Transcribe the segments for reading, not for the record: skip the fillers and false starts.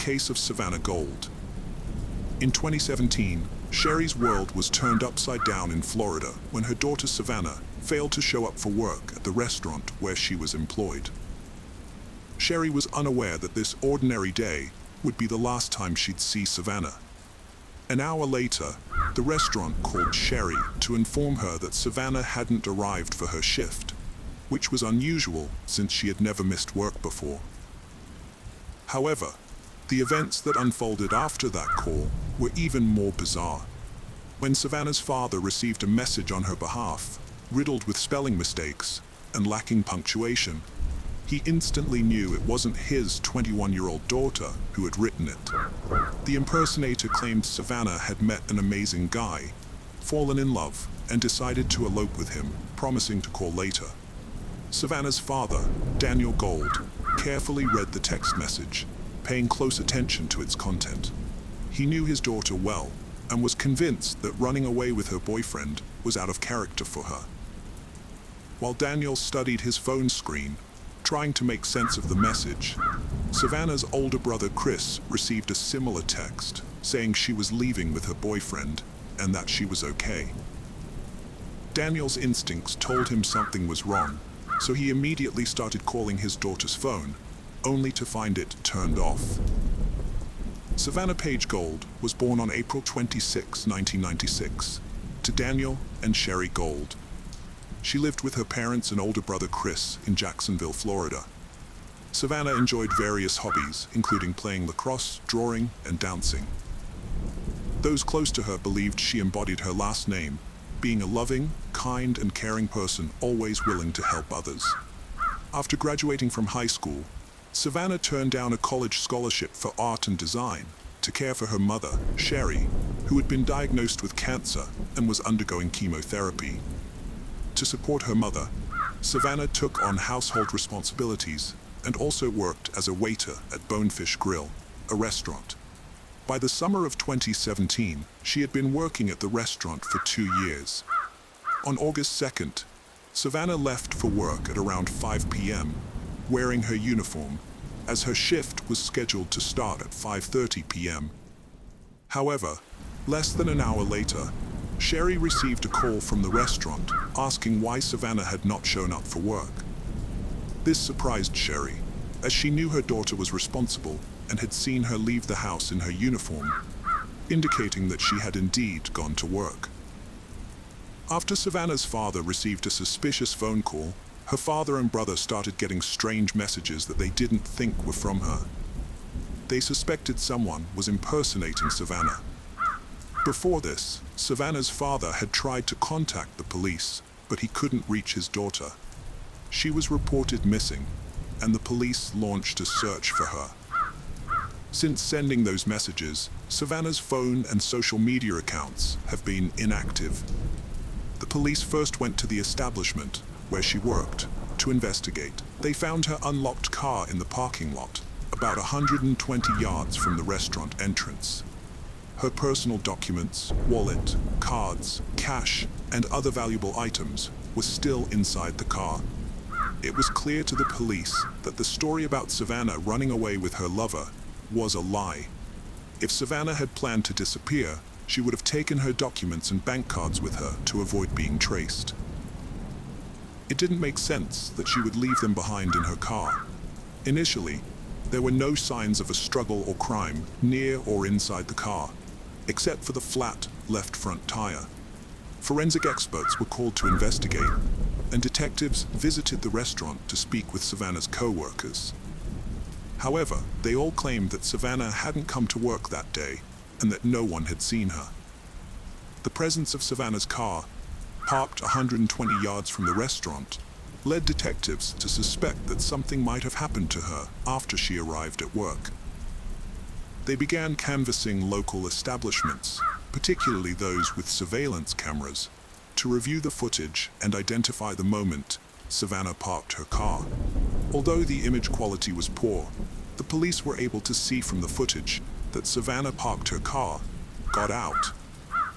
case of Savannah Gold. In 2017, Sherry's world was turned upside down in Florida when her daughter Savannah failed to show up for work at the restaurant where she was employed. Sherry was unaware that this ordinary day would be the last time she'd see Savannah. An hour later, the restaurant called Sherry to inform her that Savannah hadn't arrived for her shift, which was unusual since she had never missed work before. However, the events that unfolded after that call were even more bizarre. When Savannah's father received a message on her behalf, riddled with spelling mistakes and lacking punctuation, he instantly knew it wasn't his 21-year-old daughter who had written it. The impersonator claimed Savannah had met an amazing guy, fallen in love, and decided to elope with him, promising to call later. Savannah's father, Daniel Gold, carefully read the text message, paying close attention to its content. He knew his daughter well and was convinced that running away with her boyfriend was out of character for her. While Daniel studied his phone screen, trying to make sense of the message, Savannah's older brother Chris received a similar text saying she was leaving with her boyfriend and that she was okay. Daniel's instincts told him something was wrong, so he immediately started calling his daughter's phone, only to find it turned off. Savannah Page Gold was born on April 26, 1996, to Daniel and Sherry Gold. She lived with her parents and older brother Chris in Jacksonville, Florida. Savannah enjoyed various hobbies, including playing lacrosse, drawing, and dancing. Those close to her believed she embodied her last name, being a loving, kind, and caring person always willing to help others. After graduating from high school, Savannah turned down a college scholarship for art and design to care for her mother, Sherry, who had been diagnosed with cancer and was undergoing chemotherapy. To support her mother, Savannah took on household responsibilities and also worked as a waiter at Bonefish Grill, a restaurant. By the summer of 2017, she had been working at the restaurant for 2 years. On August 2nd, Savannah left for work at around 5 p.m., wearing her uniform, as her shift was scheduled to start at 5:30 p.m. However, less than an hour later, Sherry received a call from the restaurant asking why Savannah had not shown up for work. This surprised Sherry, as she knew her daughter was responsible and had seen her leave the house in her uniform, indicating that she had indeed gone to work. After Savannah's father received a suspicious phone call, her father and brother started getting strange messages that they didn't think were from her. They suspected someone was impersonating Savannah. Before this, Savannah's father had tried to contact the police, but he couldn't reach his daughter. She was reported missing, and the police launched a search for her. Since sending those messages, Savannah's phone and social media accounts have been inactive. The police first went to the establishment where she worked to investigate. They found her unlocked car in the parking lot, about 120 yards from the restaurant entrance. Her personal documents, wallet, cards, cash, and other valuable items were still inside the car. It was clear to the police that the story about Savannah running away with her lover was a lie. If Savannah had planned to disappear, she would have taken her documents and bank cards with her to avoid being traced. It didn't make sense that she would leave them behind in her car. Initially, there were no signs of a struggle or crime near or inside the car, except for the flat left front tire. Forensic experts were called to investigate, and detectives visited the restaurant to speak with Savannah's co-workers. However, they all claimed that Savannah hadn't come to work that day and that no one had seen her. The presence of Savannah's car, parked 120 yards from the restaurant, led detectives to suspect that something might have happened to her after she arrived at work. They began canvassing local establishments, particularly those with surveillance cameras, to review the footage and identify the moment Savannah parked her car. Although the image quality was poor, the police were able to see from the footage that Savannah parked her car, got out,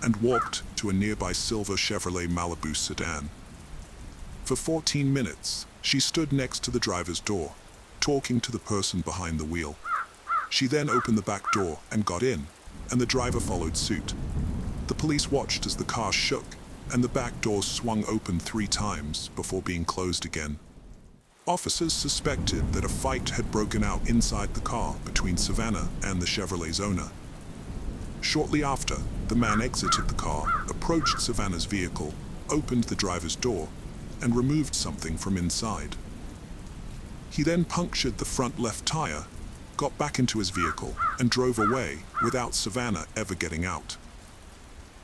and walked to a nearby silver Chevrolet Malibu sedan. For 14 minutes, she stood next to the driver's door, talking to the person behind the wheel. She then opened the back door and got in, and the driver followed suit. The police watched as the car shook, and the back door swung open 3 times before being closed again. Officers suspected that a fight had broken out inside the car between Savannah and the Chevrolet's owner. Shortly after, the man exited the car, approached Savannah's vehicle, opened the driver's door, and removed something from inside. He then punctured the front left tire, got back into his vehicle, and drove away without Savannah ever getting out.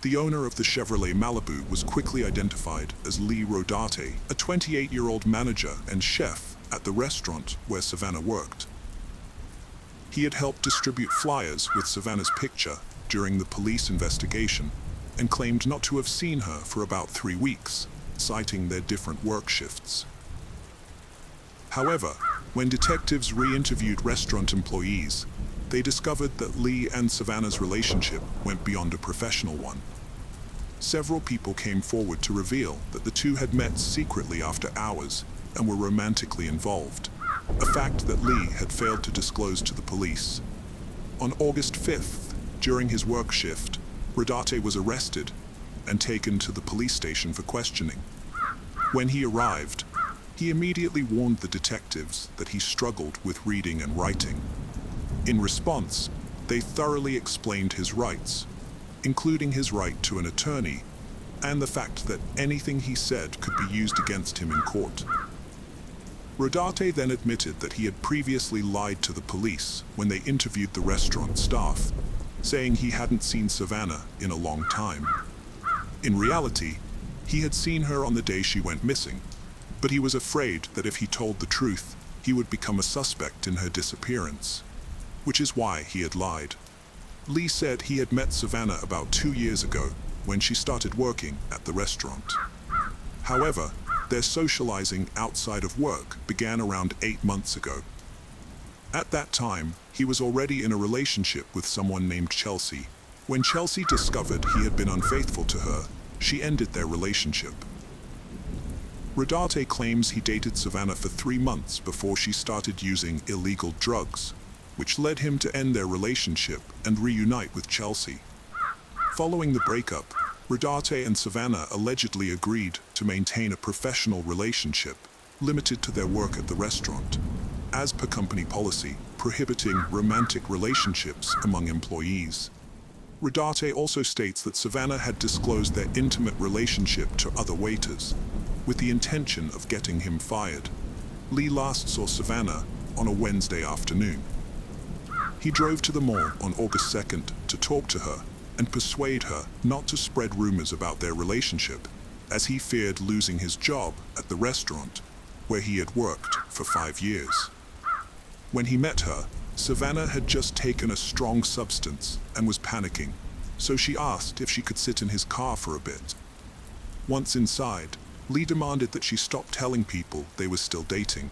The owner of the Chevrolet Malibu was quickly identified as Lee Rodarte, a 28-year-old manager and chef at the restaurant where Savannah worked. He had helped distribute flyers with Savannah's picture during the police investigation and claimed not to have seen her for about 3 weeks, citing their different work shifts. However, when detectives re-interviewed restaurant employees, they discovered that Lee and Savannah's relationship went beyond a professional one. Several people came forward to reveal that the two had met secretly after hours and were romantically involved, a fact that Lee had failed to disclose to the police. On August 5th, during his work shift, Rodarte was arrested and taken to the police station for questioning. When he arrived, he immediately warned the detectives that he struggled with reading and writing. In response, they thoroughly explained his rights, including his right to an attorney, and the fact that anything he said could be used against him in court. Rodarte then admitted that he had previously lied to the police when they interviewed the restaurant staff, saying he hadn't seen Savannah in a long time. In reality, he had seen her on the day she went missing, but he was afraid that if he told the truth, he would become a suspect in her disappearance, which is why he had lied. Lee said he had met Savannah about 2 years ago when she started working at the restaurant. However, their socializing outside of work began around 8 months ago. At that time, he was already in a relationship with someone named Chelsea. When Chelsea discovered he had been unfaithful to her, she ended their relationship. Rodarte claims he dated Savannah for 3 months before she started using illegal drugs, which led him to end their relationship and reunite with Chelsea. Following the breakup, Rodarte and Savannah allegedly agreed to maintain a professional relationship limited to their work at the restaurant, as per company policy prohibiting romantic relationships among employees. Rodarte also states that Savannah had disclosed their intimate relationship to other waiters, with the intention of getting him fired. Lee last saw Savannah on a Wednesday afternoon. He drove to the mall on August 2nd to talk to her and persuade her not to spread rumors about their relationship, as he feared losing his job at the restaurant, where he had worked for 5 years. When he met her, Savannah had just taken a strong substance and was panicking, so she asked if she could sit in his car for a bit. Once inside, Lee demanded that she stop telling people they were still dating.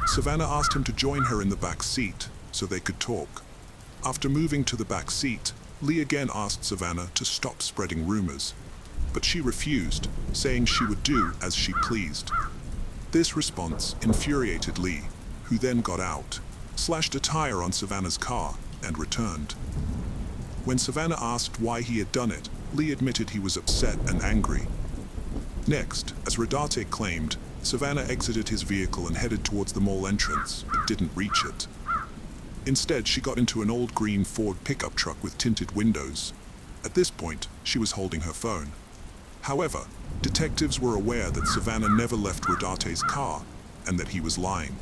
Savannah asked him to join her in the back seat so they could talk. After moving to the back seat, Lee again asked Savannah to stop spreading rumors, but she refused, saying she would do as she pleased. This response infuriated Lee, who then got out, slashed a tire on Savannah's car, and returned. When Savannah asked why he had done it, Lee admitted he was upset and angry. Next, as Rodarte claimed, Savannah exited his vehicle and headed towards the mall entrance, but didn't reach it. Instead, she got into an old green Ford pickup truck with tinted windows. At this point, she was holding her phone. However, detectives were aware that Savannah never left Rodarte's car and that he was lying.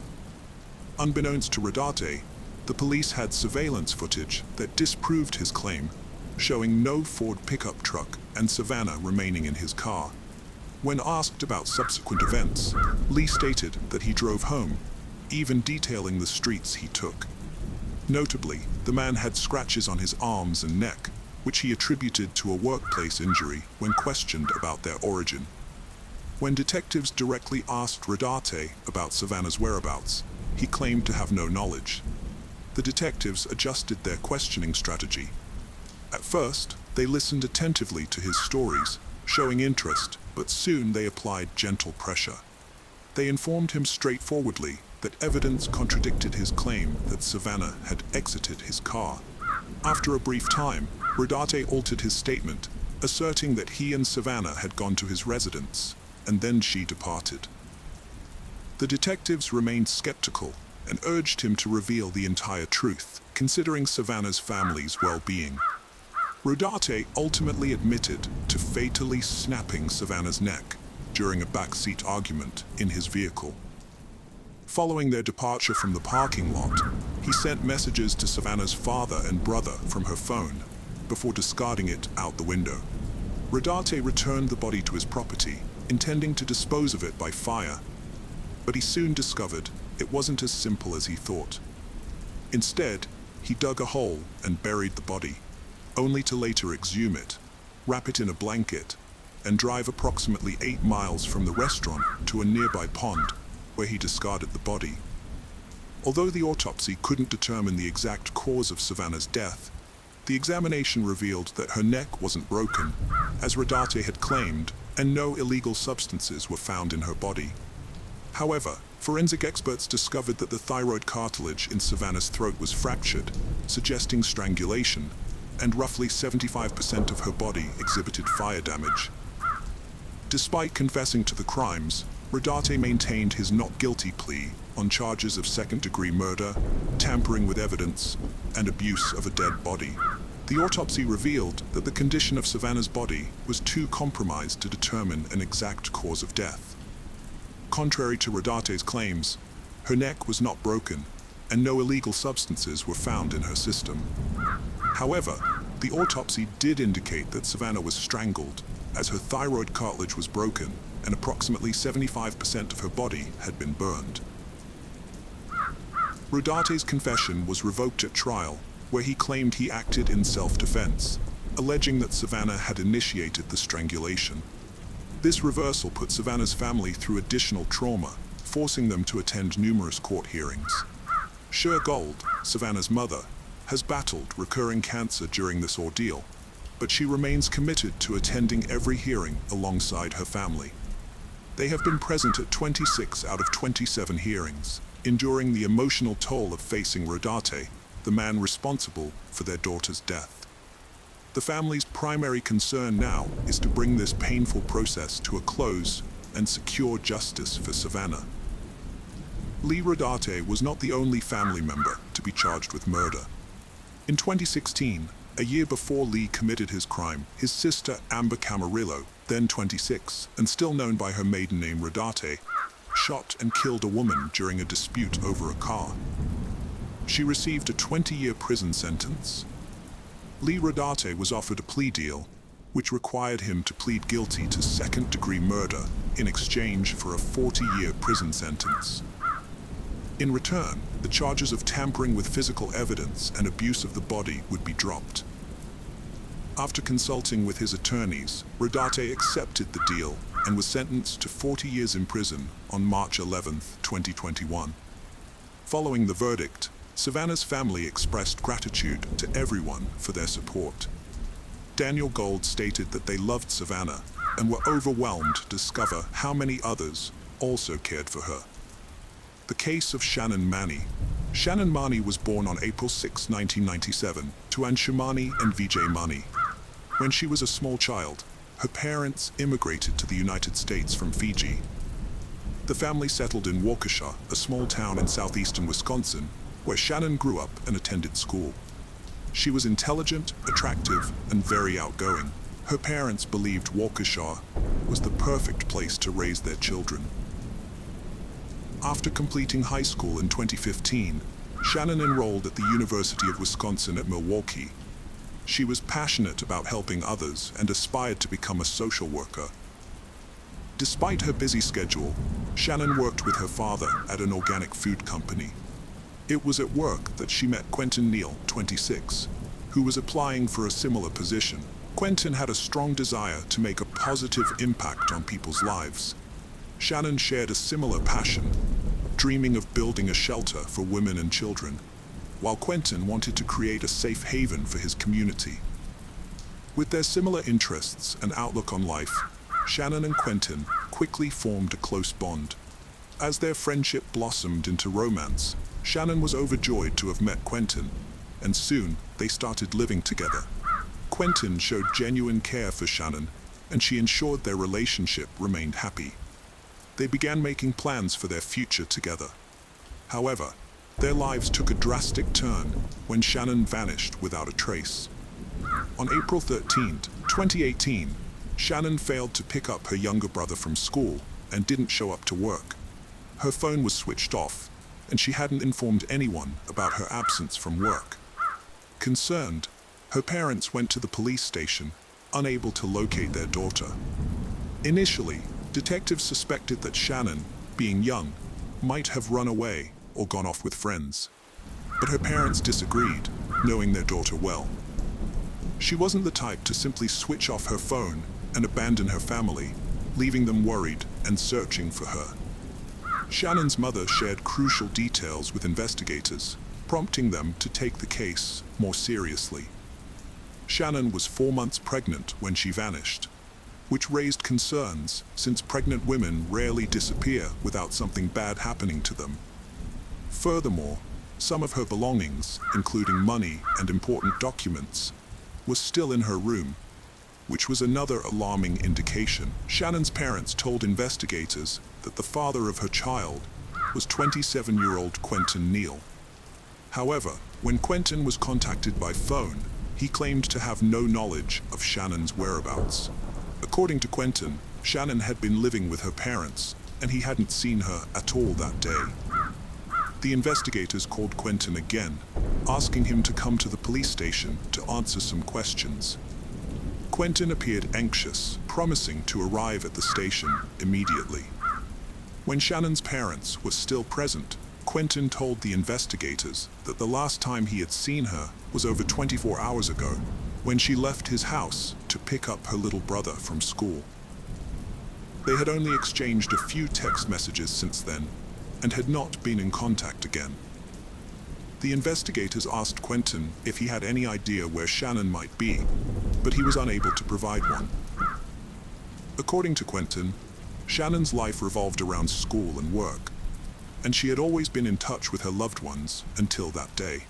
Unbeknownst to Rodarte, the police had surveillance footage that disproved his claim, showing no Ford pickup truck and Savannah remaining in his car. When asked about subsequent events, Lee stated that he drove home, even detailing the streets he took. Notably, the man had scratches on his arms and neck, which he attributed to a workplace injury when questioned about their origin. When detectives directly asked Rodarte about Savannah's whereabouts, he claimed to have no knowledge. The detectives adjusted their questioning strategy. At first, they listened attentively to his stories, showing interest, but soon they applied gentle pressure. They informed him straightforwardly that evidence contradicted his claim that Savannah had exited his car. After a brief time, Rodarte altered his statement, asserting that he and Savannah had gone to his residence, and then she departed. The detectives remained skeptical and urged him to reveal the entire truth, considering Savannah's family's well-being. Rodarte ultimately admitted to fatally snapping Savannah's neck during a backseat argument in his vehicle. Following their departure from the parking lot, he sent messages to Savannah's father and brother from her phone before discarding it out the window. Rodarte returned the body to his property, intending to dispose of it by fire, but he soon discovered it wasn't as simple as he thought. Instead, he dug a hole and buried the body, only to later exhume it, wrap it in a blanket, and drive approximately 8 miles from the restaurant to a nearby pond, where he discarded the body. Although the autopsy couldn't determine the exact cause of Savannah's death, the examination revealed that her neck wasn't broken, as Rodarte had claimed, and no illegal substances were found in her body. However, forensic experts discovered that the thyroid cartilage in Savannah's throat was fractured, suggesting strangulation, and roughly 75% of her body exhibited fire damage. Despite confessing to the crimes, Rodarte maintained his not guilty plea on charges of second-degree murder, tampering with evidence, and abuse of a dead body. The autopsy revealed that the condition of Savannah's body was too compromised to determine an exact cause of death. Contrary to Rodarte's claims, her neck was not broken, and no illegal substances were found in her system. However, the autopsy did indicate that Savannah was strangled, as her thyroid cartilage was broken and approximately 75% of her body had been burned. Rodarte's confession was revoked at trial, where he claimed he acted in self-defense, alleging that Savannah had initiated the strangulation. This reversal put Savannah's family through additional trauma, forcing them to attend numerous court hearings. Cher Gold, Savannah's mother, has battled recurring cancer during this ordeal, but she remains committed to attending every hearing alongside her family. They have been present at 26 out of 27 hearings, enduring the emotional toll of facing Rodarte, the man responsible for their daughter's death. The family's primary concern now is to bring this painful process to a close and secure justice for Savannah. Lee Rodarte was not the only family member to be charged with murder. In 2016, a year before Lee committed his crime, his sister Amber Camarillo, then 26 and still known by her maiden name Rodarte, shot and killed a woman during a dispute over a car. She received a 20-year prison sentence. Lee Rodarte was offered a plea deal, which required him to plead guilty to second-degree murder in exchange for a 40-year prison sentence. In return, the charges of tampering with physical evidence and abuse of the body would be dropped. After consulting with his attorneys, Rodarte accepted the deal and was sentenced to 40 years in prison on March 11, 2021. Following the verdict, Savannah's family expressed gratitude to everyone for their support. Daniel Gold stated that they loved Savannah and were overwhelmed to discover how many others also cared for her. The case of Shannon Mani. Shannon Mani was born on April 6, 1997, to Anshumani and Vijay Mani. When she was a small child, her parents immigrated to the United States from Fiji. The family settled in Waukesha, a small town in southeastern Wisconsin, where Shannon grew up and attended school. She was intelligent, attractive, and very outgoing. Her parents believed Waukesha was the perfect place to raise their children. After completing high school in 2015, Shannon enrolled at the University of Wisconsin at Milwaukee. She was passionate about helping others and aspired to become a social worker. Despite her busy schedule, Shannon worked with her father at an organic food company. It was at work that she met Quentin Neal, 26, who was applying for a similar position. Quentin had a strong desire to make a positive impact on people's lives. Shannon shared a similar passion, dreaming of building a shelter for women and children, while Quentin wanted to create a safe haven for his community. With their similar interests and outlook on life, Shannon and Quentin quickly formed a close bond. As their friendship blossomed into romance, Shannon was overjoyed to have met Quentin, and soon they started living together. Quentin showed genuine care for Shannon, and she ensured their relationship remained happy. They began making plans for their future together. However, their lives took a drastic turn when Shannon vanished without a trace. On April 13, 2018, Shannon failed to pick up her younger brother from school and didn't show up to work. Her phone was switched off, and she hadn't informed anyone about her absence from work. Concerned, her parents went to the police station, unable to locate their daughter. Initially, detectives suspected that Shannon, being young, might have run away or gone off with friends. But her parents disagreed, knowing their daughter well. She wasn't the type to simply switch off her phone and abandon her family, leaving them worried and searching for her. Shannon's mother shared crucial details with investigators, prompting them to take the case more seriously. Shannon was 4 months pregnant when she vanished, which raised concerns since pregnant women rarely disappear without something bad happening to them. Furthermore, some of her belongings, including money and important documents, were still in her room, which was another alarming indication. Shannon's parents told investigators that the father of her child was 27-year-old Quentin Neal. However, when Quentin was contacted by phone, he claimed to have no knowledge of Shannon's whereabouts. According to Quentin, Shannon had been living with her parents, and he hadn't seen her at all that day. The investigators called Quentin again, asking him to come to the police station to answer some questions. Quentin appeared anxious, promising to arrive at the station immediately. When Shannon's parents were still present, Quentin told the investigators that the last time he had seen her was over 24 hours ago, when she left his house to pick up her little brother from school. They had only exchanged a few text messages since then, and had not been in contact again. The investigators asked Quentin if he had any idea where Shannon might be, but he was unable to provide one. According to Quentin, Shannon's life revolved around school and work, and she had always been in touch with her loved ones until that day.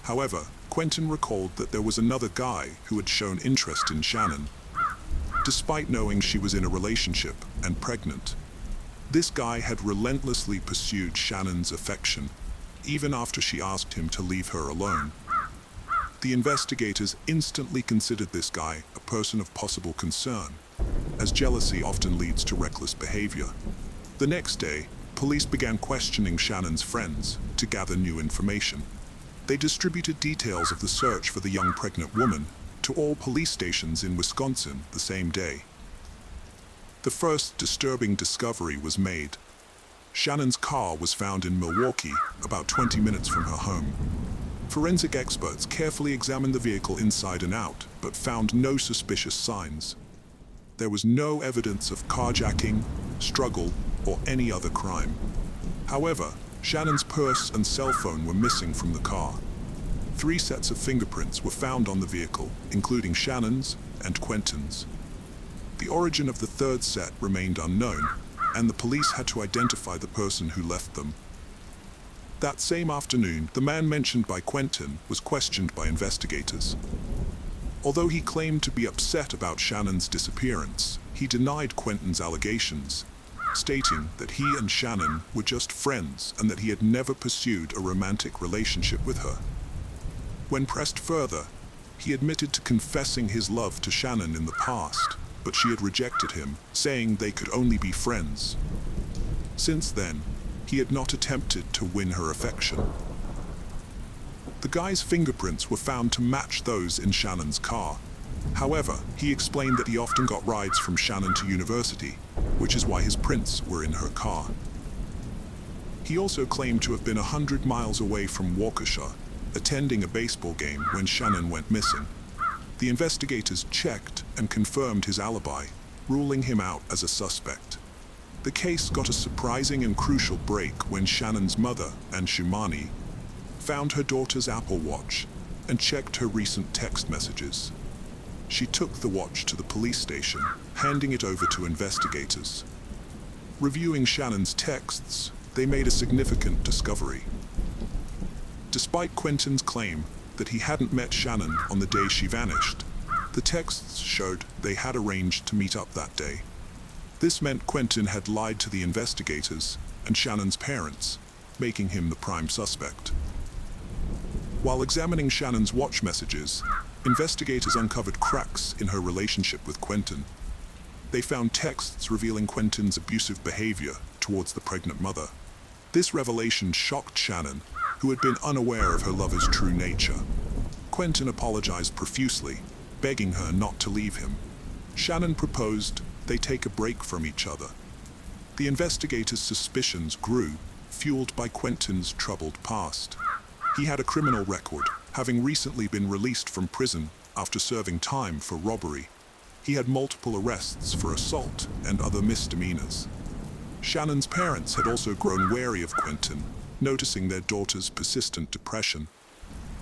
However, Quentin recalled that there was another guy who had shown interest in Shannon, despite knowing she was in a relationship and pregnant. This guy had relentlessly pursued Shannon's affection, even after she asked him to leave her alone. The investigators instantly considered this guy a person of possible concern, as jealousy often leads to reckless behavior. The next day, police began questioning Shannon's friends to gather new information. They distributed details of the search for the young pregnant woman to all police stations in Wisconsin the same day. The first disturbing discovery was made. Shannon's car was found in Milwaukee, about 20 minutes from her home. Forensic experts carefully examined the vehicle inside and out, but found no suspicious signs. There was no evidence of carjacking, struggle, or any other crime. However, Shannon's purse and cell phone were missing from the car. 3 sets of fingerprints were found on the vehicle, including Shannon's and Quentin's. The origin of the third set remained unknown, and the police had to identify the person who left them. That same afternoon, the man mentioned by Quentin was questioned by investigators. Although he claimed to be upset about Shannon's disappearance, he denied Quentin's allegations, stating that he and Shannon were just friends and that he had never pursued a romantic relationship with her. When pressed further, he admitted to confessing his love to Shannon in the past, but she had rejected him, saying they could only be friends. Since then, he had not attempted to win her affection. The guy's fingerprints were found to match those in Shannon's car. However, he explained that he often got rides from Shannon to university, which is why his prints were in her car. He also claimed to have been 100 miles away from Waukesha, attending a baseball game when Shannon went missing. The investigators checked and confirmed his alibi, ruling him out as a suspect. The case got a surprising and crucial break when Shannon's mother, Ann Shumani, found her daughter's Apple Watch and checked her recent text messages. She took the watch to the police station, handing it over to investigators. Reviewing Shannon's texts, they made a significant discovery. Despite Quentin's claim that he hadn't met Shannon on the day she vanished, the texts showed they had arranged to meet up that day. This meant Quentin had lied to the investigators and Shannon's parents, making him the prime suspect. While examining Shannon's watch messages, investigators uncovered cracks in her relationship with Quentin. They found texts revealing Quentin's abusive behavior towards the pregnant mother. This revelation shocked Shannon, who had been unaware of her lover's true nature. Quentin apologized profusely, begging her not to leave him. Shannon proposed they take a break from each other. The investigators' suspicions grew, fueled by Quentin's troubled past. He had a criminal record, having recently been released from prison after serving time for robbery. He had multiple arrests for assault and other misdemeanors. Shannon's parents had also grown wary of Quentin, noticing their daughter's persistent depression.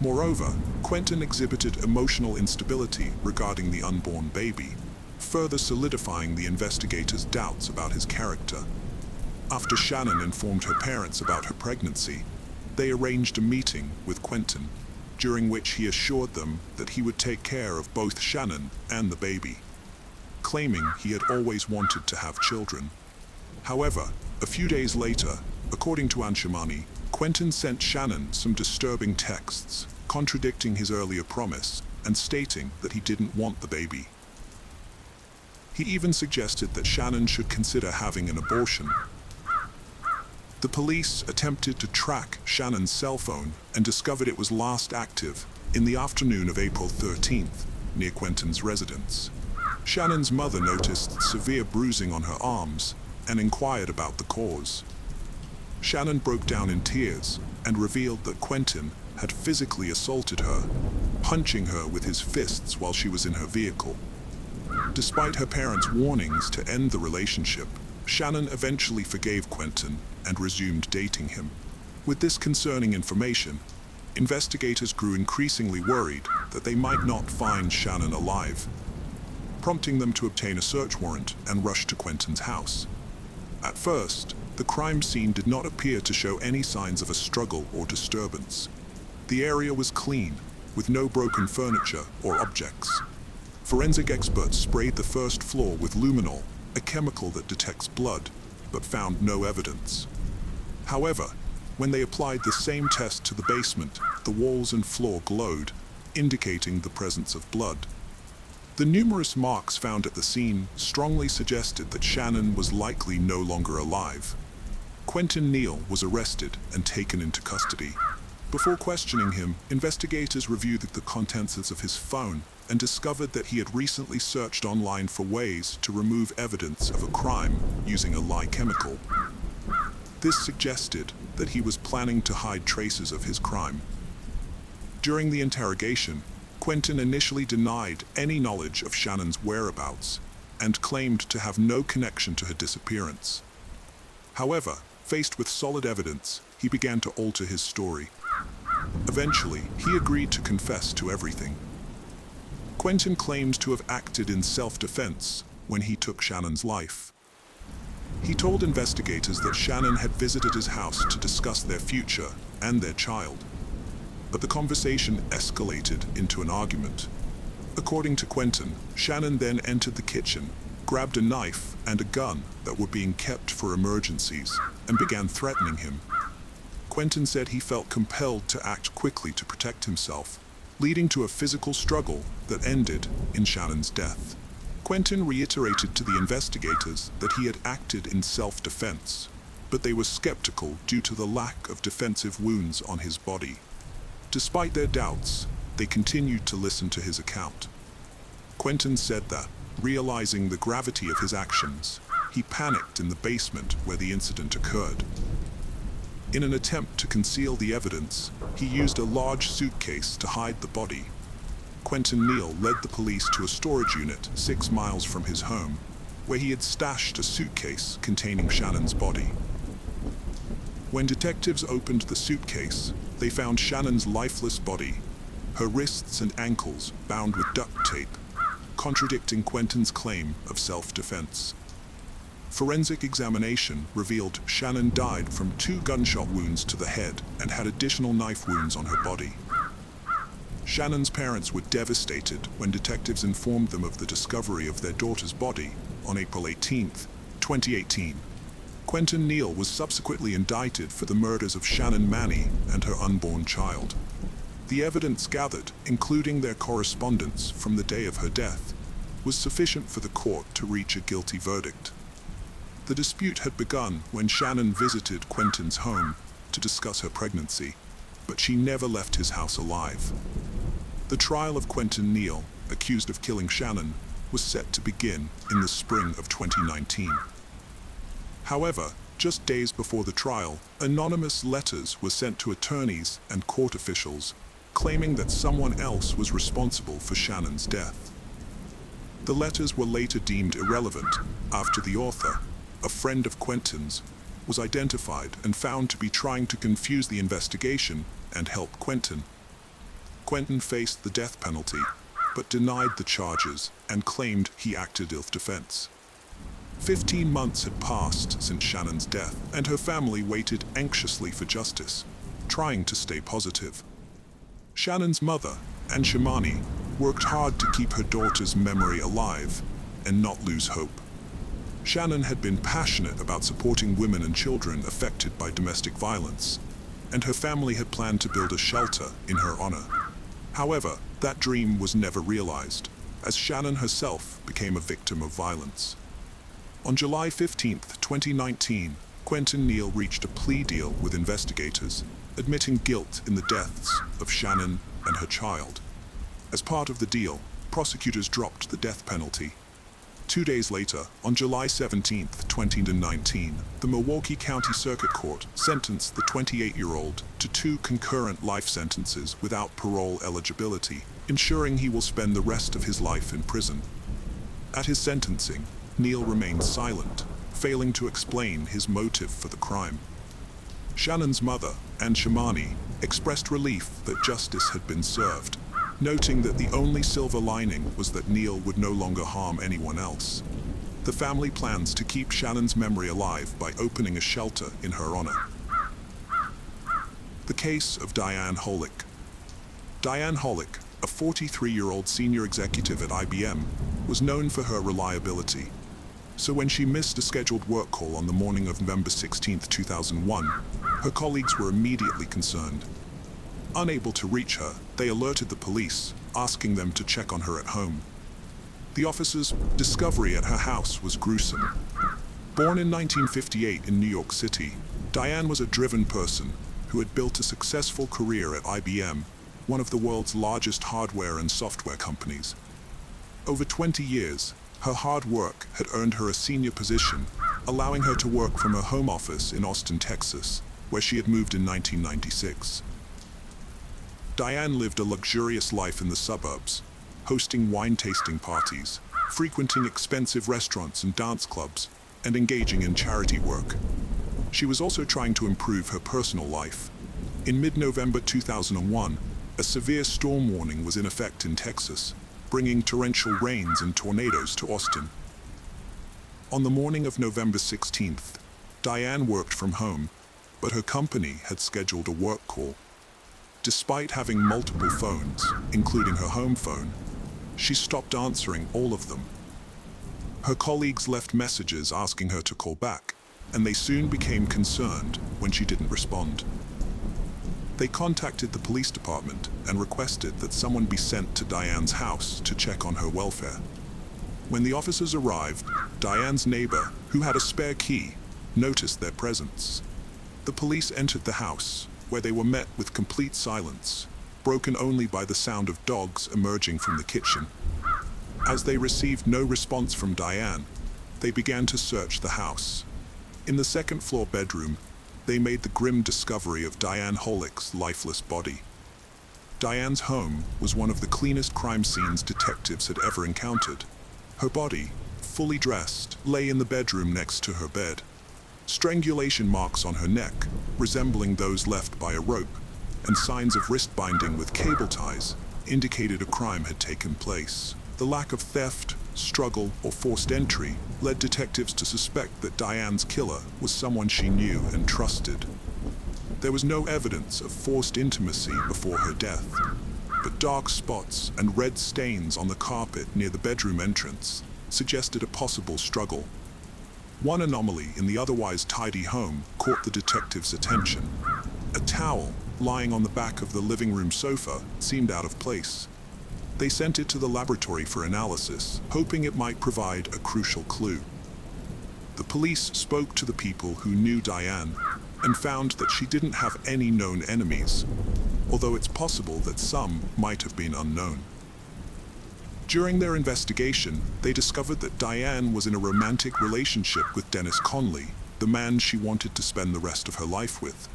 Moreover, Quentin exhibited emotional instability regarding the unborn baby, further solidifying the investigators' doubts about his character. After Shannon informed her parents about her pregnancy, they arranged a meeting with Quentin, during which he assured them that he would take care of both Shannon and the baby, claiming he had always wanted to have children. However, a few days later, according to Anshimani, Quentin sent Shannon some disturbing texts, contradicting his earlier promise and stating that he didn't want the baby. He even suggested that Shannon should consider having an abortion. The police attempted to track Shannon's cell phone and discovered it was last active in the afternoon of April 13th, near Quentin's residence. Shannon's mother noticed severe bruising on her arms and inquired about the cause. Shannon broke down in tears and revealed that Quentin had physically assaulted her, punching her with his fists while she was in her vehicle. Despite her parents' warnings to end the relationship, Shannon eventually forgave Quentin and resumed dating him. With this concerning information, investigators grew increasingly worried that they might not find Shannon alive, prompting them to obtain a search warrant and rush to Quentin's house. At first, the crime scene did not appear to show any signs of a struggle or disturbance. The area was clean, with no broken furniture or objects. Forensic experts sprayed the first floor with luminol, a chemical that detects blood, but found no evidence. However, when they applied the same test to the basement, the walls and floor glowed, indicating the presence of blood. The numerous marks found at the scene strongly suggested that Shannon was likely no longer alive. Quentin Neal was arrested and taken into custody. Before questioning him, investigators reviewed the contents of his phone and discovered that he had recently searched online for ways to remove evidence of a crime using a lye chemical. This suggested that he was planning to hide traces of his crime. During the interrogation, Quentin initially denied any knowledge of Shannon's whereabouts and claimed to have no connection to her disappearance. However, faced with solid evidence, he began to alter his story. Eventually, he agreed to confess to everything. Quentin claimed to have acted in self-defense when he took Shannon's life. He told investigators that Shannon had visited his house to discuss their future and their child. But the conversation escalated into an argument. According to Quentin, Shannon then entered the kitchen, grabbed a knife and a gun that were being kept for emergencies, and began threatening him. Quentin said he felt compelled to act quickly to protect himself, leading to a physical struggle that ended in Shannon's death. Quentin reiterated to the investigators that he had acted in self-defense, but they were skeptical due to the lack of defensive wounds on his body. Despite their doubts, they continued to listen to his account. Quentin said that, realizing the gravity of his actions, he panicked in the basement where the incident occurred. In an attempt to conceal the evidence, he used a large suitcase to hide the body. Quentin Neal led the police to a storage unit 6 miles from his home, where he had stashed a suitcase containing Shannon's body. When detectives opened the suitcase, they found Shannon's lifeless body, her wrists and ankles bound with duct tape, contradicting Quentin's claim of self-defense. Forensic examination revealed Shannon died from 2 gunshot wounds to the head and had additional knife wounds on her body. Shannon's parents were devastated when detectives informed them of the discovery of their daughter's body on April 18, 2018. Quentin Neal was subsequently indicted for the murders of Shannon Manny and her unborn child. The evidence gathered, including their correspondence from the day of her death, was sufficient for the court to reach a guilty verdict. The dispute had begun when Shannon visited Quentin's home to discuss her pregnancy, but she never left his house alive. The trial of Quentin Neal, accused of killing Shannon, was set to begin in the spring of 2019. However, just days before the trial, anonymous letters were sent to attorneys and court officials claiming that someone else was responsible for Shannon's death. The letters were later deemed irrelevant after the author, a friend of Quentin's, was identified and found to be trying to confuse the investigation and help Quentin. Quentin faced the death penalty, but denied the charges and claimed he acted self-defense. 15 months had passed since Shannon's death, and her family waited anxiously for justice, trying to stay positive. Shannon's mother, Ann Shimani, worked hard to keep her daughter's memory alive and not lose hope. Shannon had been passionate about supporting women and children affected by domestic violence, and her family had planned to build a shelter in her honor. However, that dream was never realized, as Shannon herself became a victim of violence. On July 15, 2019, Quentin Neal reached a plea deal with investigators, admitting guilt in the deaths of Shannon and her child. As part of the deal, prosecutors dropped the death penalty. 2 days later, on July 17, 2019, the Milwaukee County Circuit Court sentenced the 28-year-old to 2 concurrent life sentences without parole eligibility, ensuring he will spend the rest of his life in prison. At his sentencing, Neal remained silent, failing to explain his motive for the crime. Shannon's mother, Ann Shimani, expressed relief that justice had been served, noting that the only silver lining was that Neal would no longer harm anyone else. The family plans to keep Shannon's memory alive by opening a shelter in her honor. The case of Diane Holick. Diane Holick, a 43-year-old senior executive at IBM, was known for her reliability. So when she missed a scheduled work call on the morning of November 16, 2001, her colleagues were immediately concerned. Unable to reach her, they alerted the police, asking them to check on her at home. The officers' discovery at her house was gruesome. Born in 1958 in New York City, Diane was a driven person who had built a successful career at IBM, one of the world's largest hardware and software companies. Over 20 years, her hard work had earned her a senior position, allowing her to work from her home office in Austin, Texas, where she had moved in 1996. Diane lived a luxurious life in the suburbs, hosting wine-tasting parties, frequenting expensive restaurants and dance clubs, and engaging in charity work. She was also trying to improve her personal life. In mid-November 2001, a severe storm warning was in effect in Texas, bringing torrential rains and tornadoes to Austin. On the morning of November 16th, Diane worked from home, but her company had scheduled a work call. Despite having multiple phones, including her home phone, she stopped answering all of them. Her colleagues left messages asking her to call back, and they soon became concerned when she didn't respond. They contacted the police department and requested that someone be sent to Diane's house to check on her welfare. When the officers arrived, Diane's neighbor, who had a spare key, noticed their presence. The police entered the house, where they were met with complete silence, broken only by the sound of dogs emerging from the kitchen. As they received no response from Diane, they began to search the house. In the second-floor bedroom, they made the grim discovery of Diane Holick's lifeless body. Diane's home was one of the cleanest crime scenes detectives had ever encountered. Her body, fully dressed, lay in the bedroom next to her bed. Strangulation marks on her neck, resembling those left by a rope, and signs of wrist binding with cable ties, indicated a crime had taken place. The lack of theft struggle, or forced entry led detectives to suspect that Diane's killer was someone she knew and trusted. There was no evidence of forced intimacy before her death, but dark spots and red stains on the carpet near the bedroom entrance suggested a possible struggle. One anomaly in the otherwise tidy home caught the detectives' attention. A towel lying on the back of the living room sofa seemed out of place. They sent it to the laboratory for analysis, hoping it might provide a crucial clue. The police spoke to the people who knew Diane and found that she didn't have any known enemies, although it's possible that some might have been unknown. During their investigation, they discovered that Diane was in a romantic relationship with Dennis Conley, the man she wanted to spend the rest of her life with.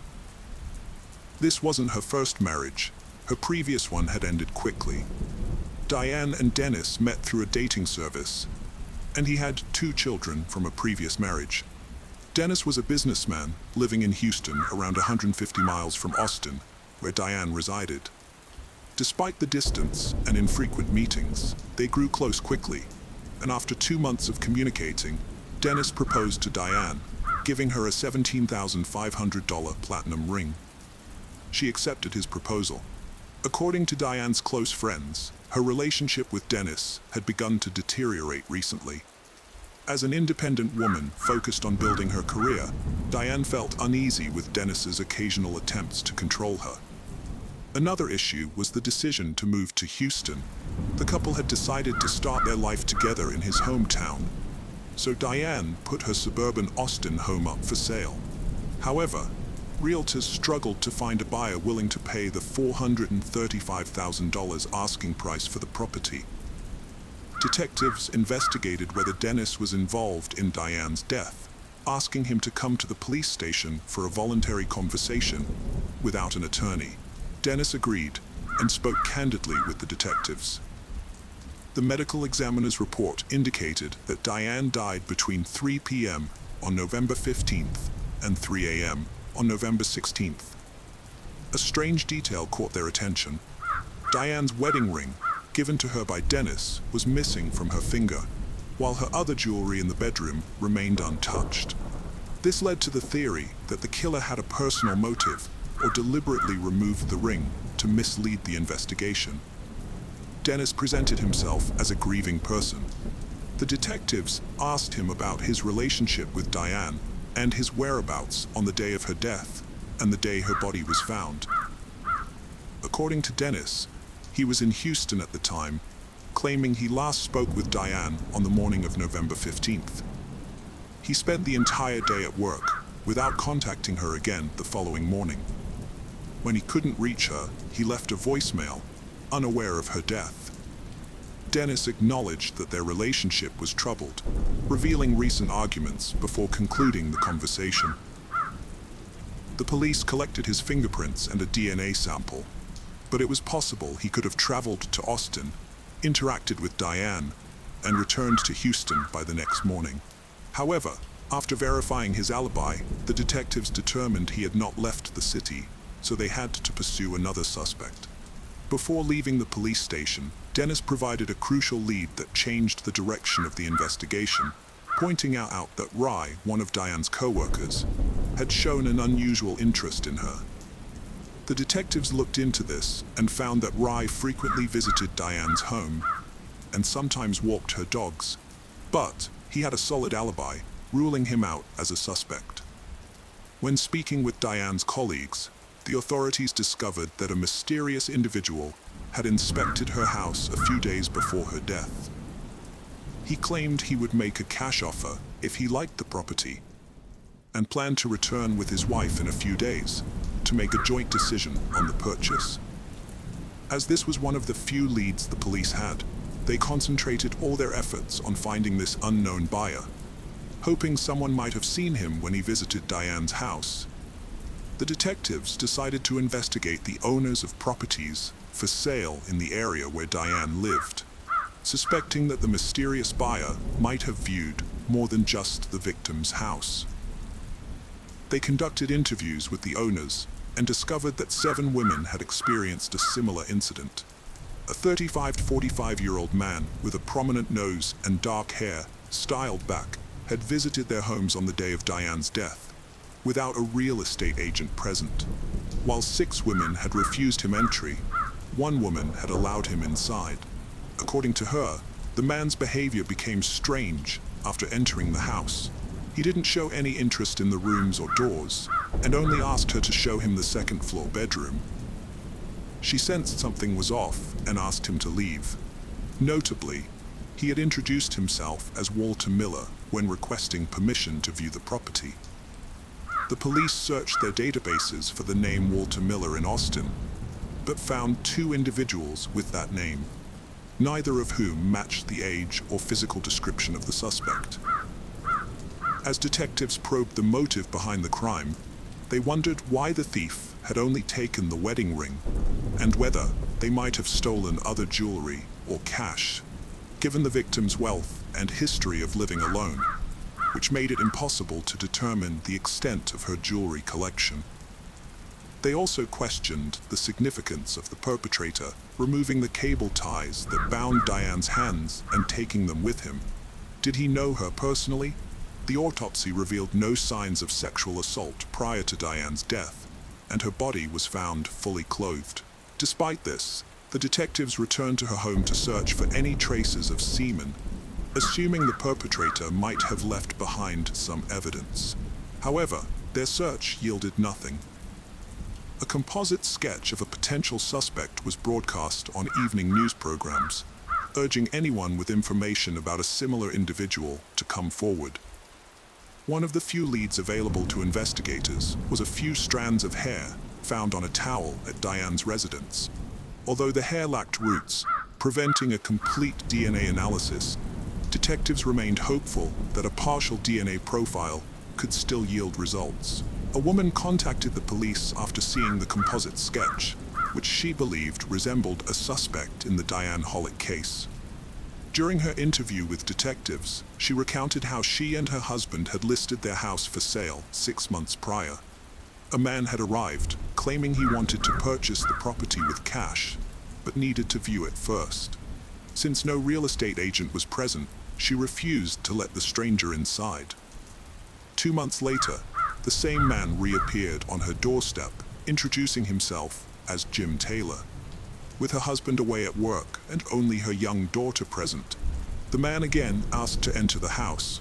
This wasn't her first marriage. Her previous one had ended quickly. Diane and Dennis met through a dating service, and he had 2 children from a previous marriage. Dennis was a businessman living in Houston, around 150 miles from Austin, where Diane resided. Despite the distance and infrequent meetings, they grew close quickly, and after 2 months of communicating, Dennis proposed to Diane, giving her a $17,500 platinum ring. She accepted his proposal. According to Diane's close friends, her relationship with Dennis had begun to deteriorate recently. As an independent woman focused on building her career, Diane felt uneasy with Dennis's occasional attempts to control her. Another issue was the decision to move to Houston. The couple had decided to start their life together in his hometown, so Diane put her suburban Austin home up for sale. However, realtors struggled to find a buyer willing to pay the $435,000 asking price for the property. Detectives investigated whether Dennis was involved in Diane's death, asking him to come to the police station for a voluntary conversation without an attorney. Dennis agreed and spoke candidly with the detectives. The medical examiner's report indicated that Diane died between 3 p.m. on November 15th and 3 a.m. on November 16th. A strange detail caught their attention. Diane's wedding ring, given to her by Dennis, was missing from her finger, while her other jewelry in the bedroom remained untouched. This led to the theory that the killer had a personal motive or deliberately removed the ring to mislead the investigation. Dennis presented himself as a grieving person. The detectives asked him about his relationship with Diane and his whereabouts on the day of her death and the day her body was found. According to Dennis, he was in Houston at the time, claiming he last spoke with Diane on the morning of November 15th. He spent the entire day at work without contacting her again the following morning. When he couldn't reach her, he left a voicemail, unaware of her death. Dennis acknowledged that their relationship was troubled, revealing recent arguments before concluding the conversation. The police collected his fingerprints and a DNA sample, but it was possible he could have traveled to Austin, interacted with Diane, and returned to Houston by the next morning. However, after verifying his alibi, the detectives determined he had not left the city, so they had to pursue another suspect. Before leaving the police station, Dennis provided a crucial lead that changed the direction of the investigation, pointing out that Rye, one of Diane's co-workers, had shown an unusual interest in her. The detectives looked into this and found that Rye frequently visited Diane's home and sometimes walked her dogs, but he had a solid alibi, ruling him out as a suspect. When speaking with Diane's colleagues, the authorities discovered that a mysterious individual had inspected her house a few days before her death. He claimed he would make a cash offer if he liked the property, and planned to return with his wife in a few days to make a joint decision on the purchase. As this was one of the few leads the police had, they concentrated all their efforts on finding this unknown buyer, hoping someone might have seen him when he visited Diane's house. The detectives decided to investigate the owners of properties for sale in the area where Diane lived, suspecting that the mysterious buyer might have viewed more than just the victim's house. They conducted interviews with the owners and discovered that 7 women had experienced a similar incident. a 35 to 45-year-old man with a prominent nose and dark hair, styled back, had visited their homes on the day of Diane's death, without a real estate agent present. While 6 women had refused him entry, 1 woman had allowed him inside. According to her, the man's behavior became strange after entering the house. He didn't show any interest in the rooms or doors, and only asked her to show him the second-floor bedroom. She sensed something was off and asked him to leave. Notably, he had introduced himself as Walter Miller when requesting permission to view the property. The police searched their databases for the name Walter Miller in Austin, but found 2 individuals with that name, neither of whom matched the age or physical description of the suspect. As detectives probed the motive behind the crime, they wondered why the thief had only taken the wedding ring, and whether they might have stolen other jewelry or cash, given the victim's wealth and history of living alone, which made it impossible to determine the extent of her jewelry collection. They also questioned the significance of the perpetrator removing the cable ties that bound Diane's hands and taking them with him. Did he know her personally? The autopsy revealed no signs of sexual assault prior to Diane's death, and her body was found fully clothed. Despite this, the detectives returned to her home to search for any traces of semen, assuming the perpetrator might have left behind some evidence. However, their search yielded nothing. A composite sketch of a potential suspect was broadcast on evening news programs, urging anyone with information about a similar individual to come forward. One of the few leads available to investigators was a few strands of hair found on a towel at Diane's residence. Although the hair lacked roots, preventing a complete DNA analysis, detectives remained hopeful that a partial DNA profile could still yield results. A woman contacted the police after seeing the composite sketch, which she believed resembled a suspect in the Diane Hollick case. During her interview with detectives, she recounted how she and her husband had listed their house for sale 6 months prior. A man had arrived, claiming he wanted to purchase the property with cash, but needed to view it first. Since no real estate agent was present, she refused to let the stranger inside. 2 months later, the same man reappeared on her doorstep, introducing himself as Jim Taylor. With her husband away at work and only her young daughter present, the man again asked to enter the house.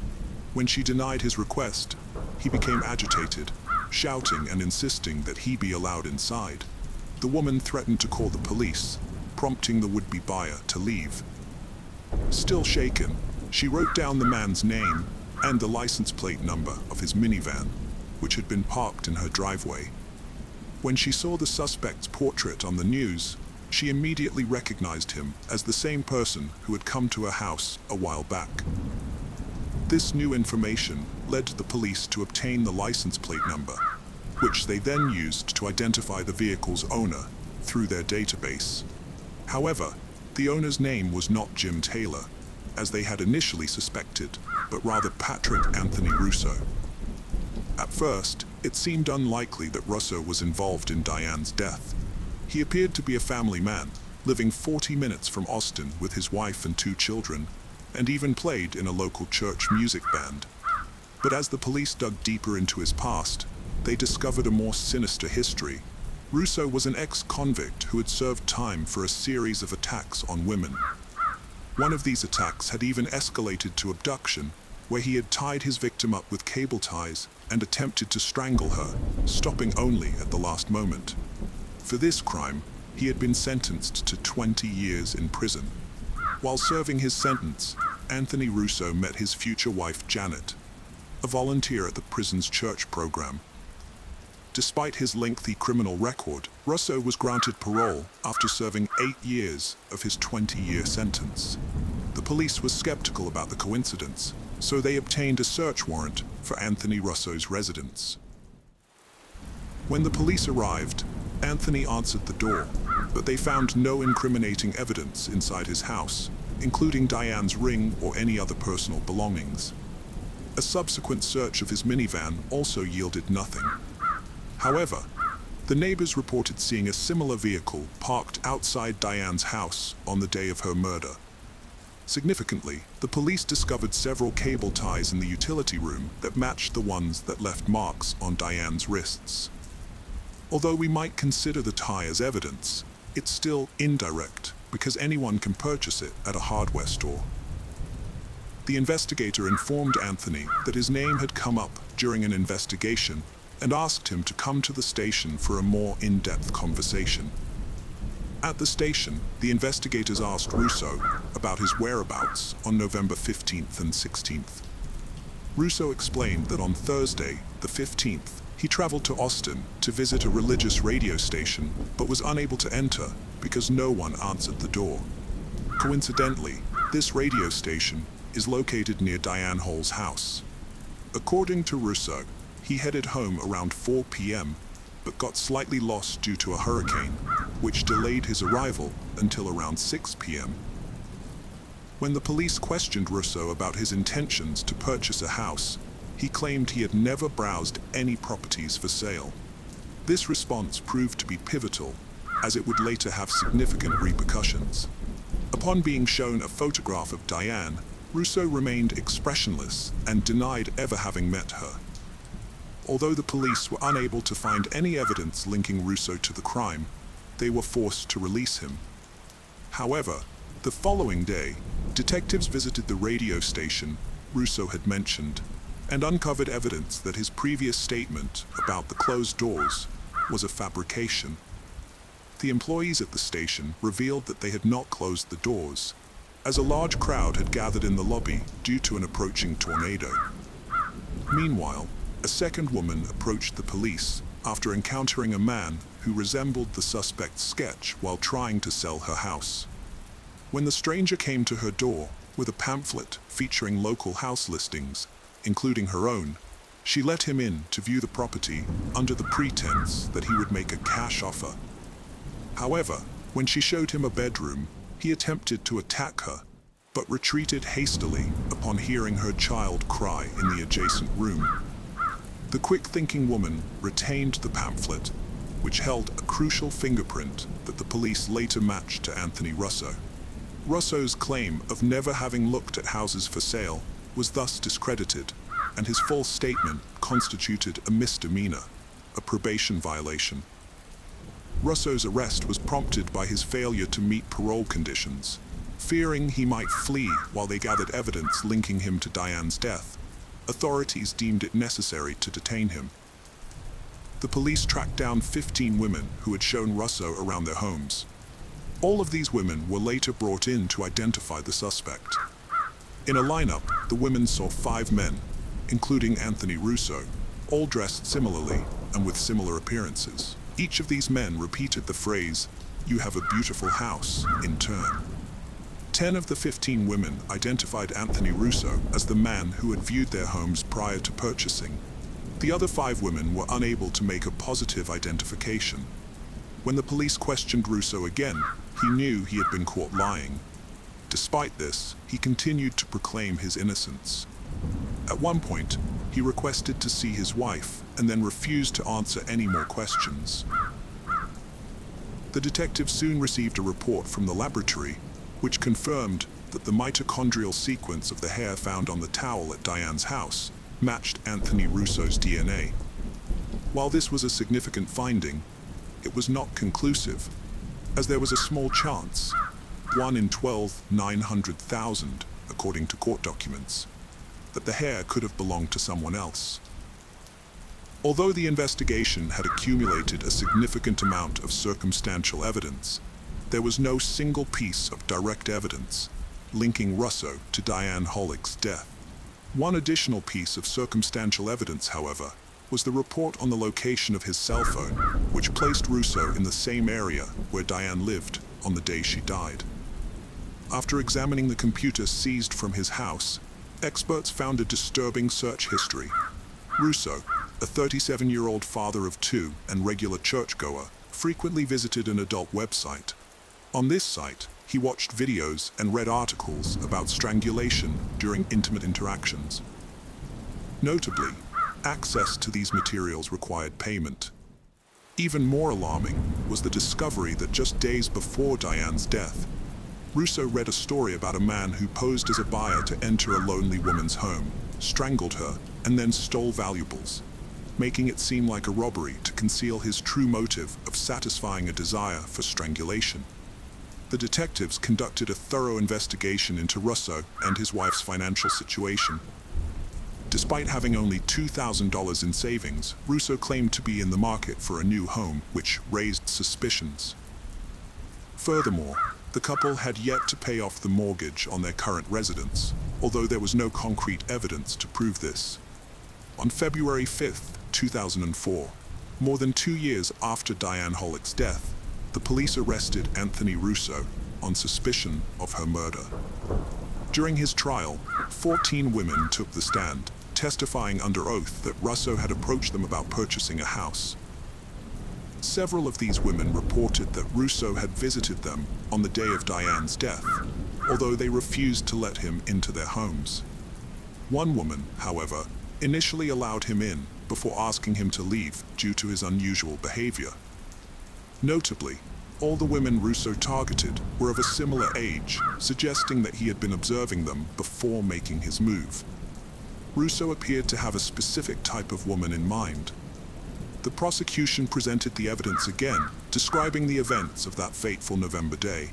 When she denied his request, he became agitated, shouting and insisting that he be allowed inside. The woman threatened to call the police, prompting the would-be buyer to leave. Still shaken, she wrote down the man's name and the license plate number of his minivan, which had been parked in her driveway. When she saw the suspect's portrait on the news, she immediately recognized him as the same person who had come to her house a while back. This new information led the police to obtain the license plate number, which they then used to identify the vehicle's owner through their database. However, the owner's name was not Jim Taylor, as they had initially suspected, but rather Patrick Anthony Russo. At first, it seemed unlikely that Russo was involved in Diane's death. He appeared to be a family man, living 40 minutes from Austin with his wife and 2 children, and even played in a local church music band. But as the police dug deeper into his past, they discovered a more sinister history. Russo was an ex-convict who had served time for a series of attacks on women. One of these attacks had even escalated to abduction, where he had tied his victim up with cable ties and attempted to strangle her, stopping only at the last moment. For this crime, he had been sentenced to 20 years in prison. While serving his sentence, Anthony Russo met his future wife Janet, a volunteer at the prison's church program. Despite his lengthy criminal record, Russo was granted parole after serving 8 years of his 20-year sentence. The police was skeptical about the coincidence, so they obtained a search warrant for Anthony Russo's residence. When the police arrived, Anthony answered the door, but they found no incriminating evidence inside his house, including Diane's ring or any other personal belongings. A subsequent search of his minivan also yielded nothing. However, The neighbors reported seeing a similar vehicle parked outside Diane's house on the day of her murder. Significantly, the police discovered several cable ties in the utility room that matched the ones that left marks on Diane's wrists. Although we might consider the tie as evidence, it's still indirect because anyone can purchase it at a hardware store. The investigator informed Anthony that his name had come up during an investigation and asked him to come to the station for a more in-depth conversation. At the station, the investigators asked Russo about his whereabouts on November 15th and 16th. Russo explained that on Thursday, the 15th, he traveled to Austin to visit a religious radio station but was unable to enter because no one answered the door. Coincidentally, this radio station is located near Diane Hall's house. According to Russo, he headed home around 4 p.m. but got slightly lost due to a hurricane, which delayed his arrival until around 6 p.m. When the police questioned Russo about his intentions to purchase a house, he claimed he had never browsed any properties for sale. This response proved to be pivotal, as it would later have significant repercussions. Upon being shown a photograph of Diane, Russo remained expressionless and denied ever having met her. Although the police were unable to find any evidence linking Russo to the crime, they were forced to release him. However, the following day, detectives visited the radio station Russo had mentioned and uncovered evidence that his previous statement about the closed doors was a fabrication. The employees at the station revealed that they had not closed the doors, as a large crowd had gathered in the lobby due to an approaching tornado. Meanwhile, a second woman approached the police after encountering a man who resembled the suspect's sketch while trying to sell her house. When the stranger came to her door with a pamphlet featuring local house listings, including her own, she let him in to view the property under the pretense that he would make a cash offer. However, when she showed him a bedroom, he attempted to attack her, but retreated hastily upon hearing her child cry in the adjacent room. The quick-thinking woman retained the pamphlet, which held a crucial fingerprint that the police later matched to Anthony Russo. Russo's claim of never having looked at houses for sale was thus discredited, and his false statement constituted a misdemeanor, a probation violation. Russo's arrest was prompted by his failure to meet parole conditions. Fearing he might flee while they gathered evidence linking him to Diane's death, authorities deemed it necessary to detain him. The police tracked down 15 women who had shown Russo around their homes. All of these women were later brought in to identify the suspect. In a lineup, the women saw 5 men, including Anthony Russo, all dressed similarly and with similar appearances. Each of these men repeated the phrase, "You have a beautiful house," in turn. 10 of the 15 women identified Anthony Russo as the man who had viewed their homes prior to purchasing. The other 5 women were unable to make a positive identification. When the police questioned Russo again, he knew he had been caught lying. Despite this, he continued to proclaim his innocence. At one point, he requested to see his wife and then refused to answer any more questions. The detective soon received a report from the laboratory, which confirmed that the mitochondrial sequence of the hair found on the towel at Diane's house matched Anthony Russo's DNA. While this was a significant finding, it was not conclusive, as there was a small chance, 1 in 12,900,000, according to court documents, that the hair could have belonged to someone else. Although the investigation had accumulated a significant amount of circumstantial evidence, there was no single piece of direct evidence linking Russo to Diane Hollick's death. One additional piece of circumstantial evidence, however, was the report on the location of his cell phone, which placed Russo in the same area where Diane lived on the day she died. After examining the computer seized from his house, experts found a disturbing search history. Russo, a 37-year-old father of 2 and regular churchgoer, frequently visited an adult website. On this site, he watched videos and read articles about strangulation during intimate interactions. Notably, access to these materials required payment. Even more alarming was the discovery that just days before Diane's death, Russo read a story about a man who posed as a buyer to enter a lonely woman's home, strangled her, and then stole valuables, making it seem like a robbery to conceal his true motive of satisfying a desire for strangulation. The detectives conducted a thorough investigation into Russo and his wife's financial situation. Despite having only $2,000 in savings, Russo claimed to be in the market for a new home, which raised suspicions. Furthermore, the couple had yet to pay off the mortgage on their current residence, although there was no concrete evidence to prove this. On February 5, 2004, more than 2 years after Diane Hollick's death, the police arrested Anthony Russo on suspicion of her murder. During his trial, 14 women took the stand, testifying under oath that Russo had approached them about purchasing a house. Several of these women reported that Russo had visited them on the day of Diane's death, although they refused to let him into their homes. One woman, however, initially allowed him in before asking him to leave due to his unusual behavior. Notably, all the women Russo targeted were of a similar age, suggesting that he had been observing them before making his move. Russo appeared to have a specific type of woman in mind. The prosecution presented the evidence again, describing the events of that fateful November day.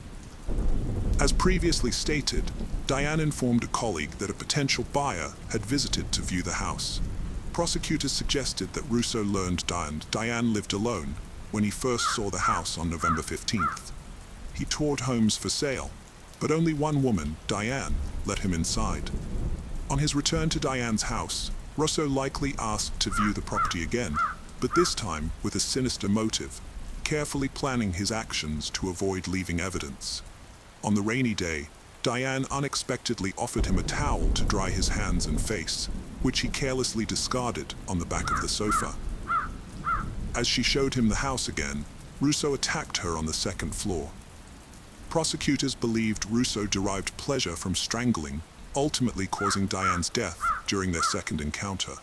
As previously stated, Diane informed a colleague that a potential buyer had visited to view the house. Prosecutors suggested that Russo learned Diane lived alone when he first saw the house on November 15th. He toured homes for sale, but only one woman, Diane, let him inside. On his return to Diane's house, Russo likely asked to view the property again, but this time with a sinister motive, carefully planning his actions to avoid leaving evidence. On the rainy day, Diane unexpectedly offered him a towel to dry his hands and face, which he carelessly discarded on the back of the sofa. As she showed him the house again, Russo attacked her on the second floor. Prosecutors believed Russo derived pleasure from strangling, ultimately causing Diane's death during their second encounter.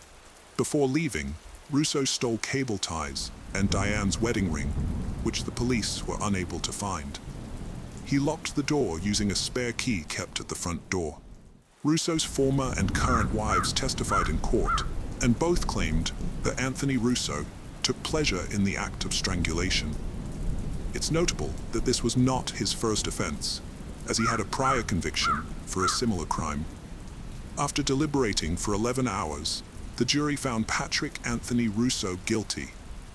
Before leaving, Russo stole cable ties and Diane's wedding ring, which the police were unable to find. He locked the door using a spare key kept at the front door. Russo's former and current wives testified in court, and both claimed that Anthony Russo took pleasure in the act of strangulation. It's notable that this was not his first offense, as he had a prior conviction for a similar crime. After deliberating for 11 hours, the jury found Patrick Anthony Russo guilty,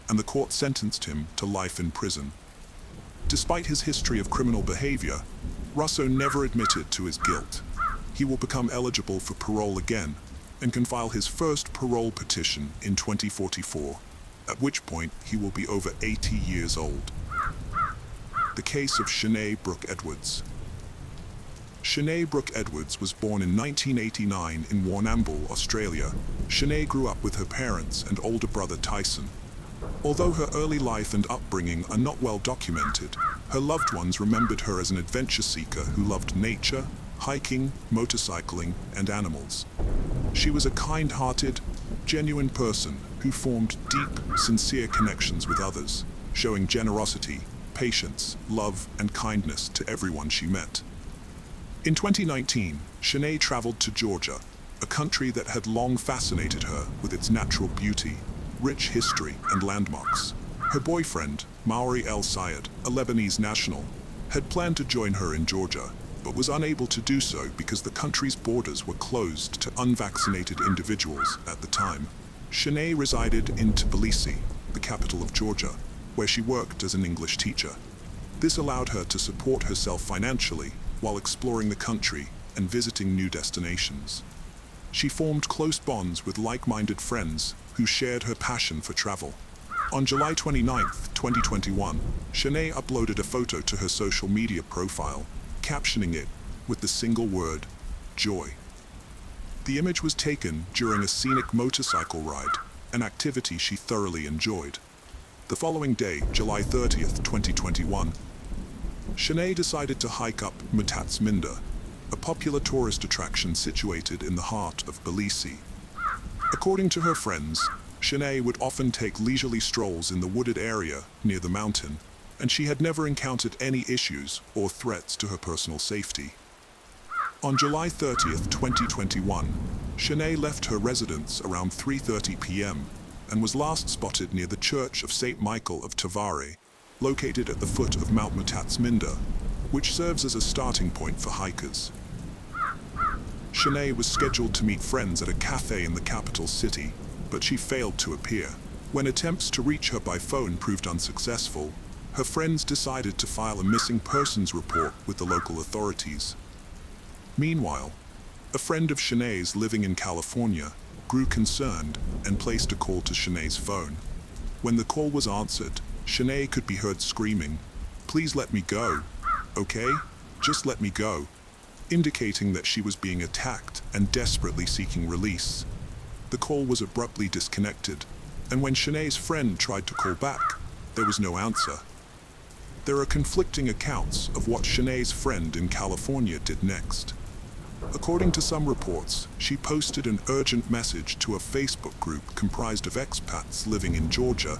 and the court sentenced him to life in prison. Despite his history of criminal behavior, Russo never admitted to his guilt. He will become eligible for parole again, and can file his first parole petition in 2044, at which point he will be over 80 years old. The case of Shanae Brooke Edwards. Shanae Brooke Edwards was born in 1989 in Warrnambool, Australia. Shanae grew up with her parents and older brother Tyson. Although her early life and upbringing are not well documented, her loved ones remembered her as an adventure seeker who loved nature, hiking, motorcycling, and animals. She was a kind-hearted, genuine person who formed deep, sincere connections with others, showing generosity, patience, love, and kindness to everyone she met. In 2019, Shanae traveled to Georgia, a country that had long fascinated her with its natural beauty, rich history, and landmarks. Her boyfriend, Maori El Sayed, a Lebanese national, had planned to join her in Georgia, but was unable to do so because the country's borders were closed to unvaccinated individuals at the time. Shanae resided in Tbilisi, the capital of Georgia, where she worked as an English teacher. This allowed her to support herself financially while exploring the country and visiting new destinations. She formed close bonds with like-minded friends who shared her passion for travel. On July 29, 2021, Shanae uploaded a photo to her social media profile, captioning it with the single word, joy. The image was taken during a scenic motorcycle ride, an activity she thoroughly enjoyed. The following day, July 30th, 2021, Shanae decided to hike up Mutatsminda, a popular tourist attraction situated in the heart of Tbilisi. According to her friends, Shanae would often take leisurely strolls in the wooded area near the mountain, and she had never encountered any issues or threats to her personal safety. On July 30th, 2021, Shanae left her residence around 3:30 p.m. and was last spotted near the Church of St. Michael of Tavare, located at the foot of Mount Matatsminda, which serves as a starting point for hikers. Shanae was scheduled to meet friends at a cafe in the capital city, but she failed to appear. When attempts to reach her by phone proved unsuccessful, her friends decided to file a missing persons report with the local authorities. Meanwhile, a friend of Shanae's living in California grew concerned and placed a call to Shanae's phone. When the call was answered, Shanae could be heard screaming, "Please let me go, okay? Just let me go," indicating that she was being attacked and desperately seeking release. The call was abruptly disconnected, and when Shanae's friend tried to call back, there was no answer. There are conflicting accounts of what Shanae's friend in California did next. According to some reports, she posted an urgent message to a Facebook group comprised of expats living in Georgia,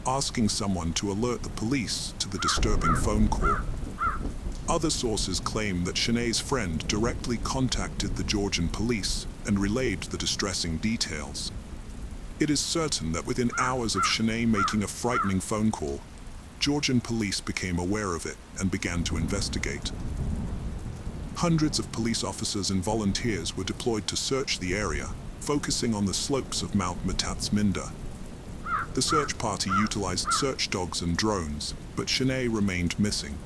asking someone to alert the police to the disturbing phone call. Other sources claim that Shanae's friend directly contacted the Georgian police and relayed the distressing details. It is certain that within hours of Shanae making a frightening phone call, Georgian police became aware of it and began to investigate. Hundreds of police officers and volunteers were deployed to search the area, focusing on the slopes of Mount Matatsminda. The search party utilized search dogs and drones, but Shanae remained missing.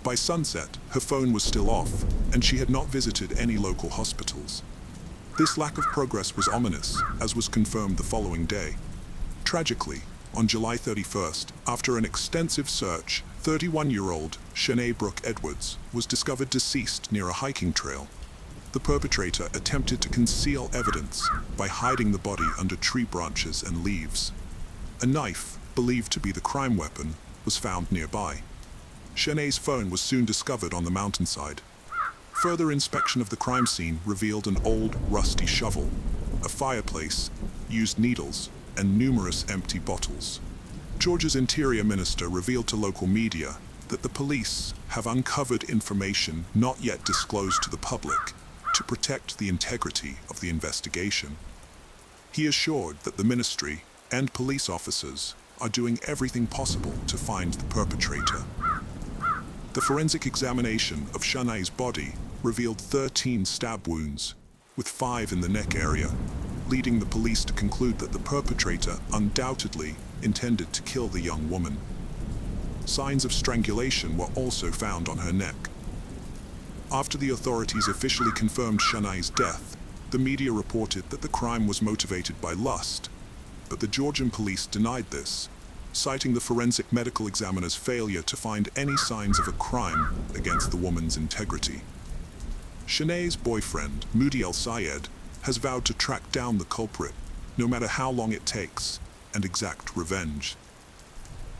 By sunset, her phone was still off, and she had not visited any local hospitals. This lack of progress was ominous, as was confirmed the following day. Tragically, on July 31st, after an extensive search, 31-year-old Shanae Brooke Edwards was discovered deceased near a hiking trail. The perpetrator attempted to conceal evidence by hiding the body under tree branches and leaves. A knife, believed to be the crime weapon, was found nearby. Shanae's phone was soon discovered on the mountainside. Further inspection of the crime scene revealed an old, rusty shovel, a fireplace, used needles, and numerous empty bottles. Georgia's Interior Minister revealed to local media that the police have uncovered information not yet disclosed to the public to protect the integrity of the investigation. He assured that the ministry and police officers are doing everything possible to find the perpetrator. The forensic examination of Shanae's body revealed 13 stab wounds, with 5 in the neck area, leading the police to conclude that the perpetrator undoubtedly intended to kill the young woman. Signs of strangulation were also found on her neck. After the authorities officially confirmed Shanae's death, the media reported that the crime was motivated by lust, but the Georgian police denied this, citing the forensic medical examiner's failure to find any signs of a crime against the woman's integrity. Shanae's boyfriend, Moody El-Sayed, has vowed to track down the culprit, no matter how long it takes, and exact revenge.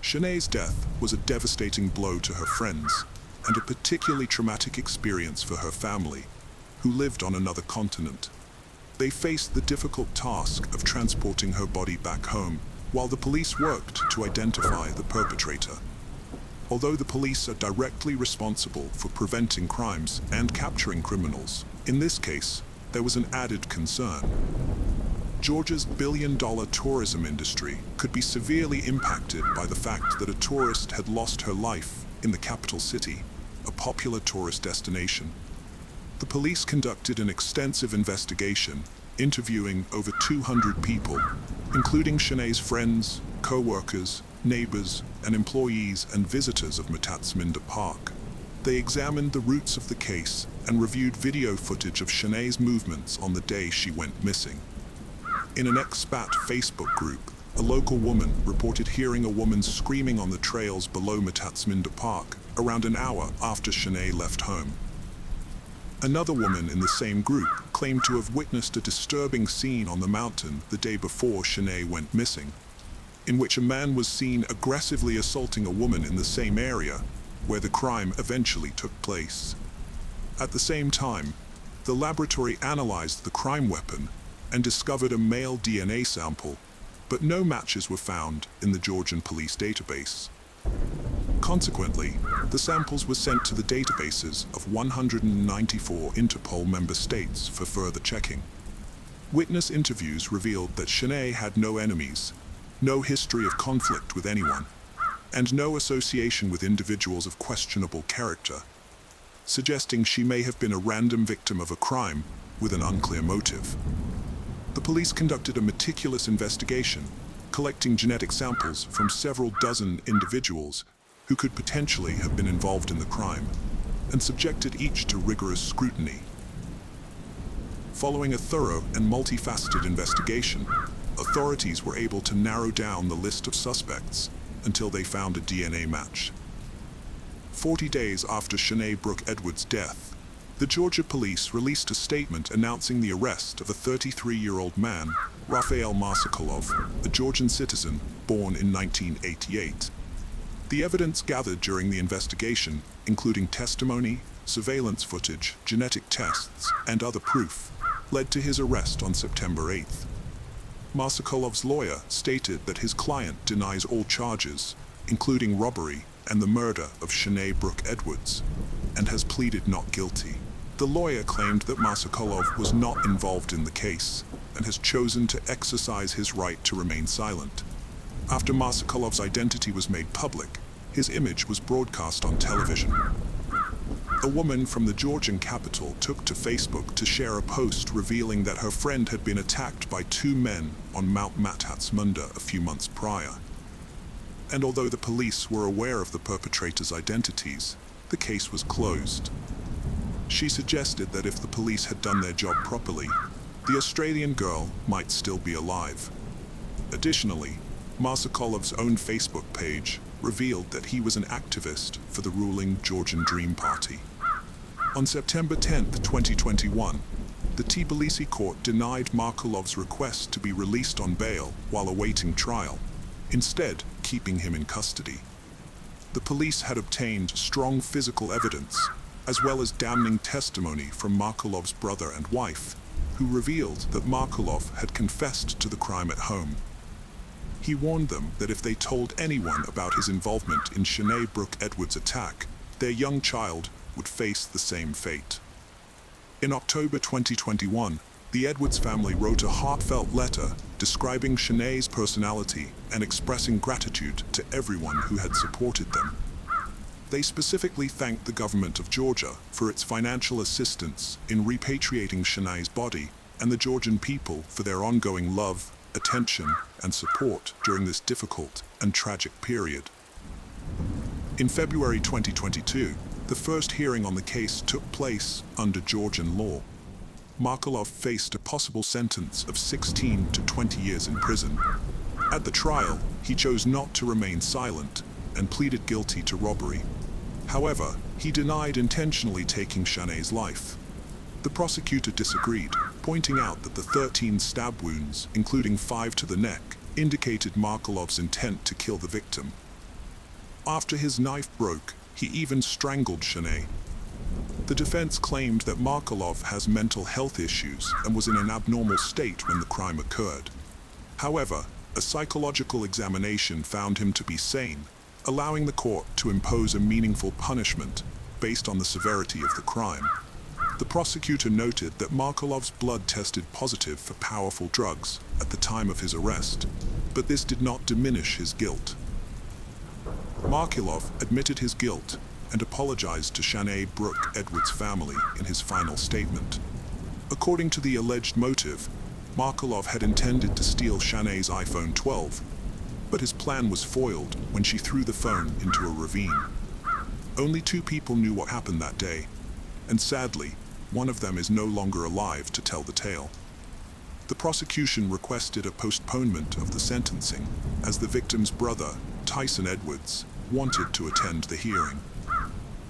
Shanae's death was a devastating blow to her friends, and a particularly traumatic experience for her family, who lived on another continent. They faced the difficult task of transporting her body back home, while the police worked to identify the perpetrator. Although the police are directly responsible for preventing crimes and capturing criminals, in this case, there was an added concern. Georgia's billion-dollar tourism industry could be severely impacted by the fact that a tourist had lost her life in the capital city, a popular tourist destination. The police conducted an extensive investigation, interviewing over 200 people, including Shanae's friends, co-workers, neighbors, and employees and visitors of Matatsminda Park. They examined the roots of the case and reviewed video footage of Shanae's movements on the day she went missing. In an expat Facebook group, a local woman reported hearing a woman screaming on the trails below Matatsminda Park around an hour after Shanae left home. Another woman in the same group claimed to have witnessed a disturbing scene on the mountain the day before Shanae went missing, in which a man was seen aggressively assaulting a woman in the same area where the crime eventually took place. At the same time, the laboratory analyzed the crime weapon and discovered a male DNA sample but no matches were found in the Georgian police database. Consequently, the samples were sent to the databases of 194 Interpol member states for further checking. Witness interviews revealed that Shanae had no enemies, no history of conflict with anyone, and no association with individuals of questionable character, suggesting she may have been a random victim of a crime with an unclear motive. The police conducted a meticulous investigation, collecting genetic samples from several dozen individuals who could potentially have been involved in the crime, and subjected each to rigorous scrutiny. Following a thorough and multifaceted investigation, authorities were able to narrow down the list of suspects until they found a DNA match. 40 days after Shanae Brooke Edwards' death, the Georgia police released a statement announcing the arrest of a 33-year-old man, Rafael Marsokolov, a Georgian citizen born in 1988. The evidence gathered during the investigation, including testimony, surveillance footage, genetic tests, and other proof, led to his arrest on September 8th. Marsokolov's lawyer stated that his client denies all charges, including robbery and the murder of Shanae Brooke Edwards, and has pleaded not guilty. The lawyer claimed that Marsokolov was not involved in the case and has chosen to exercise his right to remain silent. After Marsokolov's identity was made public, his image was broadcast on television. A woman from the Georgian capital took to Facebook to share a post revealing that her friend had been attacked by two men on Mount Mathatsmunda a few months prior. And although the police were aware of the perpetrators' identities, the case was closed. She suggested that if the police had done their job properly, the Australian girl might still be alive. Additionally, Marsokolov's own Facebook page revealed that he was an activist for the ruling Georgian Dream Party. On September 10, 2021, the Tbilisi court denied Marsokolov's request to be released on bail while awaiting trial, instead keeping him in custody. The police had obtained strong physical evidence, as well as damning testimony from Marsokolov's brother and wife, who revealed that Marsokolov had confessed to the crime at home. He warned them that if they told anyone about his involvement in Shanae Brooke Edwards' attack, their young child would face the same fate. In October 2021, the Edwards family wrote a heartfelt letter describing Shanae's personality and expressing gratitude to everyone who had supported them. They specifically thanked the government of Georgia for its financial assistance in repatriating Shanae's body and the Georgian people for their ongoing love, attention, and support during this difficult and tragic period. In February 2022, the first hearing on the case took place under Georgian law. Marsokolov faced a possible sentence of 16 to 20 years in prison. At the trial, he chose not to remain silent and pleaded guilty to robbery. However, he denied intentionally taking Shanae's life. The prosecutor disagreed, pointing out that the 13 stab wounds, including 5 to the neck, indicated Marsokolov's intent to kill the victim. After his knife broke, he even strangled Shanae. The defense claimed that Marsokolov has mental health issues and was in an abnormal state when the crime occurred. However, a psychological examination found him to be sane, allowing the court to impose a meaningful punishment based on the severity of the crime. The prosecutor noted that Marsokolov's blood tested positive for powerful drugs at the time of his arrest, but this did not diminish his guilt. Marsokolov admitted his guilt and apologized to Shanae Brooke Edwards' family in his final statement. According to the alleged motive, Marsokolov had intended to steal Shanae's iPhone 12, but his plan was foiled when she threw the phone into a ravine. Only 2 people knew what happened that day, and sadly, one of them is no longer alive to tell the tale. The prosecution requested a postponement of the sentencing, as the victim's brother, Tyson Edwards, wanted to attend the hearing.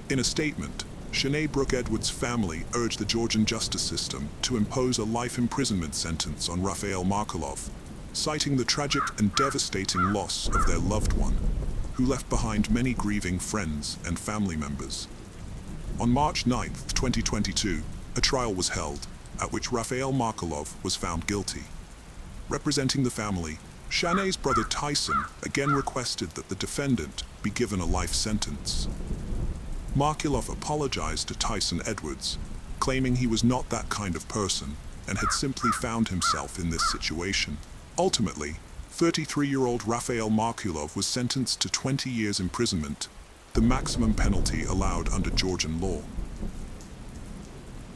In a statement, Shanae Brooke Edwards' family urged the Georgian justice system to impose a life imprisonment sentence on Rafael Marsokolov, citing the tragic and devastating loss of their loved one, who left behind many grieving friends and family members. On March 9, 2022, a trial was held, at which Rafael Marsokolov was found guilty. Representing the family, Shanae's brother Tyson again requested that the defendant be given a life sentence. Markulov apologized to Tyson Edwards, claiming he was not that kind of person and had simply found himself in this situation. Ultimately, 33-year-old Raphael Markulov was sentenced to 20 years imprisonment, the maximum penalty allowed under Georgian law.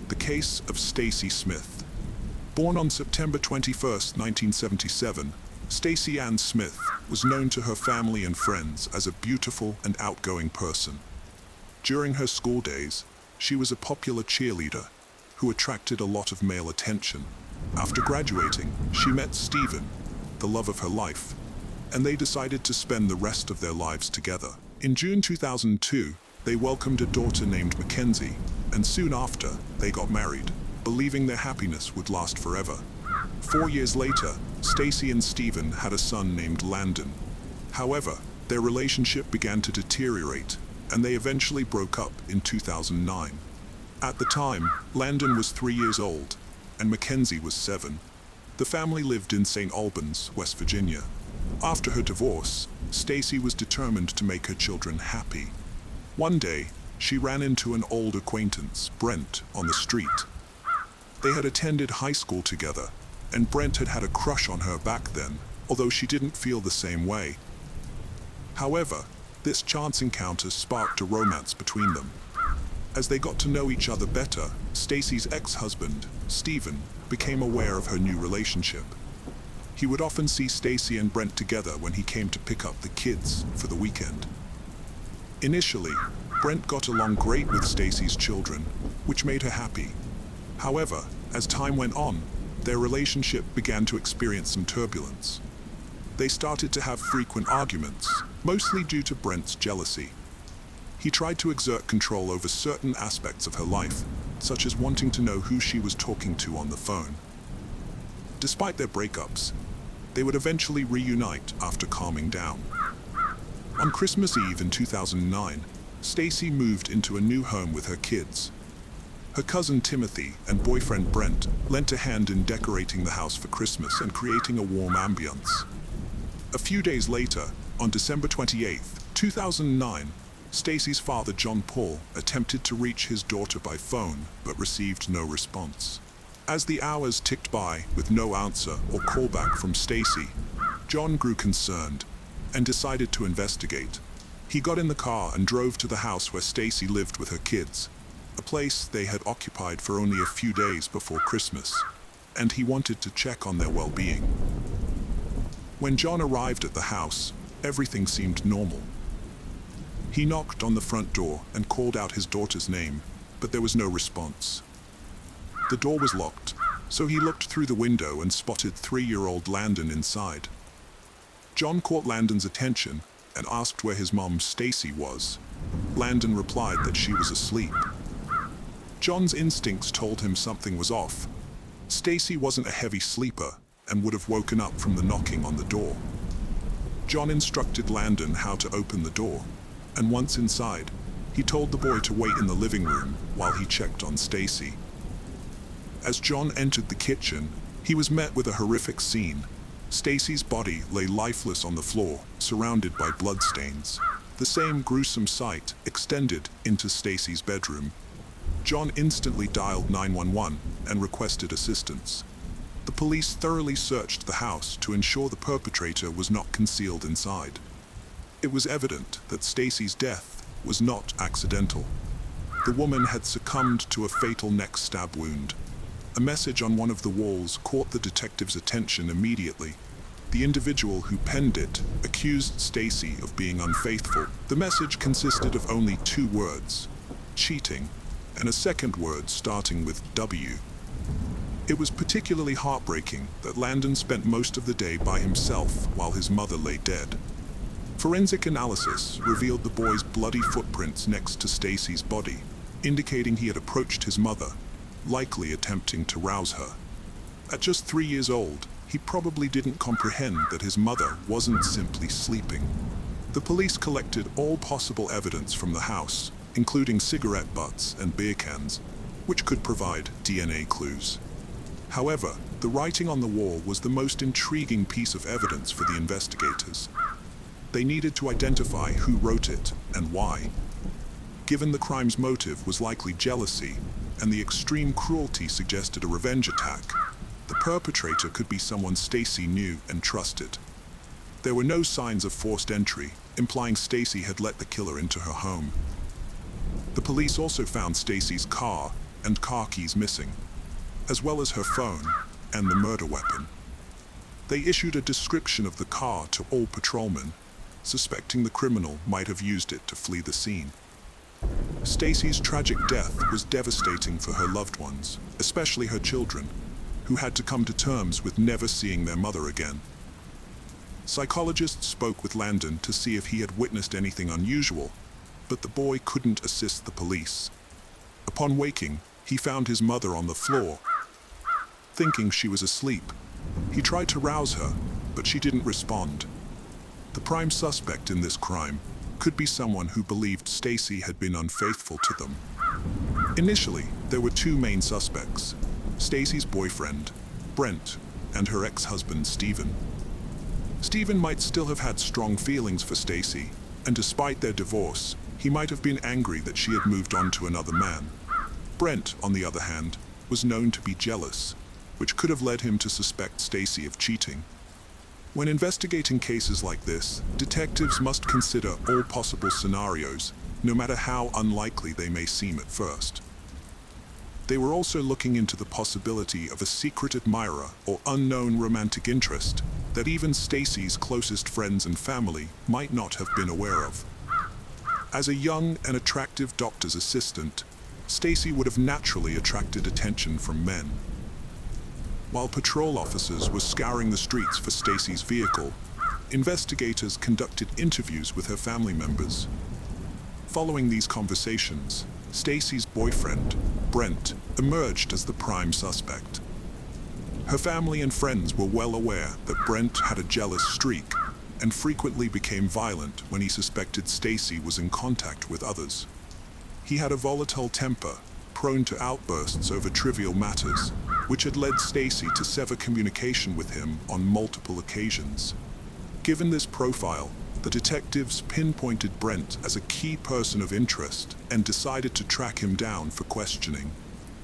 The case of Stacy Smith. Born on September 21, 1977, Stacy Ann Smith was known to her family and friends as a beautiful and outgoing person. During her school days, she was a popular cheerleader who attracted a lot of male attention. After graduating, she met Stephen, the love of her life, and they decided to spend the rest of their lives together. In June 2002, they welcomed a daughter named Mackenzie, and soon after, they got married, believing their happiness would last forever. 4 years later, Stacy and Stephen had a son named Landon. However, their relationship began to deteriorate, and they eventually broke up in 2009. At the time, Landon was 3 years old, and Mackenzie was 7. The family lived in St. Albans, West Virginia. After her divorce, Stacy was determined to make her children happy. One day, she ran into an old acquaintance, Brent, on the street. They had attended high school together, and Brent had had a crush on her back then, although she didn't feel the same way. However, this chance encounter sparked a romance between them. As they got to know each other better, Stacy's ex-husband, Stephen, became aware of her new relationship. He would often see Stacy and Brent together when he came to pick up the kids for the weekend. Initially, Brent got along great with Stacy's children, which made her happy. However, as time went on, their relationship began to experience some turbulence. They started to have frequent arguments, mostly due to Brent's jealousy. He tried to exert control over certain aspects of her life, such as wanting to know who she was talking to on the phone. Despite their breakups, they would eventually reunite after calming down. On Christmas Eve in 2009, Stacy moved into a new home with her kids. Her cousin Timothy and boyfriend Brent lent a hand in decorating the house for Christmas and creating a warm ambience. A few days later, on December 28, 2009, Stacy's father, John Paul, attempted to reach his daughter by phone, but received no response. As the hours ticked by with no answer or callback from Stacy, John grew concerned and decided to investigate. He got in the car and drove to the house where Stacy lived with her kids, a place they had occupied for only a few days before Christmas, and he wanted to check on their well-being. When John arrived at the house, everything seemed normal. He knocked on the front door and called out his daughter's name, but there was no response. The door was locked, so he looked through the window and spotted 3-year-old Landon inside. John caught Landon's attention and asked where his mom, Stacy, was. Landon replied that she was asleep. John's instincts told him something was off. Stacy wasn't a heavy sleeper and would have woken up from the knocking on the door. John instructed Landon how to open the door, and once inside, he told the boy to wait in the living room while he checked on Stacy. As John entered the kitchen, he was met with a horrific scene. Stacy's body lay lifeless on the floor, surrounded by bloodstains. The same gruesome sight extended into Stacy's bedroom. John instantly dialed 911 and requested assistance. The police thoroughly searched the house to ensure the perpetrator was not concealed inside. It was evident that Stacy's death was not accidental. The woman had succumbed to a fatal neck stab wound. A message on one of the walls caught the detective's attention immediately. The individual who penned it accused Stacy of being unfaithful. The message consisted of only 2 words, cheating, and a second word starting with W. It was particularly heartbreaking that Landon spent most of the day by himself while his mother lay dead. Forensic analysis revealed the boy's bloody footprints next to Stacy's body, indicating he had approached his mother, likely attempting to rouse her. At just 3 years old, he probably didn't comprehend that his mother wasn't simply sleeping. The police collected all possible evidence from the house, including cigarette butts and beer cans, which could provide DNA clues. However, The writing on the wall was the most intriguing piece of evidence for the investigators. They needed to identify who wrote it and why. Given the crime's motive was likely jealousy, and the extreme cruelty suggested a revenge attack, the perpetrator could be someone Stacy knew and trusted. There were no signs of forced entry, implying Stacy had let the killer into her home. The police also found Stacy's car and car keys missing, as well as her phone and the murder weapon. They issued a description of the car to all patrolmen, suspecting the criminal might have used it to flee the scene. Stacy's tragic death was devastating for her loved ones, especially her children, who had to come to terms with never seeing their mother again. Psychologists spoke with Landon to see if he had witnessed anything unusual, but the boy couldn't assist the police. Upon waking, he found his mother on the floor. Thinking she was asleep, he tried to rouse her, but she didn't respond. The prime suspect in this crime could be someone who believed Stacy had been unfaithful to them. Initially, there were two main suspects: Stacy's boyfriend, Brent, and her ex-husband, Stephen. Stephen might still have had strong feelings for Stacy, and despite their divorce, he might have been angry that she had moved on to another man. Brent, on the other hand, was known to be jealous, which could have led him to suspect Stacy of cheating. When investigating cases like this, detectives must consider all possible scenarios, no matter how unlikely they may seem at first. They were also looking into the possibility of a secret admirer or unknown romantic interest that even Stacy's closest friends and family might not have been aware of. As a young and attractive doctor's assistant, Stacy would have naturally attracted attention from men. While patrol officers were scouring the streets for Stacy's vehicle, investigators conducted interviews with her family members. Following these conversations, Stacy's boyfriend, Brent, emerged as the prime suspect. Her family and friends were well aware that Brent had a jealous streak and frequently became violent when he suspected Stacy was in contact with others. He had a volatile temper, prone to outbursts over trivial matters, which had led Stacy to sever communication with him on multiple occasions. Given this profile, the detectives pinpointed Brent as a key person of interest and decided to track him down for questioning.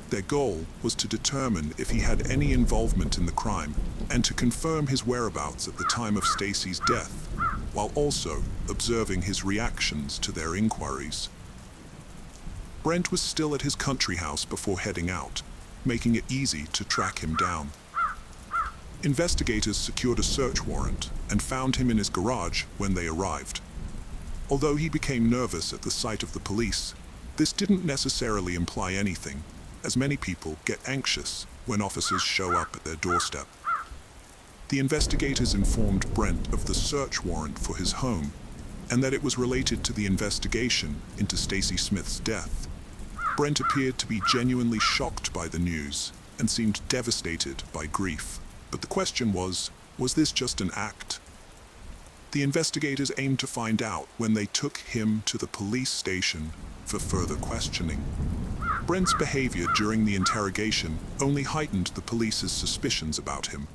Their goal was to determine if he had any involvement in the crime and to confirm his whereabouts at the time of Stacy's death, while also observing his reactions to their inquiries. Brent was still at his country house before heading out, making it easy to track him down. Investigators secured a search warrant and found him in his garage when they arrived. Although he became nervous at the sight of the police, this didn't necessarily imply anything, as many people get anxious when officers show up at their doorstep. The investigators informed Brent of the search warrant for his home and that it was related to the investigation into Stacy Smith's death. Brent appeared to be genuinely shocked by the news and seemed devastated by grief. But the question was this just an act? The investigators aimed to find out when they took him to the police station for further questioning. Brent's behavior during the interrogation only heightened the police's suspicions about him.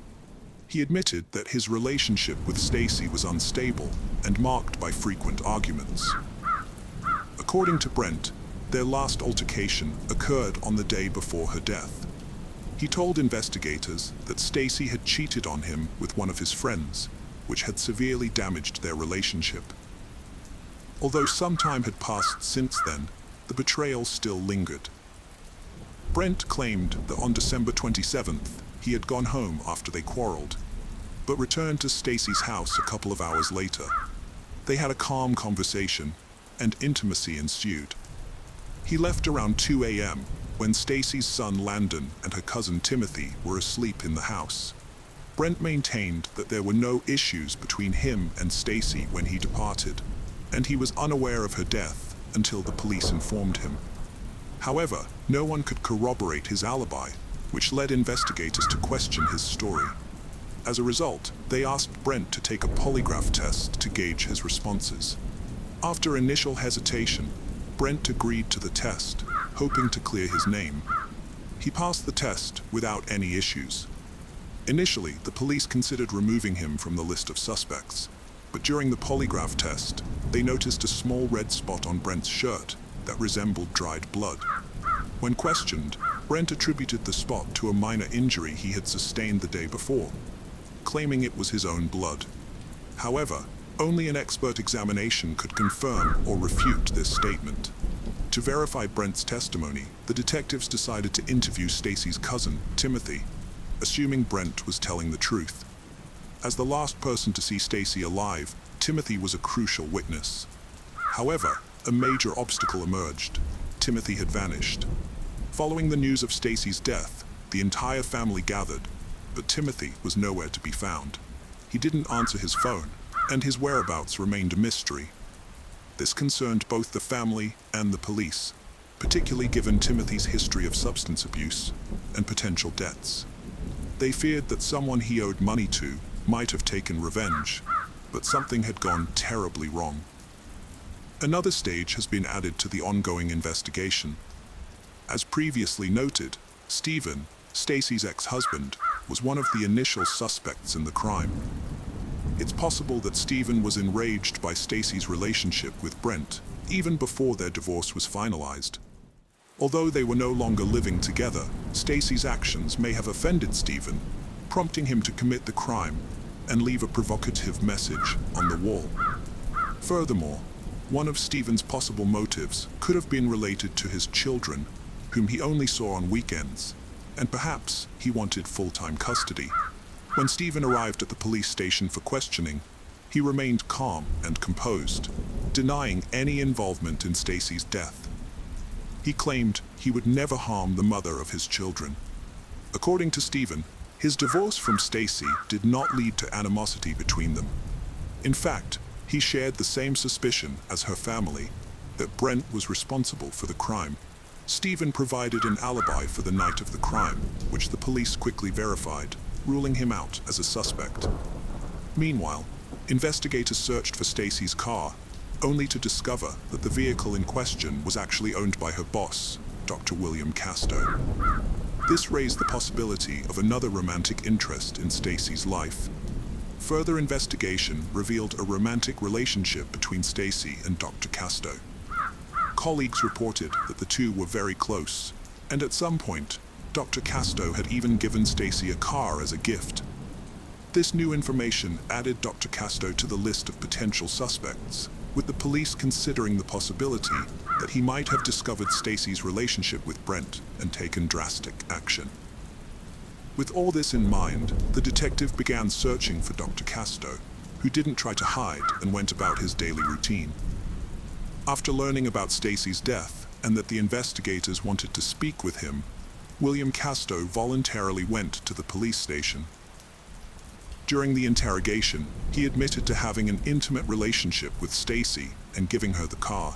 He admitted that his relationship with Stacy was unstable and marked by frequent arguments. According to Brent, their last altercation occurred on the day before her death. He told investigators that Stacy had cheated on him with one of his friends, which had severely damaged their relationship. Although some time had passed since then, the betrayal still lingered. Brent claimed that on December 27th, he had gone home after they quarreled, but returned to Stacy's house a couple of hours later. They had a calm conversation, and intimacy ensued. He left around 2 a.m. when Stacy's son Landon and her cousin Timothy were asleep in the house. Brent maintained that there were no issues between him and Stacy when he departed, and he was unaware of her death until the police informed him. However, no one could corroborate his alibi, which led investigators to question his story. As a result, they asked Brent to take a polygraph test to gauge his responses. After initial hesitation, Brent agreed to the test, hoping to clear his name. He passed the test without any issues. Initially, the police considered removing him from the list of suspects, but during the polygraph test, they noticed a small red spot on Brent's shirt that resembled dried blood. When questioned, Brent attributed the spot to a minor injury he had sustained the day before, claiming it was his own blood. However, only an expert examination could confirm or refute this statement. To verify Brent's testimony, the detectives decided to interview Stacy's cousin, Timothy, assuming Brent was telling the truth. As the last person to see Stacy alive, Timothy was a crucial witness. However, a major obstacle emerged. Timothy had vanished. Following the news of Stacy's death, the entire family gathered, but Timothy was nowhere to be found. He didn't answer his phone, and his whereabouts remained a mystery. This concerned both the family and the police, particularly given Timothy's history of substance abuse and potential debts. They feared that someone he owed money to might have taken revenge, but something had gone terribly wrong. Another stage has been added to the ongoing investigation. As previously noted, Stephen, Stacy's ex-husband, was one of the initial suspects in the crime. It's possible that Stephen was enraged by Stacy's relationship with Brent, even before their divorce was finalized. Although they were no longer living together, Stacy's actions may have offended Stephen, prompting him to commit the crime and leave a provocative message on the wall. Furthermore, one of Stephen's possible motives could have been related to his children, whom he only saw on weekends, and perhaps he wanted full-time custody. When Stephen arrived at the police station for questioning, he remained calm and composed, denying any involvement in Stacy's death. He claimed he would never harm the mother of his children. According to Stephen, his divorce from Stacy did not lead to animosity between them. In fact, he shared the same suspicion as her family, that Brent was responsible for the crime. Stephen provided an alibi for the night of the crime, which the police quickly verified, ruling him out as a suspect. Meanwhile, investigators searched for Stacy's car, only to discover that the vehicle in question was actually owned by her boss, Dr. William Casto. This raised the possibility of another romantic interest in Stacy's life. Further investigation revealed a romantic relationship between Stacy and Dr. Casto. Colleagues reported that the two were very close, and at some point, Dr. Casto had even given Stacy a car as a gift. This new information added Dr. Casto to the list of potential suspects, with the police considering the possibility that he might have discovered Stacy's relationship with Brent and taken drastic action. With all this in mind, the detective began searching for Dr. Casto, who didn't try to hide and went about his daily routine. After learning about Stacy's death and that the investigators wanted to speak with him, William Casto voluntarily went to the police station. During the interrogation, he admitted to having an intimate relationship with Stacy and giving her the car.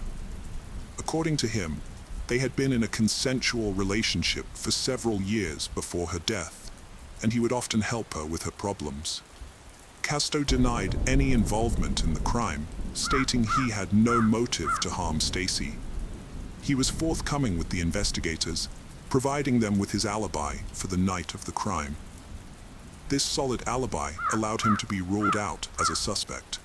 According to him, they had been in a consensual relationship for several years before her death, and he would often help her with her problems. Casto denied any involvement in the crime, stating he had no motive to harm Stacy. He was forthcoming with the investigators, providing them with his alibi for the night of the crime. This solid alibi allowed him to be ruled out as a suspect.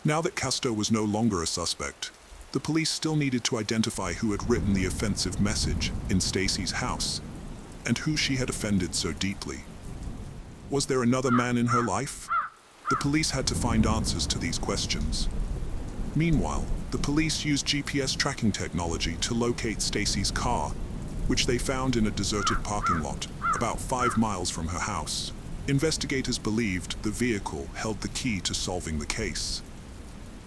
Now that Casto was no longer a suspect, the police still needed to identify who had written the offensive message in Stacy's house, and who she had offended so deeply. Was there another man in her life? The police had to find answers to these questions. Meanwhile, the police used GPS tracking technology to locate Stacy's car, which they found in a deserted parking lot about 5 miles from her house. Investigators believed the vehicle held the key to solving the case.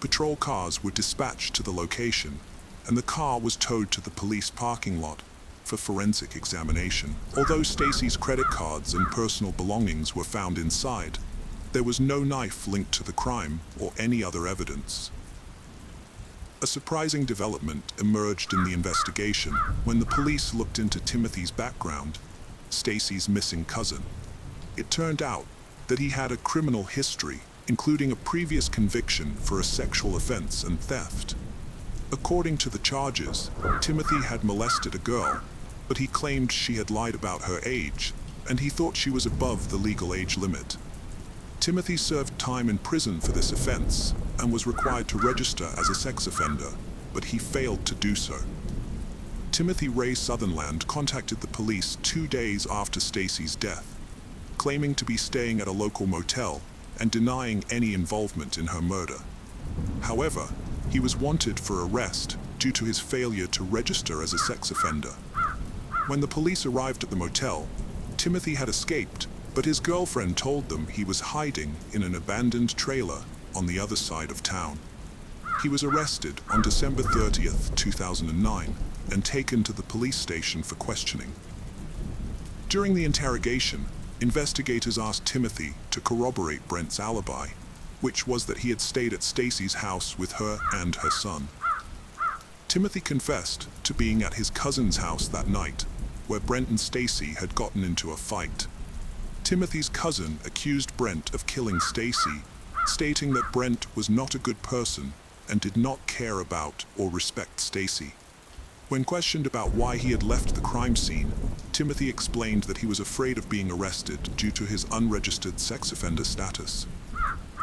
Patrol cars were dispatched to the location, and the car was towed to the police parking lot for forensic examination. Although Stacy's credit cards and personal belongings were found inside, there was no knife linked to the crime or any other evidence. A surprising development emerged in the investigation when the police looked into Timothy's background, Stacy's missing cousin. It turned out that he had a criminal history, including a previous conviction for a sexual offense and theft. According to the charges, Timothy had molested a girl, but he claimed she had lied about her age, and he thought she was above the legal age limit. Timothy served time in prison for this offense and was required to register as a sex offender, but he failed to do so. Timothy Ray Sutherland contacted the police 2 days after Stacy's death, claiming to be staying at a local motel and denying any involvement in her murder. However, he was wanted for arrest due to his failure to register as a sex offender. When the police arrived at the motel, Timothy had escaped, but his girlfriend told them he was hiding in an abandoned trailer on the other side of town. He was arrested on December 30th, 2009, and taken to the police station for questioning. During the interrogation, investigators asked Timothy to corroborate Brent's alibi, which was that he had stayed at Stacy's house with her and her son. Timothy confessed to being at his cousin's house that night, where Brent and Stacy had gotten into a fight. Timothy's cousin accused Brent of killing Stacy, stating that Brent was not a good person and did not care about or respect Stacy. When questioned about why he had left the crime scene, Timothy explained that he was afraid of being arrested due to his unregistered sex offender status.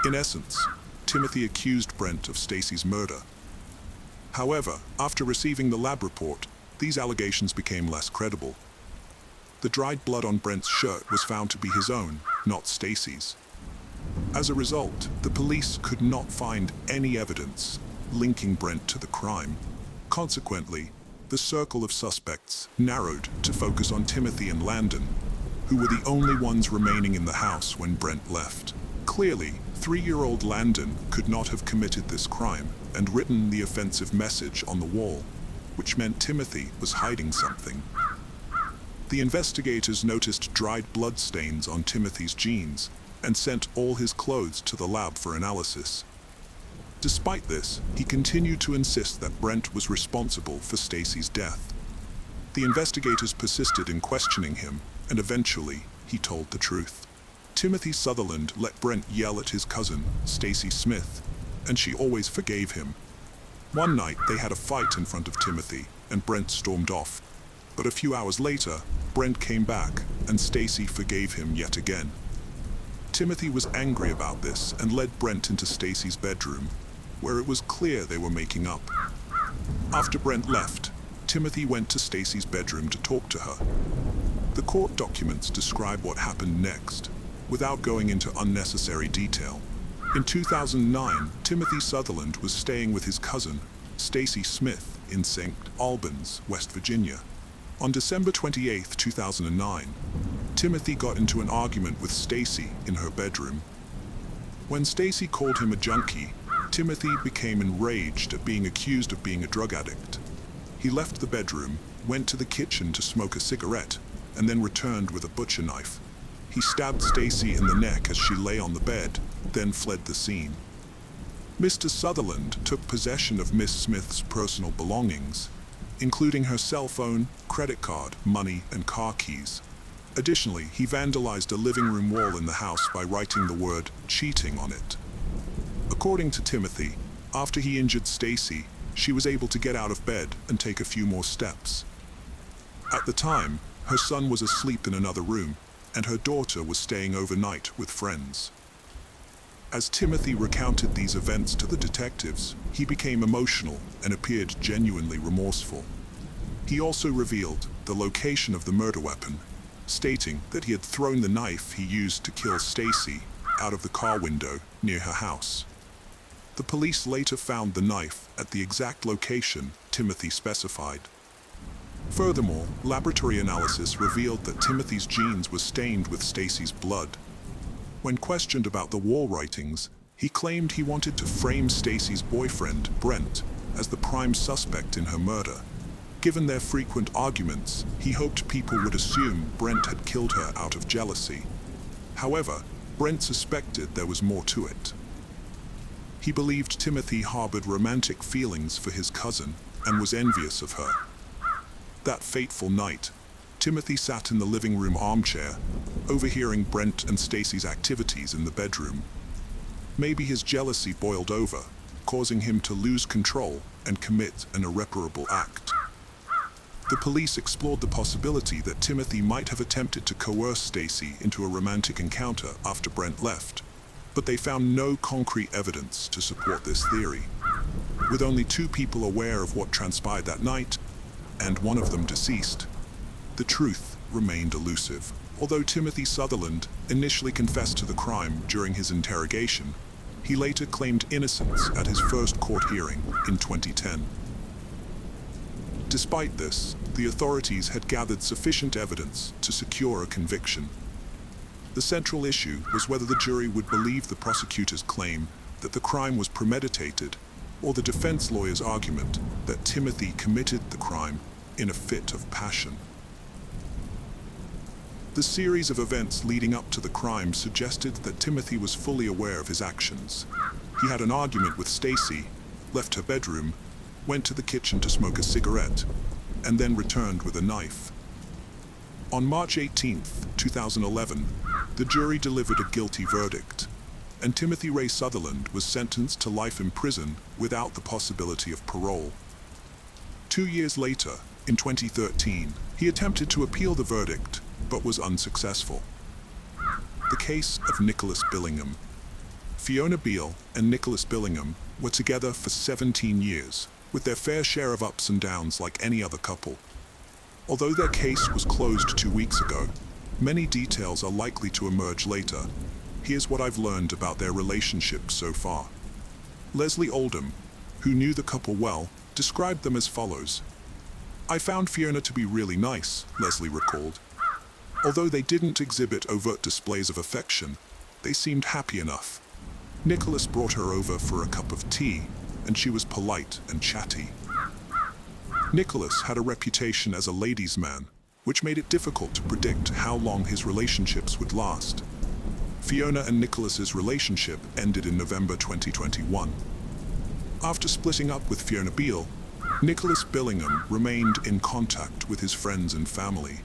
In essence, Timothy accused Brent of Stacy's murder. However, after receiving the lab report, these allegations became less credible. The dried blood on Brent's shirt was found to be his own, not Stacy's. As a result, the police could not find any evidence linking Brent to the crime. Consequently, the circle of suspects narrowed to focus on Timothy and Landon, who were the only ones remaining in the house when Brent left. Clearly, 3-year-old Landon could not have committed this crime and written the offensive message on the wall, which meant Timothy was hiding something. The investigators noticed dried blood stains on Timothy's jeans and sent all his clothes to the lab for analysis. Despite this, he continued to insist that Brent was responsible for Stacy's death. The investigators persisted in questioning him, and eventually, he told the truth. Timothy Sutherland let Brent yell at his cousin, Stacy Smith, and she always forgave him. One night, they had a fight in front of Timothy, and Brent stormed off. But a few hours later, Brent came back, and Stacy forgave him yet again. Timothy was angry about this and led Brent into Stacy's bedroom, where it was clear they were making up. After Brent left, Timothy went to Stacy's bedroom to talk to her. The court documents describe what happened next, without going into unnecessary detail. In 2009, Timothy Sutherland was staying with his cousin, Stacy Smith, in St. Albans, West Virginia. On December 28, 2009, Timothy got into an argument with Stacy in her bedroom. When Stacy called him a junkie, Timothy became enraged at being accused of being a drug addict. He left the bedroom, went to the kitchen to smoke a cigarette, and then returned with a butcher knife. He stabbed Stacy in the neck as she lay on the bed, then fled the scene. Mr. Sutherland took possession of Miss Smith's personal belongings, including her cell phone, credit card, money, and car keys. Additionally, he vandalized a living room wall in the house by writing the word cheating on it. According to Timothy, after he injured Stacy, she was able to get out of bed and take a few more steps. At the time, her son was asleep in another room, and her daughter was staying overnight with friends. As Timothy recounted these events to the detectives, he became emotional and appeared genuinely remorseful. He also revealed the location of the murder weapon, stating that he had thrown the knife he used to kill Stacy out of the car window near her house. The police later found the knife at the exact location Timothy specified. Furthermore, laboratory analysis revealed that Timothy's jeans were stained with Stacy's blood. When questioned about the wall writings, he claimed he wanted to frame Stacy's boyfriend, Brent, as the prime suspect in her murder. Given their frequent arguments, he hoped people would assume Brent had killed her out of jealousy. However, Brent suspected there was more to it. He believed Timothy harbored romantic feelings for his cousin and was envious of her. That fateful night, Timothy sat in the living room armchair, overhearing Brent and Stacy's activities in the bedroom. Maybe his jealousy boiled over, causing him to lose control and commit an irreparable act. The police explored the possibility that Timothy might have attempted to coerce Stacy into a romantic encounter after Brent left, but they found no concrete evidence to support this theory. With only 2 people aware of what transpired that night, and one of them deceased, the truth remained elusive. Although Timothy Sutherland initially confessed to the crime during his interrogation, he later claimed innocence at his first court hearing in 2010. Despite this, the authorities had gathered sufficient evidence to secure a conviction. The central issue was whether the jury would believe the prosecutor's claim that the crime was premeditated, or the defense lawyer's argument that Timothy committed the crime in a fit of passion. The series of events leading up to the crime suggested that Timothy was fully aware of his actions. He had an argument with Stacy, left her bedroom, went to the kitchen to smoke a cigarette, and then returned with a knife. On March 18, 2011, the jury delivered a guilty verdict, and Timothy Ray Sutherland was sentenced to life in prison without the possibility of parole. 2 years later, in 2013, he attempted to appeal the verdict, but was unsuccessful. The case of Nicholas Billingham. Fiona Beale and Nicholas Billingham were together for 17 years, with their fair share of ups and downs like any other couple. Although their case was closed 2 weeks ago, many details are likely to emerge later. Here's what I've learned about their relationship so far. Leslie Oldham, who knew the couple well, described them as follows. "I found Fiona to be really nice," Leslie recalled. "Although they didn't exhibit overt displays of affection, they seemed happy enough. Nicholas brought her over for a cup of tea, and she was polite and chatty." Nicholas had a reputation as a ladies' man, which made it difficult to predict how long his relationships would last. Fiona and Nicholas's relationship ended in November 2021. After splitting up with Fiona Beale, Nicholas Billingham remained in contact with his friends and family.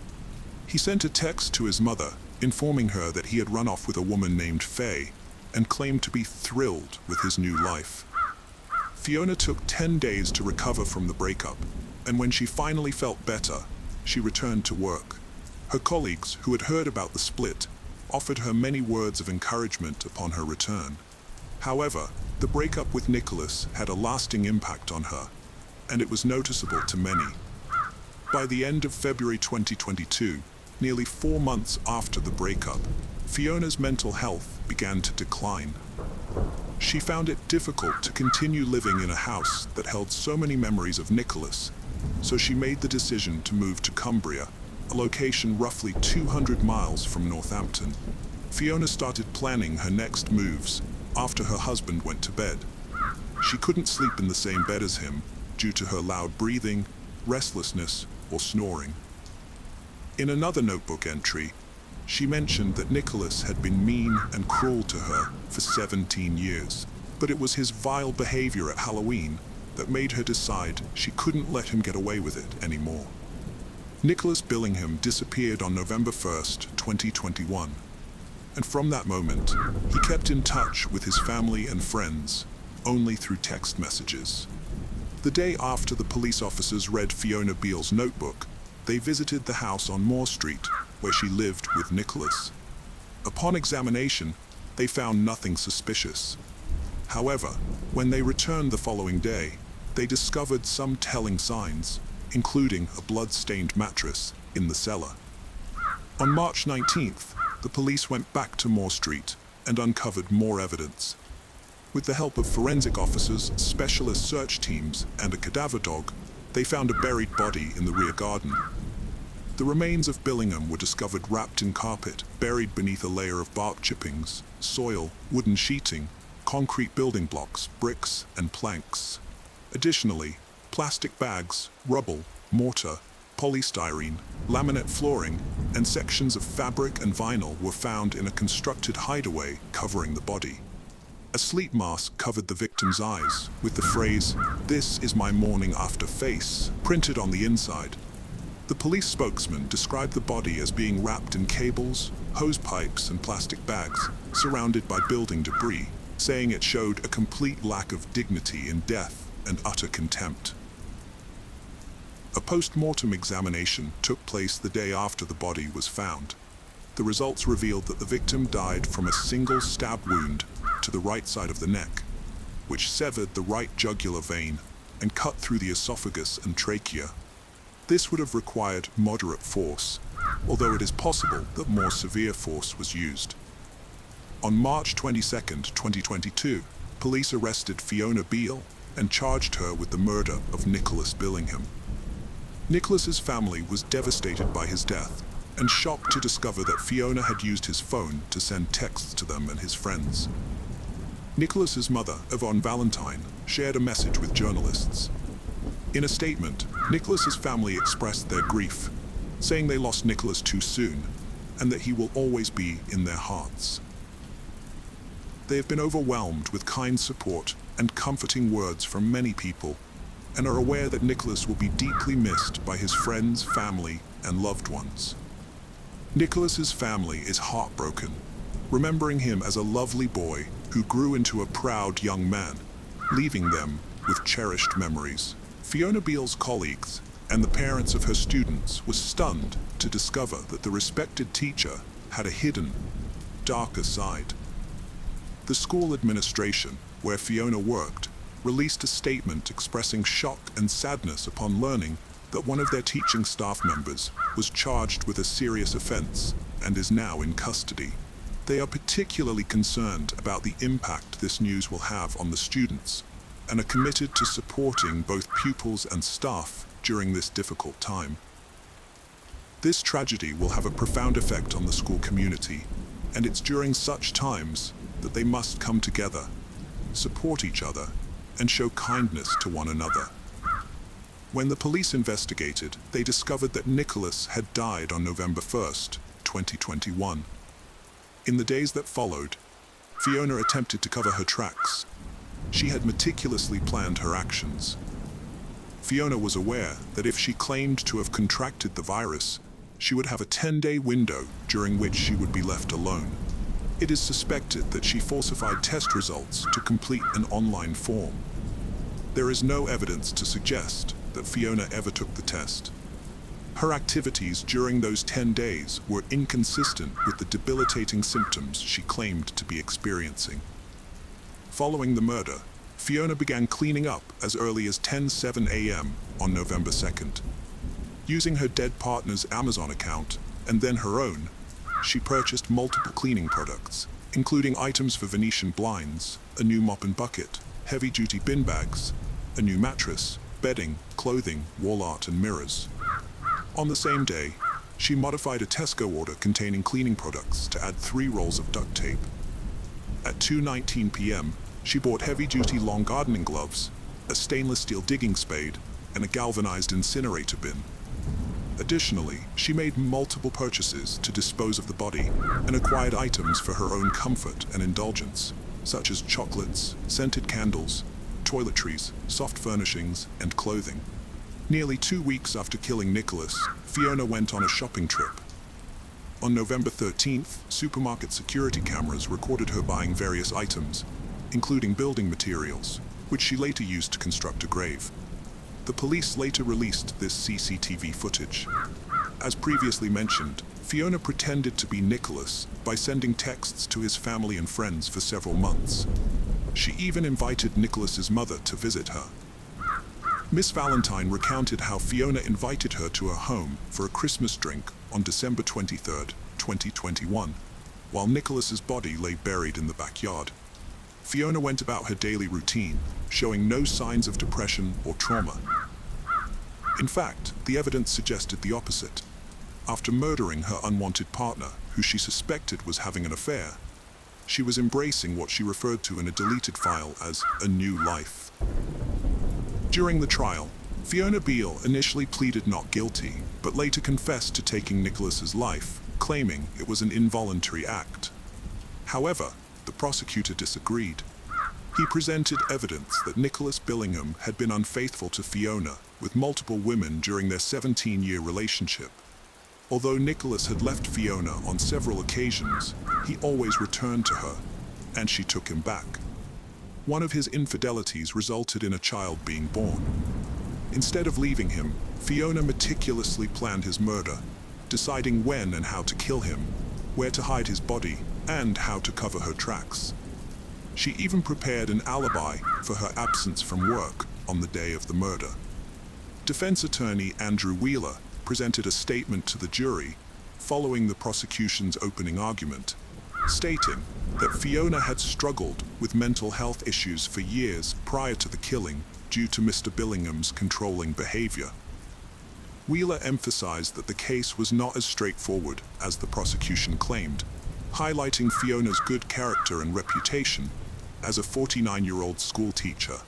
He sent a text to his mother, informing her that he had run off with a woman named Faye, and claimed to be thrilled with his new life. Fiona took 10 days to recover from the breakup, and when she finally felt better, she returned to work. Her colleagues, who had heard about the split, offered her many words of encouragement upon her return. However, the breakup with Nicholas had a lasting impact on her, and it was noticeable to many. By the end of February 2022, nearly 4 months after the breakup, Fiona's mental health began to decline. She found it difficult to continue living in a house that held so many memories of Nicholas, so she made the decision to move to Cumbria, a location roughly 200 miles from Northampton. Fiona started planning her next moves after her husband went to bed. She couldn't sleep in the same bed as him due to her loud breathing, restlessness, or snoring. In another notebook entry, she mentioned that Nicholas had been mean and cruel to her for 17 years, but it was his vile behavior at Halloween that made her decide she couldn't let him get away with it anymore. Nicholas Billingham disappeared on November 1st, 2021, and from that moment, he kept in touch with his family and friends, only through text messages. The day after the police officers read Fiona Beale's notebook, they visited the house on Moore Street, where she lived with Nicholas. Upon examination, they found nothing suspicious. However, when they returned the following day, they discovered some telling signs, including a blood-stained mattress in the cellar. On March 19th, the police went back to Moore Street and uncovered more evidence. With the help of forensic officers, specialist search teams, and a cadaver dog, they found a buried body in the rear garden. The remains of Billingham were discovered wrapped in carpet, buried beneath a layer of bark chippings, soil, wooden sheeting, concrete building blocks, bricks, and planks. Additionally, plastic bags, rubble, mortar, polystyrene, laminate flooring, and sections of fabric and vinyl were found in a constructed hideaway covering the body. A sleep mask covered the victim's eyes, with the phrase, "This is my morning after face," printed on the inside. The police spokesman described the body as being wrapped in cables, hose pipes, and plastic bags, surrounded by building debris, saying it showed a complete lack of dignity in death and utter contempt. A post-mortem examination took place the day after the body was found. The results revealed that the victim died from a single stab wound to the right side of the neck, which severed the right jugular vein and cut through the esophagus and trachea. This would have required moderate force, although it is possible that more severe force was used. On March 22, 2022, police arrested Fiona Beale and charged her with the murder of Nicholas Billingham. Nicholas's family was devastated by his death and shocked to discover that Fiona had used his phone to send texts to them and his friends. Nicholas's mother, Yvonne Valentine, shared a message with journalists. In a statement, Nicholas's family expressed their grief, saying they lost Nicholas too soon and that he will always be in their hearts. They have been overwhelmed with kind support and comforting words from many people and are aware that Nicholas will be deeply missed by his friends, family, and loved ones. Nicholas's family is heartbroken, remembering him as a lovely boy who grew into a proud young man, leaving them with cherished memories. Fiona Beale's colleagues and the parents of her students were stunned to discover that the respected teacher had a hidden, darker side. The school administration, where Fiona worked, released a statement expressing shock and sadness upon learning that one of their teaching staff members was charged with a serious offense and is now in custody. They are particularly concerned about the impact this news will have on the students and are committed to supporting both pupils and staff during this difficult time. This tragedy will have a profound effect on the school community, and it's during such times that they must come together, support each other, and show kindness to one another. When the police investigated, they discovered that Nicholas had died on November 1st, 2021. In the days that followed, Fiona attempted to cover her tracks. She had meticulously planned her actions. Fiona was aware that if she claimed to have contracted the virus, she would have a 10-day window during which she would be left alone. It is suspected that she falsified test results to complete an online form. There is no evidence to suggest that Fiona ever took the test. Her activities during those 10 days were inconsistent with the debilitating symptoms she claimed to be experiencing. Following the murder, Fiona began cleaning up as early as 10:07 a.m. on November 2nd. Using her dead partner's Amazon account and then her own, she purchased multiple cleaning products, including items for Venetian blinds, a new mop and bucket, heavy-duty bin bags, a new mattress, bedding, clothing, wall art, and mirrors. On the same day, she modified a Tesco order containing cleaning products to add 3 rolls of duct tape. At 2:19 p.m., she bought heavy-duty long gardening gloves, a stainless steel digging spade, and a galvanized incinerator bin. Additionally, she made multiple purchases to dispose of the body and acquired items for her own comfort and indulgence, such as chocolates, scented candles, toiletries, soft furnishings, and clothing. Nearly 2 weeks after killing Nicholas, Fiona went on a shopping trip. On November 13th, supermarket security cameras recorded her buying various items, including building materials, which she later used to construct a grave. The police later released this CCTV footage. As previously mentioned, Fiona pretended to be Nicholas by sending texts to his family and friends for several months. She even invited Nicholas's mother to visit her. Miss Valentine recounted how Fiona invited her to her home for a Christmas drink on December 23rd, 2021, while Nicholas's body lay buried in the backyard. Fiona went about her daily routine, showing no signs of depression or trauma. In fact, the evidence suggested the opposite. After murdering her unwanted partner, who she suspected was having an affair, she was embracing what she referred to in a deleted file as a new life. During the trial, Fiona Beale initially pleaded not guilty, but later confessed to taking Nicholas's life, claiming it was an involuntary act. However, the prosecutor disagreed. He presented evidence that Nicholas Billingham had been unfaithful to Fiona with multiple women during their 17-year relationship. Although Nicholas had left Fiona on several occasions, he always returned to her, and she took him back. One of his infidelities resulted in a child being born. Instead of leaving him, Fiona meticulously planned his murder, deciding when and how to kill him, where to hide his body, and how to cover her tracks. She even prepared an alibi for her absence from work on the day of the murder. Defense attorney Andrew Wheeler presented a statement to the jury following the prosecution's opening argument, stating that Fiona had struggled with mental health issues for years prior to the killing due to Mr. Billingham's controlling behavior. Wheeler emphasized that the case was not as straightforward as the prosecution claimed, highlighting Fiona's good character and reputation as a 49-year-old school teacher.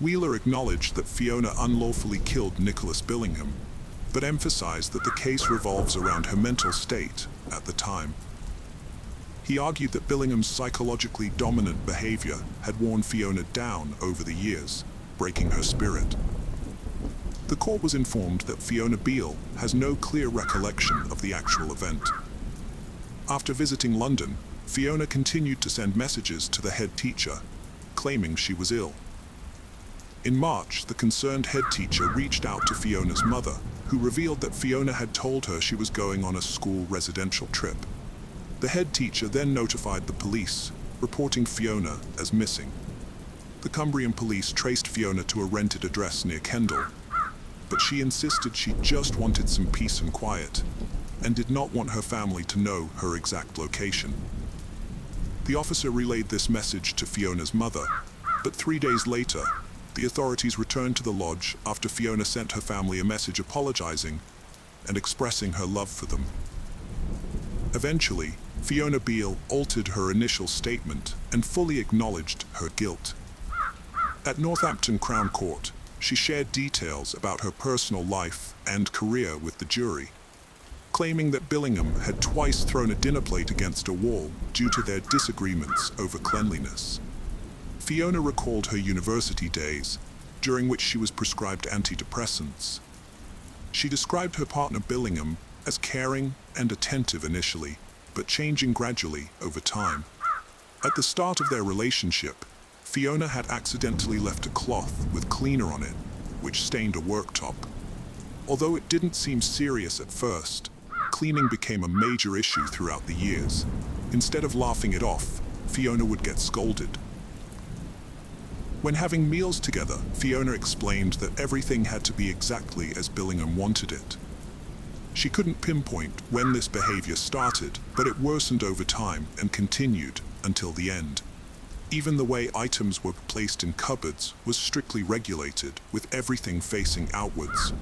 Wheeler acknowledged that Fiona unlawfully killed Nicholas Billingham, but emphasized that the case revolves around her mental state at the time. He argued that Billingham's psychologically dominant behavior had worn Fiona down over the years, breaking her spirit. The court was informed that Fiona Beale has no clear recollection of the actual event. After visiting London, Fiona continued to send messages to the head teacher, claiming she was ill. In March, the concerned head teacher reached out to Fiona's mother, who revealed that Fiona had told her she was going on a school residential trip. The head teacher then notified the police, reporting Fiona as missing. The Cumbrian police traced Fiona to a rented address near Kendal, but she insisted she just wanted some peace and quiet, and did not want her family to know her exact location. The officer relayed this message to Fiona's mother, but 3 days later, the authorities returned to the lodge after Fiona sent her family a message apologizing and expressing her love for them. Eventually, Fiona Beale altered her initial statement and fully acknowledged her guilt. At Northampton Crown Court, she shared details about her personal life and career with the jury, claiming that Billingham had twice thrown a dinner plate against a wall due to their disagreements over cleanliness. Fiona recalled her university days, during which she was prescribed antidepressants. She described her partner Billingham as caring and attentive initially, but changing gradually over time. At the start of their relationship, Fiona had accidentally left a cloth with cleaner on it, which stained a worktop. Although it didn't seem serious at first, cleaning became a major issue throughout the years. Instead of laughing it off, Fiona would get scolded. When having meals together, Fiona explained that everything had to be exactly as Billingham wanted it. She couldn't pinpoint when this behavior started, but it worsened over time and continued until the end. Even the way items were placed in cupboards was strictly regulated, with everything facing outwards.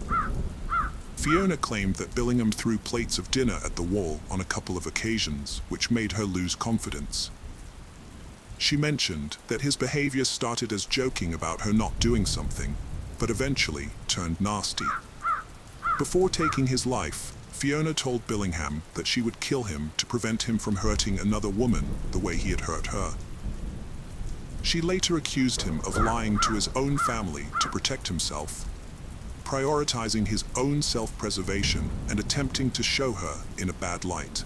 Fiona claimed that Billingham threw plates of dinner at the wall on a couple of occasions, which made her lose confidence. She mentioned that his behavior started as joking about her not doing something, but eventually turned nasty. Before taking his life, Fiona told Billingham that she would kill him to prevent him from hurting another woman the way he had hurt her. She later accused him of lying to his own family to protect himself, prioritizing his own self-preservation and attempting to show her in a bad light.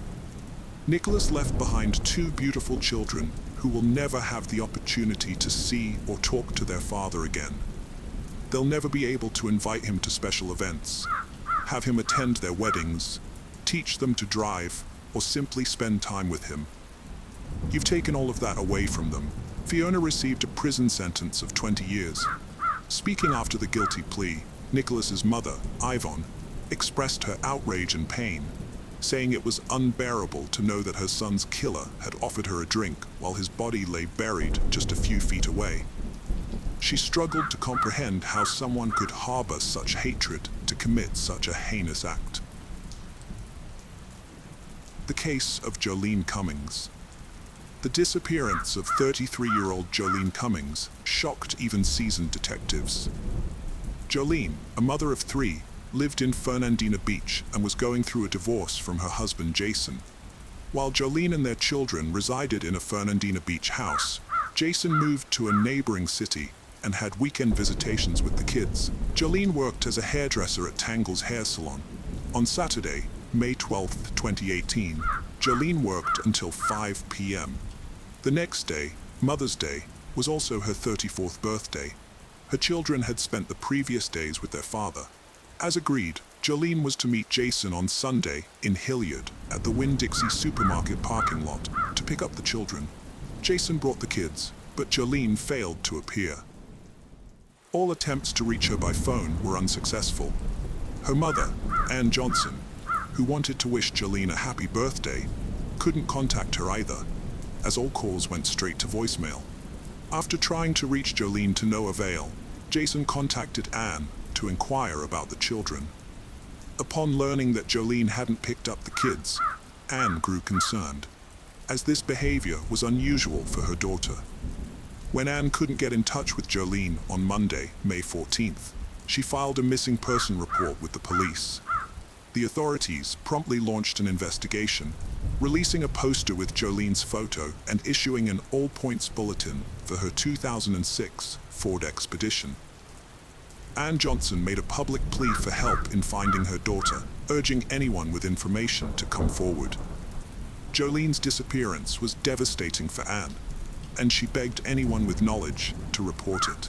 Nicholas left behind 2 beautiful children who will never have the opportunity to see or talk to their father again. They'll never be able to invite him to special events, have him attend their weddings, teach them to drive, or simply spend time with him. You've taken all of that away from them. Fiona received a prison sentence of 20 years. Speaking after the guilty plea, Nicholas's mother, Yvonne, expressed her outrage and pain, saying it was unbearable to know that her son's killer had offered her a drink while his body lay buried just a few feet away. She struggled to comprehend how someone could harbor such hatred to commit such a heinous act. The case of Jolene Cummings. The disappearance of 33-year-old Jolene Cummings shocked even seasoned detectives. Jolene, a mother of 3, lived in Fernandina Beach and was going through a divorce from her husband Jason. While Jolene and their children resided in a Fernandina Beach house, Jason moved to a neighboring city and had weekend visitations with the kids. Jolene worked as a hairdresser at Tangle's Hair Salon. On Saturday, May 12, 2018, Jolene worked until 5 p.m. The next day, Mother's Day, was also her 34th birthday. Her children had spent the previous days with their father. As agreed, Jolene was to meet Jason on Sunday in Hilliard at the Winn-Dixie supermarket parking lot to pick up the children. Jason brought the kids, but Jolene failed to appear. All attempts to reach her by phone were unsuccessful. Her mother, Ann Johnson, who wanted to wish Jolene a happy birthday, couldn't contact her either, as all calls went straight to voicemail. After trying to reach Jolene to no avail, Jason contacted Ann to inquire about the children. Upon learning that Jolene hadn't picked up the kids, Ann grew concerned, as this behavior was unusual for her daughter. When Ann couldn't get in touch with Jolene on Monday, May 14th, she filed a missing person report with the police. The authorities promptly launched an investigation, releasing a poster with Jolene's photo and issuing an all-points bulletin for her 2006 Ford Expedition. Ann Johnson made a public plea for help in finding her daughter, urging anyone with information to come forward. Jolene's disappearance was devastating for Ann, and she begged anyone with knowledge to report it.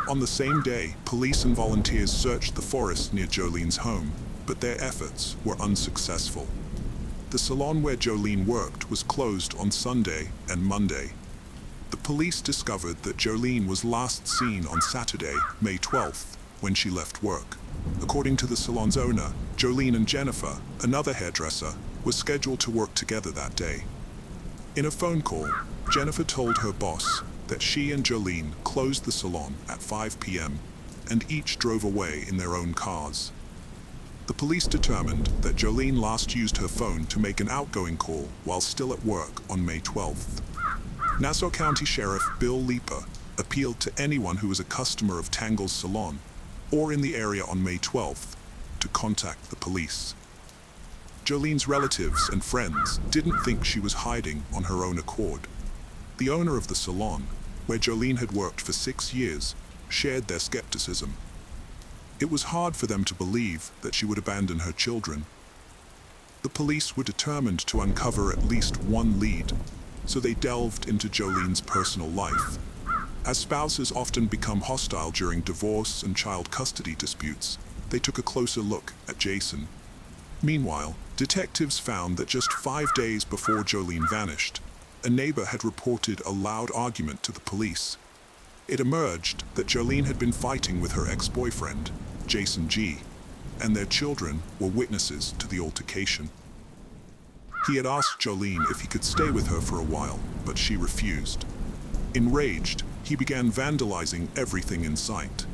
On the same day, police and volunteers searched the forest near Jolene's home, but their efforts were unsuccessful. The salon where Jolene worked was closed on Sunday and Monday. The police discovered that Jolene was last seen on Saturday, May 12th, when she left work. According to the salon's owner, Jolene and Jennifer, another hairdresser, were scheduled to work together that day. In a phone call, Jennifer told her boss that she and Jolene closed the salon at 5 p.m. and each drove away in their own cars. The police determined that Jolene last used her phone to make an outgoing call while still at work on May 12th. Nassau County Sheriff Bill Leeper appealed to anyone who was a customer of Tangle's salon or in the area on May 12th to contact the police. Jolene's relatives and friends didn't think she was hiding on her own accord. The owner of the salon, where Jolene had worked for 6 years, shared their skepticism. It was hard for them to believe that she would abandon her children. The police were determined to uncover at least one lead, so they delved into Jolene's personal life. As spouses often become hostile during divorce and child custody disputes, they took a closer look at Jason. Meanwhile, detectives found that just 5 days before Jolene vanished, a neighbor had reported a loud argument to the police. It emerged that Jolene had been fighting with her ex-boyfriend, Jason G., and their children were witnesses to the altercation. He had asked Jolene if he could stay with her for a while, but she refused. Enraged, he began vandalizing everything in sight.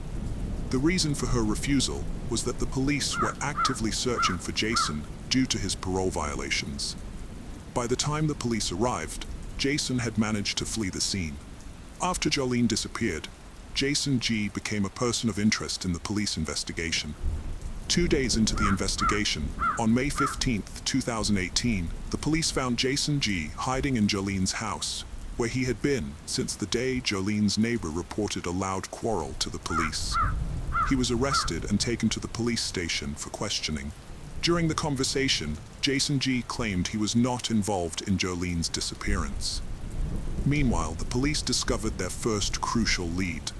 The reason for her refusal was that the police were actively searching for Jason due to his parole violations. By the time the police arrived, Jason had managed to flee the scene. After Jolene disappeared, Jason G. became a person of interest in the police investigation. 2 days into the investigation, on May 15, 2018, the police found Jason G. hiding in Jolene's house, where he had been since the day Jolene's neighbor reported a loud quarrel to the police. He was arrested and taken to the police station for questioning. During the conversation, Jason G. claimed he was not involved in Jolene's disappearance. Meanwhile, the police discovered their first crucial lead.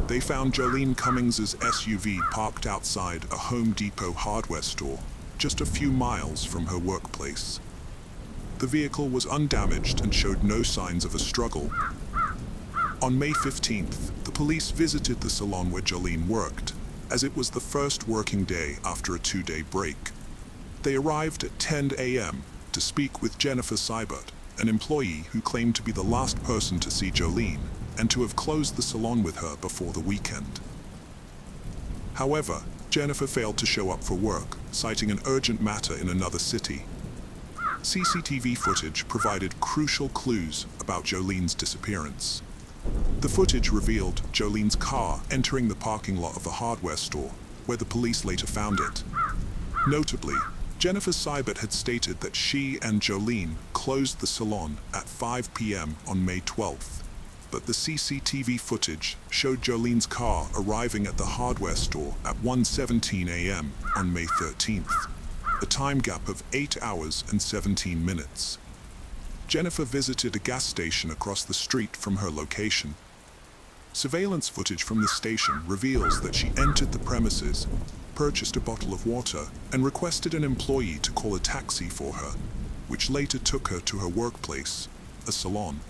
They found Jolene Cummings's SUV parked outside a Home Depot hardware store, just a few miles from her workplace. The vehicle was undamaged and showed no signs of a struggle. On May 15th, the police visited the salon where Jolene worked, as it was the first working day after a 2-day break. They arrived at 10 a.m. to speak with Jennifer Seibert, an employee who claimed to be the last person to see Jolene and to have closed the salon with her before the weekend. However, Jennifer failed to show up for work, citing an urgent matter in another city. CCTV footage provided crucial clues about Jolene's disappearance. The footage revealed Jolene's car entering the parking lot of a hardware store, where the police later found it. Notably, Jennifer Seibert had stated that she and Jolene closed the salon at 5 p.m. on May 12th, but the CCTV footage showed Jolene's car arriving at the hardware store at 1:17 a.m. on May 13th, a time gap of 8 hours and 17 minutes. Jennifer visited a gas station across the street from her location. Surveillance footage from the station reveals that she entered the premises, purchased a bottle of water, and requested an employee to call a taxi for her, which later took her to her workplace, a salon.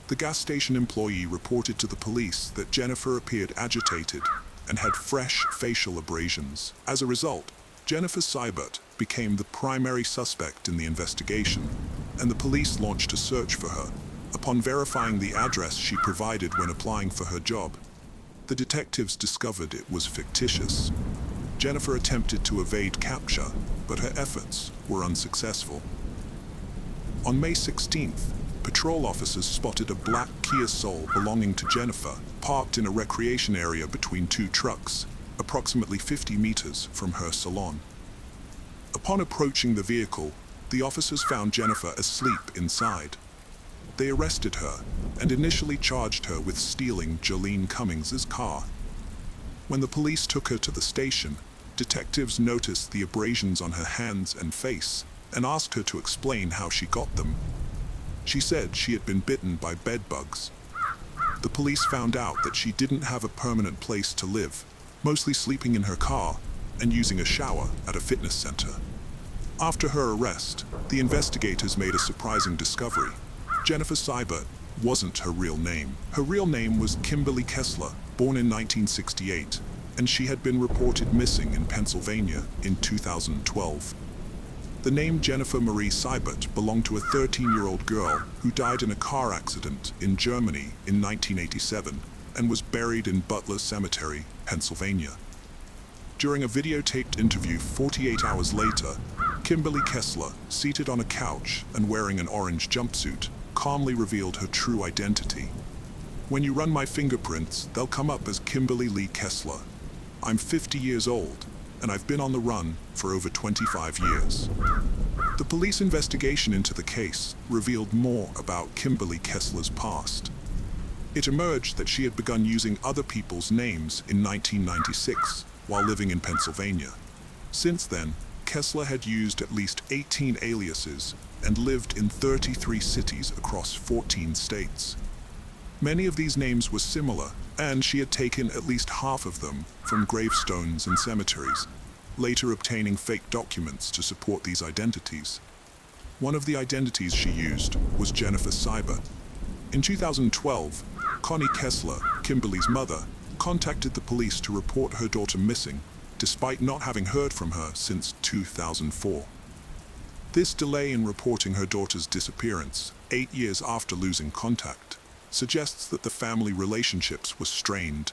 The gas station employee reported to the police that Jennifer appeared agitated and had fresh facial abrasions. As a result, Jennifer Seibert became the primary suspect in the investigation, and the police launched a search for her. Upon verifying the address she provided when applying for her job, the detectives discovered it was fictitious. Jennifer attempted to evade capture, but her efforts were unsuccessful. On May 16th, patrol officers spotted a black Kia Soul belonging to Jennifer parked in a recreation area between two trucks, approximately 50 meters from her salon. Upon approaching the vehicle, the officers found Jennifer asleep inside. They arrested her and initially charged her with stealing Jolene Cummings's car. When the police took her to the station, detectives noticed the abrasions on her hands and face and asked her to explain how she got them. She said she had been bitten by bed bugs. The police found out that she didn't have a permanent place to live, mostly sleeping in her car and using a shower at a fitness center. After her arrest, the investigators made a surprising discovery. Jennifer Seibert wasn't her real name. Her real name was Kimberly Kessler, born in 1968, and she had been reported missing in Pennsylvania in 2012. The name Jennifer Marie Seibert belonged to a 13-year-old girl who died in a car accident in Germany in 1987 and was buried in Butler Cemetery, Pennsylvania. During a videotaped interview 48 hours later, Kimberly Kessler, seated on a couch and wearing an orange jumpsuit, calmly revealed her true identity. "When you run my fingerprints, they'll come up as Kimberly Lee Kessler. I'm 50 years old, and I've been on the run for over 25 years." The police investigation into the case revealed more about Kimberly Kessler's past. It emerged that she had begun using other people's names in 1996 while living in Pennsylvania. Since then, Kessler had used at least 18 aliases and lived in 33 cities across 14 states. Many of these names were similar, and she had taken at least half of them from gravestones and cemeteries, later obtaining fake documents to support these identities. One of the identities she used was Jennifer Seibert. In 2012, Connie Kessler, Kimberly's mother, contacted the police to report her daughter missing, despite not having heard from her since 2004. This delay in reporting her daughter's disappearance, 8 years after losing contact, suggests that the family relationships were strained.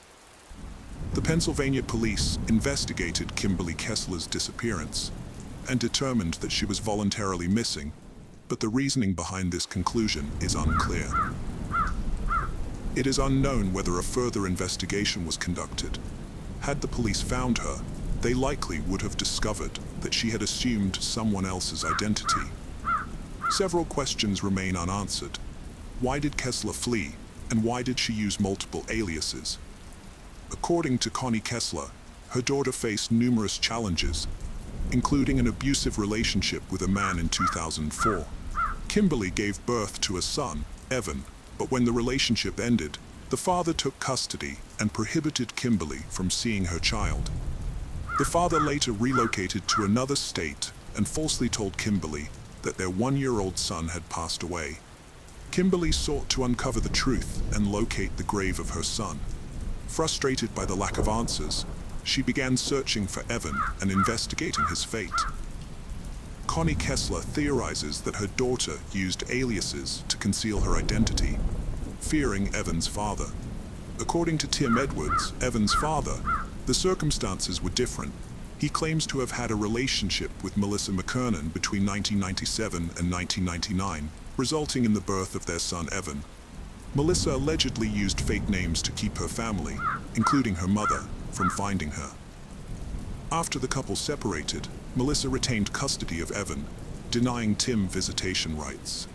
The Pennsylvania police investigated Kimberly Kessler's disappearance and determined that she was voluntarily missing, but the reasoning behind this conclusion is unclear. It is unknown whether a further investigation was conducted. Had the police found her, they likely would have discovered that she had assumed someone else's identity. Several questions remain unanswered. Why did Kessler flee, and why did she use multiple aliases? According to Connie Kessler, her daughter faced numerous challenges, including an abusive relationship with a man in 2004. Kimberly gave birth to a son, Evan, but when the relationship ended, the father took custody and prohibited Kimberly from seeing her child. The father later relocated to another state and falsely told Kimberly that their 1-year-old son had passed away. Kimberly sought to uncover the truth and locate the grave of her son. Frustrated by the lack of answers, she began searching for Evan and investigating his fate. Connie Kessler theorizes that her daughter used aliases to conceal her identity, fearing Evan's father. According to Tim Edwards, Evan's father, the circumstances were different. He claims to have had a relationship with Melissa McKernan between 1997 and 1999, resulting in the birth of their son Evan. Melissa allegedly used fake names to keep her family, including her mother, from finding her. After the couple separated, Melissa retained custody of Evan, denying Tim visitation rights.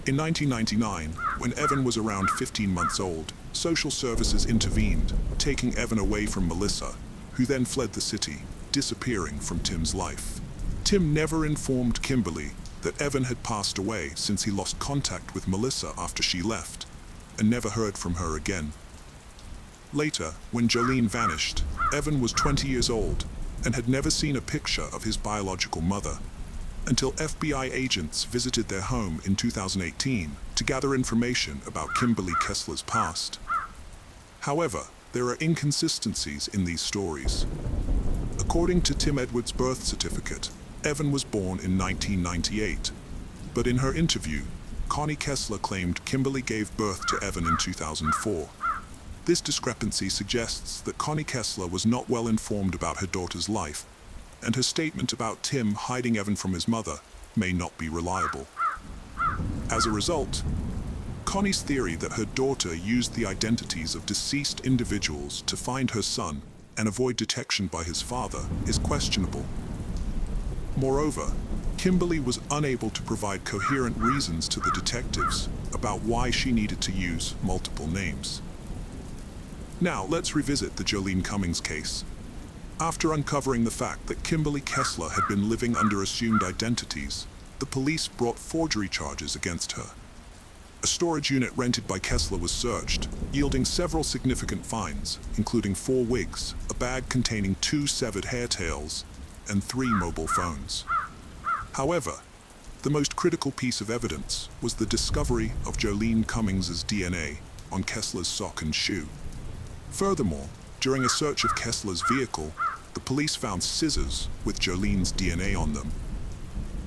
In 1999, when Evan was around 15 months old, social services intervened, taking Evan away from Melissa, who then fled the city, disappearing from Tim's life. Tim never informed Kimberly that Evan had passed away since he lost contact with Melissa after she left, and never heard from her again. Later, when Jolene vanished, Evan was 20 years old and had never seen a picture of his biological mother until FBI agents visited their home in 2018 to gather information about Kimberly Kessler's past. However, there are inconsistencies in these stories. According to Tim Edwards' birth certificate, Evan was born in 1998, but in her interview, Connie Kessler claimed Kimberly gave birth to Evan in 2004. This discrepancy suggests that Connie Kessler was not well informed about her daughter's life, and her statement about Tim hiding Evan from his mother may not be reliable. As a result, Connie's theory that her daughter used the identities of deceased individuals to find her son and avoid detection by his father is questionable. Moreover, Kimberly was unable to provide coherent reasons to the detectives about why she needed to use multiple names. Now, let's revisit the Jolene Cummings case. After uncovering the fact that Kimberly Kessler had been living under assumed identities, the police brought forgery charges against her. A storage unit rented by Kessler was searched, yielding several significant finds, including 4 wigs, a bag containing 2 severed hair tails, and 3 mobile phones. However, the most critical piece of evidence was the discovery of Jolene Cummings' DNA on Kessler's sock and shoe. Furthermore, during a search of Kessler's vehicle, the police found scissors with Jolene's DNA on them.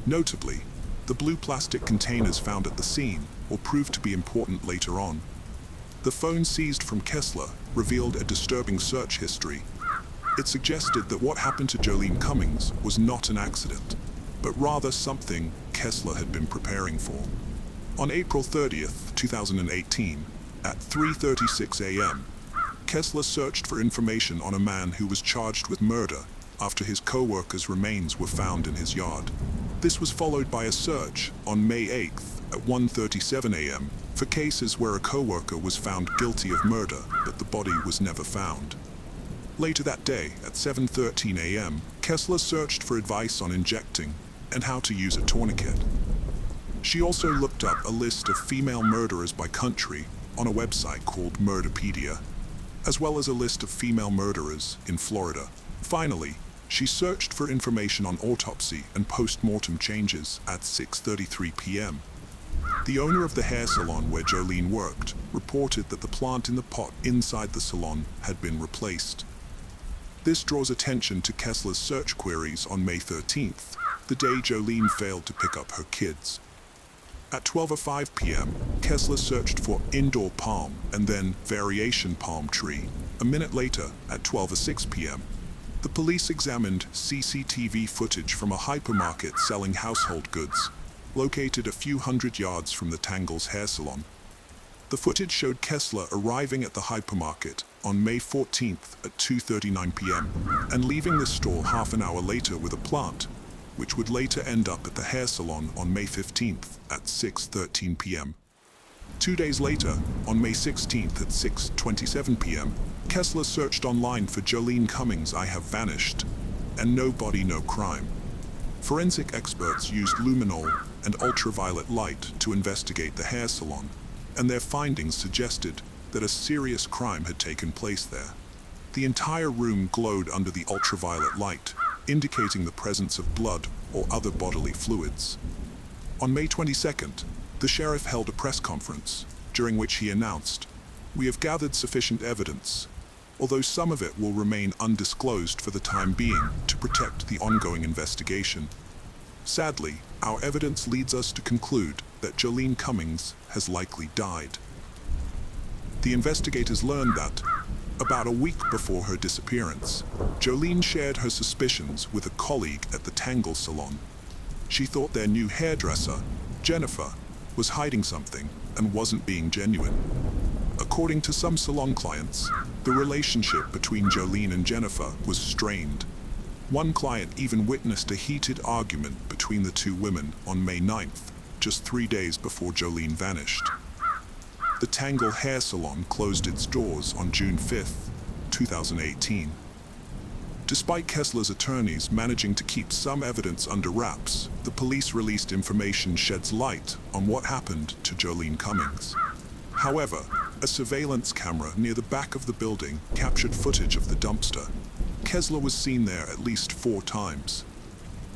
Notably, the blue plastic containers found at the scene will prove to be important later on. The phone seized from Kessler revealed a disturbing search history. It suggested that what happened to Jolene Cummings was not an accident, but rather something Kessler had been preparing for. On April 30th, 2018, at 3:36 a.m., Kessler searched for information on a man who was charged with murder after his co-worker's remains were found in his yard. This was followed by a search on May 8th at 1:37 a.m. for cases where a co-worker was found guilty of murder but the body was never found. Later that day, at 7:13 a.m., Kessler searched for advice on injecting and how to use a tourniquet. She also looked up a list of female murderers by country on a website called Murderpedia, as well as a list of female murderers in Florida. Finally, she searched for information on autopsy and post-mortem changes at 6:33 p.m. The owner of the hair salon where Jolene worked reported that the plant in the pot inside the salon had been replaced. This draws attention to Kessler's search queries on May 13th, the day Jolene failed to pick up her kids. At 12:05 p.m., Kessler searched for indoor palm and then variation palm tree. A minute later, at 12:06 p.m., the police examined CCTV footage from a hypermarket selling household goods, located a few hundred yards from the Tangles hair salon. The footage showed Kessler arriving at the hypermarket on May 14th at 2:39 p.m. and leaving the store half an hour later with a plant, which would later end up at the hair salon on May 15th at 6:13 p.m. 2 days later, on May 16th at 6:27 p.m., Kessler searched online for Jolene Cummings' "I Have Vanished" and "No Body, No Crime." Forensic experts used luminol and ultraviolet light to investigate the hair salon, and their findings suggested that a serious crime had taken place there. The entire room glowed under the ultraviolet light, indicating the presence of blood or other bodily fluids. On May 22nd, the sheriff held a press conference, during which he announced, "We have gathered sufficient evidence, although some of it will remain undisclosed for the time being to protect the ongoing investigation. Sadly, our evidence leads us to conclude that Jolene Cummings has likely died." The investigators learned that, about a week before her disappearance, Jolene shared her suspicions with a colleague at the Tangle salon. She thought their new hairdresser, Jennifer, was hiding something and wasn't being genuine. According to some salon clients, the relationship between Jolene and Jennifer was strained. One client even witnessed a heated argument between the two women on May 9th, just 3 days before Jolene vanished. The Tangle hair salon closed its doors on June 5th, 2018. Despite Kessler's attorneys managing to keep some evidence under wraps, the police released information sheds light on what happened to Jolene Cummings. However, A surveillance camera near the back of the building captured footage of the dumpster. Kessler was seen there at least 4 times.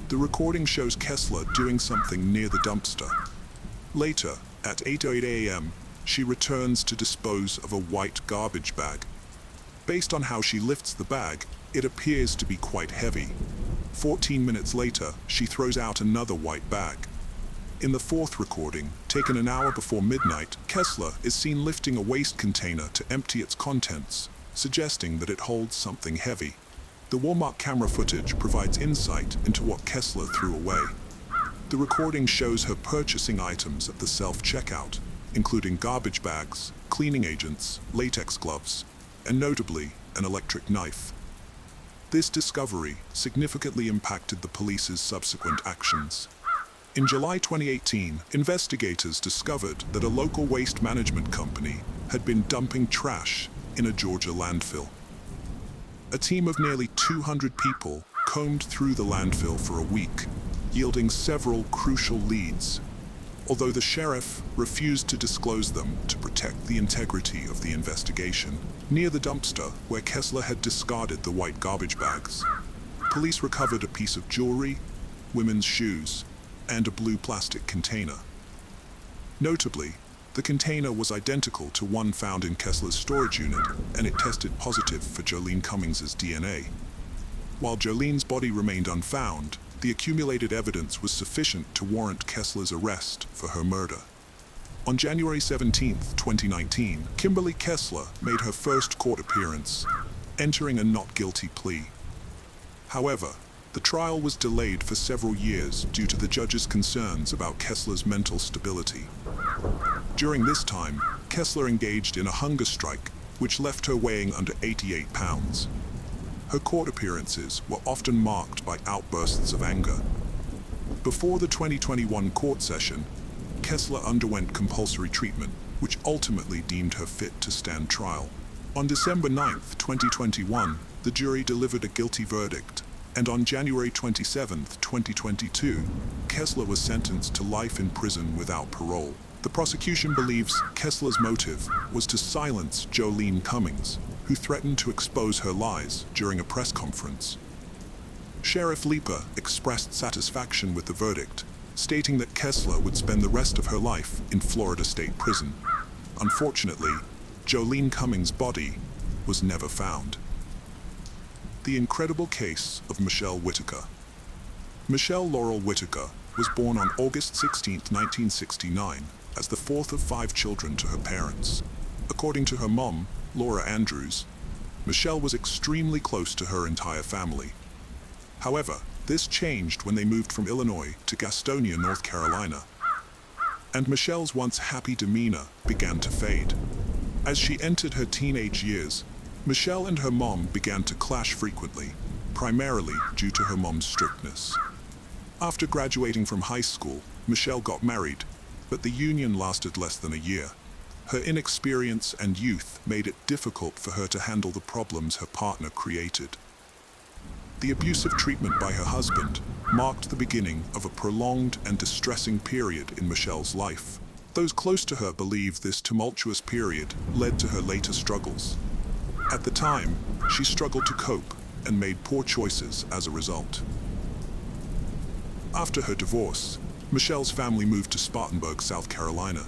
The recording shows Kessler doing something near the dumpster. Later, at 8:08 a.m., she returns to dispose of a white garbage bag. Based on how she lifts the bag, it appears to be quite heavy. 14 minutes later, she throws out another white bag. In the 4th recording, taken an hour before midnight, Kessler is seen lifting a waste container to empty its contents, suggesting that it holds something heavy. The Walmart camera footage provides insight into what Kessler threw away. The recording shows her purchasing items at the self-checkout, including garbage bags, cleaning agents, latex gloves, and notably, an electric knife. This discovery significantly impacted the police's subsequent actions. In July 2018, investigators discovered that a local waste management company had been dumping trash in a Georgia landfill. A team of nearly 200 people combed through the landfill for a week, yielding several crucial leads, although the sheriff refused to disclose them to protect the integrity of the investigation. Near the dumpster, where Kessler had discarded the white garbage bags, police recovered a piece of jewelry, women's shoes, and a blue plastic container. Notably, the container was identical to one found in Kessler's storage unit, and it tested positive for Jolene Cummings' DNA. While Jolene's body remained unfound, the accumulated evidence was sufficient to warrant Kessler's arrest for her murder. On January 17, 2019, Kimberly Kessler made her first court appearance, entering a not guilty plea. However, the trial was delayed for several years due to the judge's concerns about Kessler's mental stability. During this time, Kessler engaged in a hunger strike, which left her weighing under 88 pounds. Her court appearances were often marked by outbursts of anger. Before the 2021 court session, Kessler underwent compulsory treatment, which ultimately deemed her fit to stand trial. On December 9, 2021, the jury delivered a guilty verdict, and on January 27, 2022, Kessler was sentenced to life in prison without parole. The prosecution believes Kessler's motive was to silence Jolene Cummings, who threatened to expose her lies during a press conference. Sheriff Leeper expressed satisfaction with the verdict, stating that Kessler would spend the rest of her life in Florida State Prison. Unfortunately, Jolene Cummings' body was never found. The incredible case of Michelle Whitaker. Michelle Laurel Whitaker was born on August 16, 1969, as the 4th of 5 children to her parents. According to her mom, Laura Andrews, Michelle was extremely close to her entire family. However, this changed when they moved from Illinois to Gastonia, North Carolina, and Michelle's once happy demeanor began to fade. As she entered her teenage years, Michelle and her mom began to clash frequently, primarily due to her mom's strictness. After graduating from high school, Michelle got married, but the union lasted less than a year. Her inexperience and youth made it difficult for her to handle the problems her partner created. The abusive treatment by her husband marked the beginning of a prolonged and distressing period in Michelle's life. Those close to her believe this tumultuous period led to her later struggles. At the time, she struggled to cope and made poor choices as a result. After her divorce, Michelle's family moved to Spartanburg, South Carolina.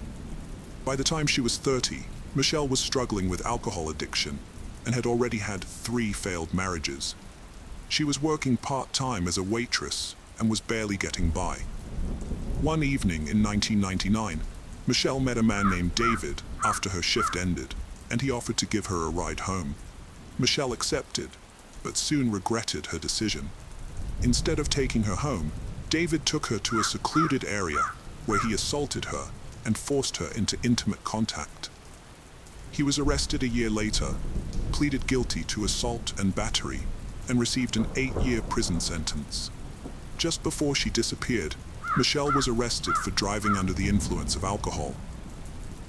By the time she was 30, Michelle was struggling with alcohol addiction and had already had 3 failed marriages. She was working part-time as a waitress and was barely getting by. One evening in 1999, Michelle met a man named David after her shift ended, and he offered to give her a ride home. Michelle accepted, but soon regretted her decision. Instead of taking her home, David took her to a secluded area where he assaulted her and forced her into intimate contact. He was arrested a year later, pleaded guilty to assault and battery, and received an 8-year prison sentence. Just before she disappeared, Michelle was arrested for driving under the influence of alcohol.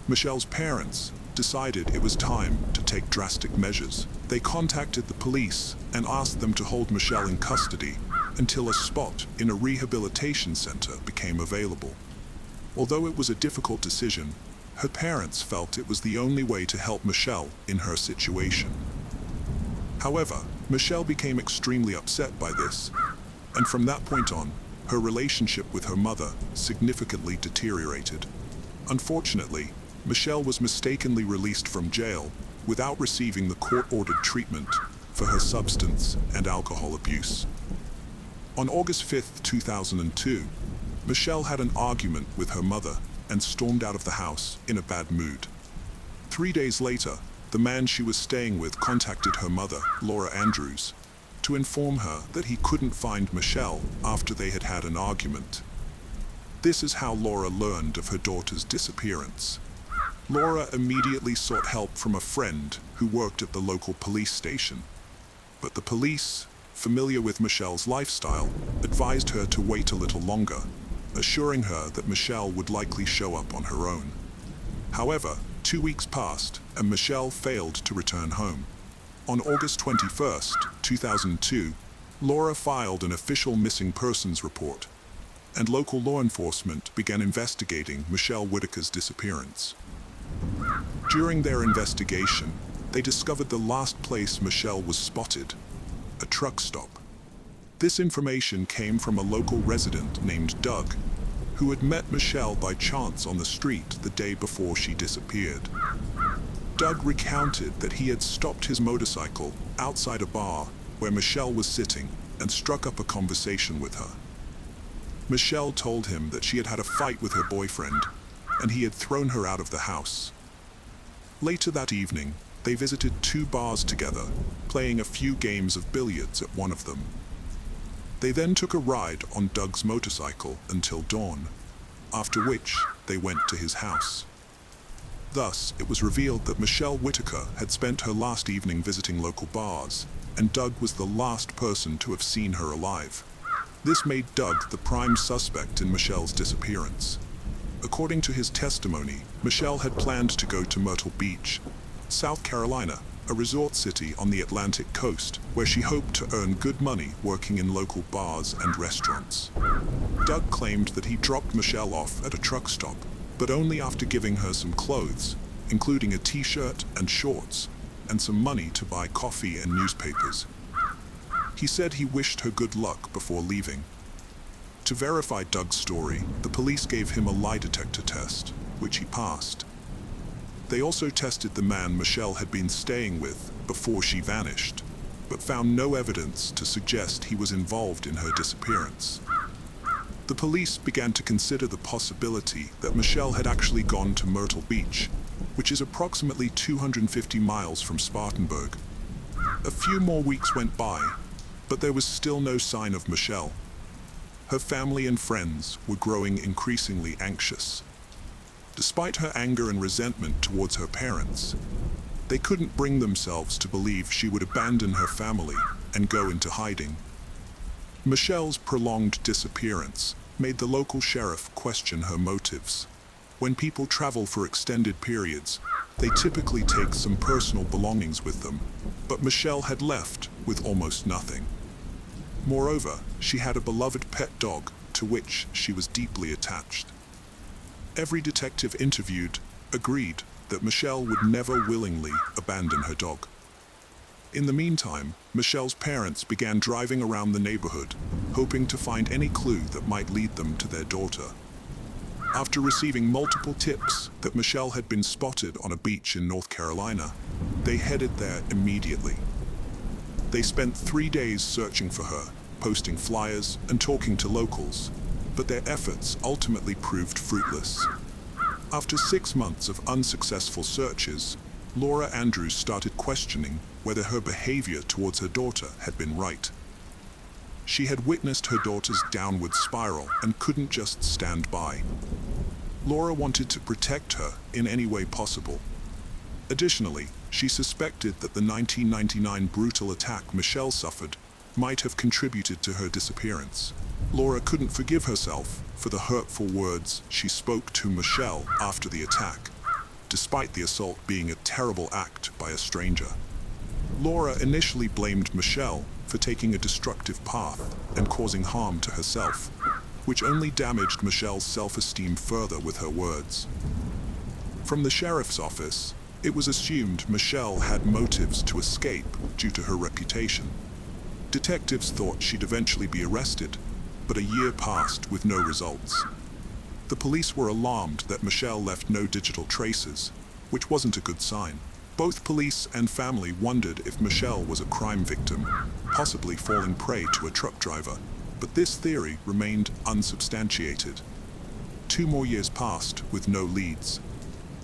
Michelle's parents decided it was time to take drastic measures. They contacted the police and asked them to hold Michelle in custody until a spot in a rehabilitation center became available. Although it was a difficult decision, Her parents felt it was the only way to help Michelle in her situation. However, Michelle became extremely upset by this, and from that point on, her relationship with her mother significantly deteriorated. Unfortunately, Michelle was mistakenly released from jail without receiving the court-ordered treatment for her substance and alcohol abuse. On August 5, 2002, Michelle had an argument with her mother and stormed out of the house in a bad mood. 3 days later, the man she was staying with contacted her mother, Laura Andrews, to inform her that he couldn't find Michelle after they had had an argument. This is how Laura learned of her daughter's disappearance. Laura immediately sought help from a friend who worked at the local police station. But the police, familiar with Michelle's lifestyle, advised her to wait a little longer, assuring her that Michelle would likely show up on her own. However, 2 weeks passed and Michelle failed to return home. On August 21, 2002, Laura filed an official missing persons report, and local law enforcement began investigating Michelle Whitaker's disappearance. During their investigation, they discovered the last place Michelle was spotted, a truck stop. This information came from a local resident named Doug, who had met Michelle by chance on the street the day before she disappeared. Doug recounted that he had stopped his motorcycle outside a bar where Michelle was sitting and struck up a conversation with her. Michelle told him that she had had a fight with her boyfriend and he had thrown her out of the house. Later that evening, they visited 2 bars together, playing a few games of billiards at one of them. They then took a ride on Doug's motorcycle until dawn, after which they went to his house. Thus, it was revealed that Michelle Whitaker had spent her last evening visiting local bars, and Doug was the last person to have seen her alive. This made Doug the prime suspect in Michelle's disappearance. According to his testimony, Michelle had planned to go to Myrtle Beach, South Carolina, a resort city on the Atlantic coast, where she hoped to earn good money working in local bars and restaurants. Doug claimed that he dropped Michelle off at a truck stop, but only after giving her some clothes, including a t-shirt and shorts, and some money to buy coffee and newspapers. He said he wished her good luck before leaving. To verify Doug's story, the police gave him a lie detector test, which he passed. They also tested the man Michelle had been staying with before she vanished, but found no evidence to suggest he was involved in her disappearance. The police began to consider the possibility that Michelle had actually gone to Myrtle Beach, which is approximately 250 miles from Spartanburg. A few more weeks went by, but there was still no sign of Michelle. Her family and friends were growing increasingly anxious. Despite her anger and resentment towards her parents, they couldn't bring themselves to believe she would abandon her family and go into hiding. Michelle's prolonged disappearance made the local sheriff question her motives. When people travel for extended periods, they typically take some personal belongings with them, but Michelle had left with almost nothing. Moreover, she had a beloved pet dog to which she was deeply attached. Every detective interviewed agreed that Michelle would never willingly abandon her dog. In the meantime, Michelle's parents began driving around the neighborhood, hoping to find any clue that might lead them to their daughter. After receiving multiple tips that Michelle had been spotted on a beach in North Carolina, they headed there immediately. They spent 3 days searching for her, posting flyers and talking to locals, but their efforts ultimately proved fruitless. After 6 months of unsuccessful searches, Laura Andrews started questioning whether her behavior towards her daughter had been right. She had witnessed her daughter's downward spiral and couldn't just stand by. Laura wanted to protect her in any way possible. Additionally, she suspected that the 1999 brutal attack Michelle suffered might have contributed to her disappearance. Laura couldn't forgive herself for the hurtful words she spoke to Michelle after the attack, despite the assault being a terrible act by a stranger. Laura initially blamed Michelle for taking a destructive path and causing harm to herself, which only damaged Michelle's self-esteem further with her words. From the sheriff's office, it was assumed Michelle had motives to escape due to her reputation. Detectives thought she'd eventually be arrested, but a year passed with no results. The police were alarmed that Michelle left no digital traces, which wasn't a good sign. Both police and family wondered if Michelle was a crime victim, possibly falling prey to a truck driver, but this theory remained unsubstantiated. 2 more years passed with no leads.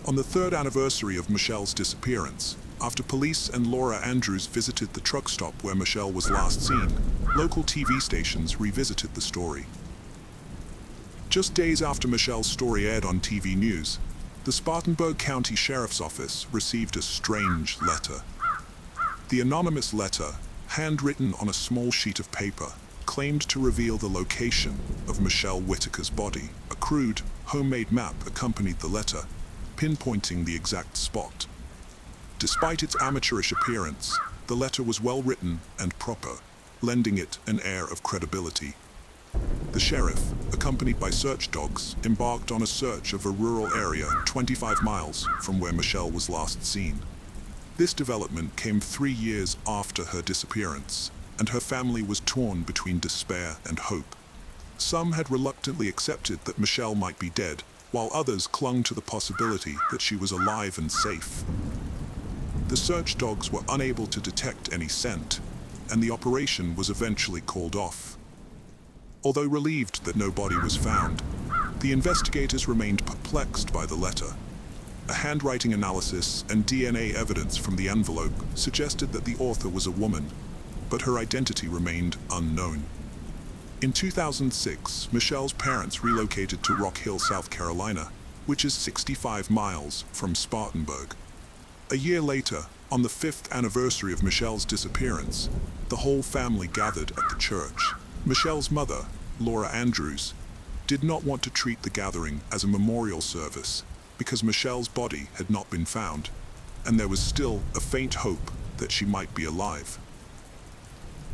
On the 3rd anniversary of Michelle's disappearance, after police and Laura Andrews visited the truck stop where Michelle was last seen, local TV stations revisited the story. Just days after Michelle's story aired on TV news, the Spartanburg County Sheriff's Office received a strange letter. The anonymous letter, handwritten on a small sheet of paper, claimed to reveal the location of Michelle Whitaker's body. A crude, homemade map accompanied the letter, pinpointing the exact spot. Despite its amateurish appearance, the letter was well written and proper, lending it an air of credibility. The sheriff, accompanied by search dogs, embarked on a search of a rural area 25 miles from where Michelle was last seen. This development came 3 years after her disappearance, and her family was torn between despair and hope. Some had reluctantly accepted that Michelle might be dead, while others clung to the possibility that she was alive and safe. The search dogs were unable to detect any scent, and the operation was eventually called off. Although relieved that no body was found, the investigators remained perplexed by the letter. A handwriting analysis and DNA evidence from the envelope suggested that the author was a woman, but her identity remained unknown. In 2006, Michelle's parents relocated to Rock Hill, South Carolina, which is 65 miles from Spartanburg. A year later, on the 5th anniversary of Michelle's disappearance, the whole family gathered at the church. Michelle's mother, Laura Andrews, did not want to treat the gathering as a memorial service because Michelle's body had not been found, and there was still a faint hope that she might be alive.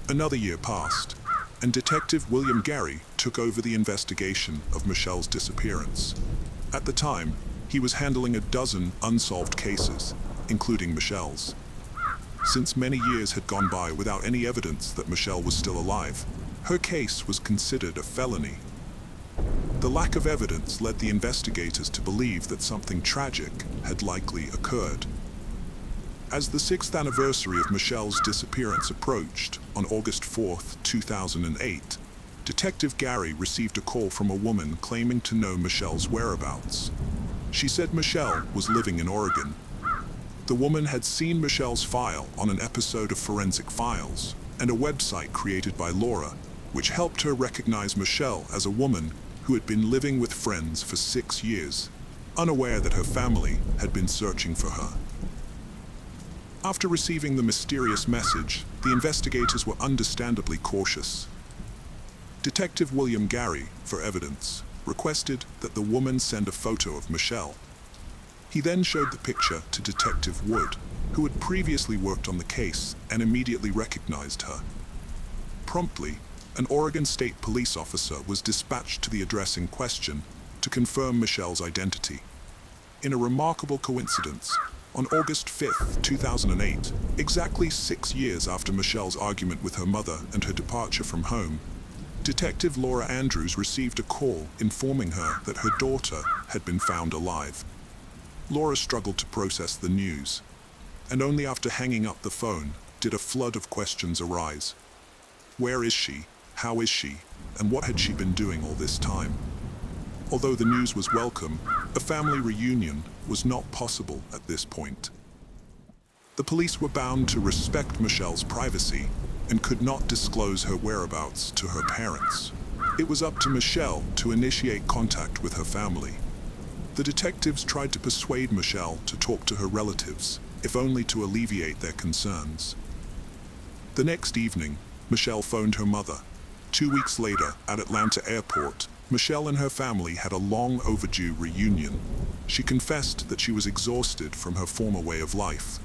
Another year passed, and Detective William Gary took over the investigation of Michelle's disappearance. At the time, he was handling a dozen unsolved cases, including Michelle's. Since many years had gone by without any evidence that Michelle was still alive, her case was considered a felony. The lack of evidence led the investigators to believe that something tragic had likely occurred. As the 6th anniversary of Michelle's disappearance approached, on August 4, 2008, Detective Gary received a call from a woman claiming to know Michelle's whereabouts. She said Michelle was living in Oregon. The woman had seen Michelle's file on an episode of Forensic Files and a website created by Laura, which helped her recognize Michelle as a woman who had been living with friends for 6 years, unaware that her family had been searching for her. After receiving the mysterious message, the investigators were understandably cautious. Detective William Gary, for evidence, requested that the woman send a photo of Michelle. He then showed the picture to Detective Wood, who had previously worked on the case and immediately recognized her. Promptly, an Oregon State police officer was dispatched to the address in question to confirm Michelle's identity. In a remarkable coincidence, on August 5, 2008, exactly 6 years after Michelle's argument with her mother and her departure from home, Detective Laura Andrews received a call informing her that her daughter had been found alive. Laura struggled to process the news, and only after hanging up the phone did a flood of questions arise. Where is she? How is she? And what had she been doing all this time? Although the news was welcome, a family reunion was not possible at this point. The police were bound to respect Michelle's privacy and could not disclose her whereabouts to her parents. It was up to Michelle to initiate contact with her family. The detectives tried to persuade Michelle to talk to her relatives, if only to alleviate their concerns. The next evening, Michelle phoned her mother. 2 weeks later, at Atlanta Airport, Michelle and her family had a long overdue reunion. She confessed that she was exhausted from her former way of life.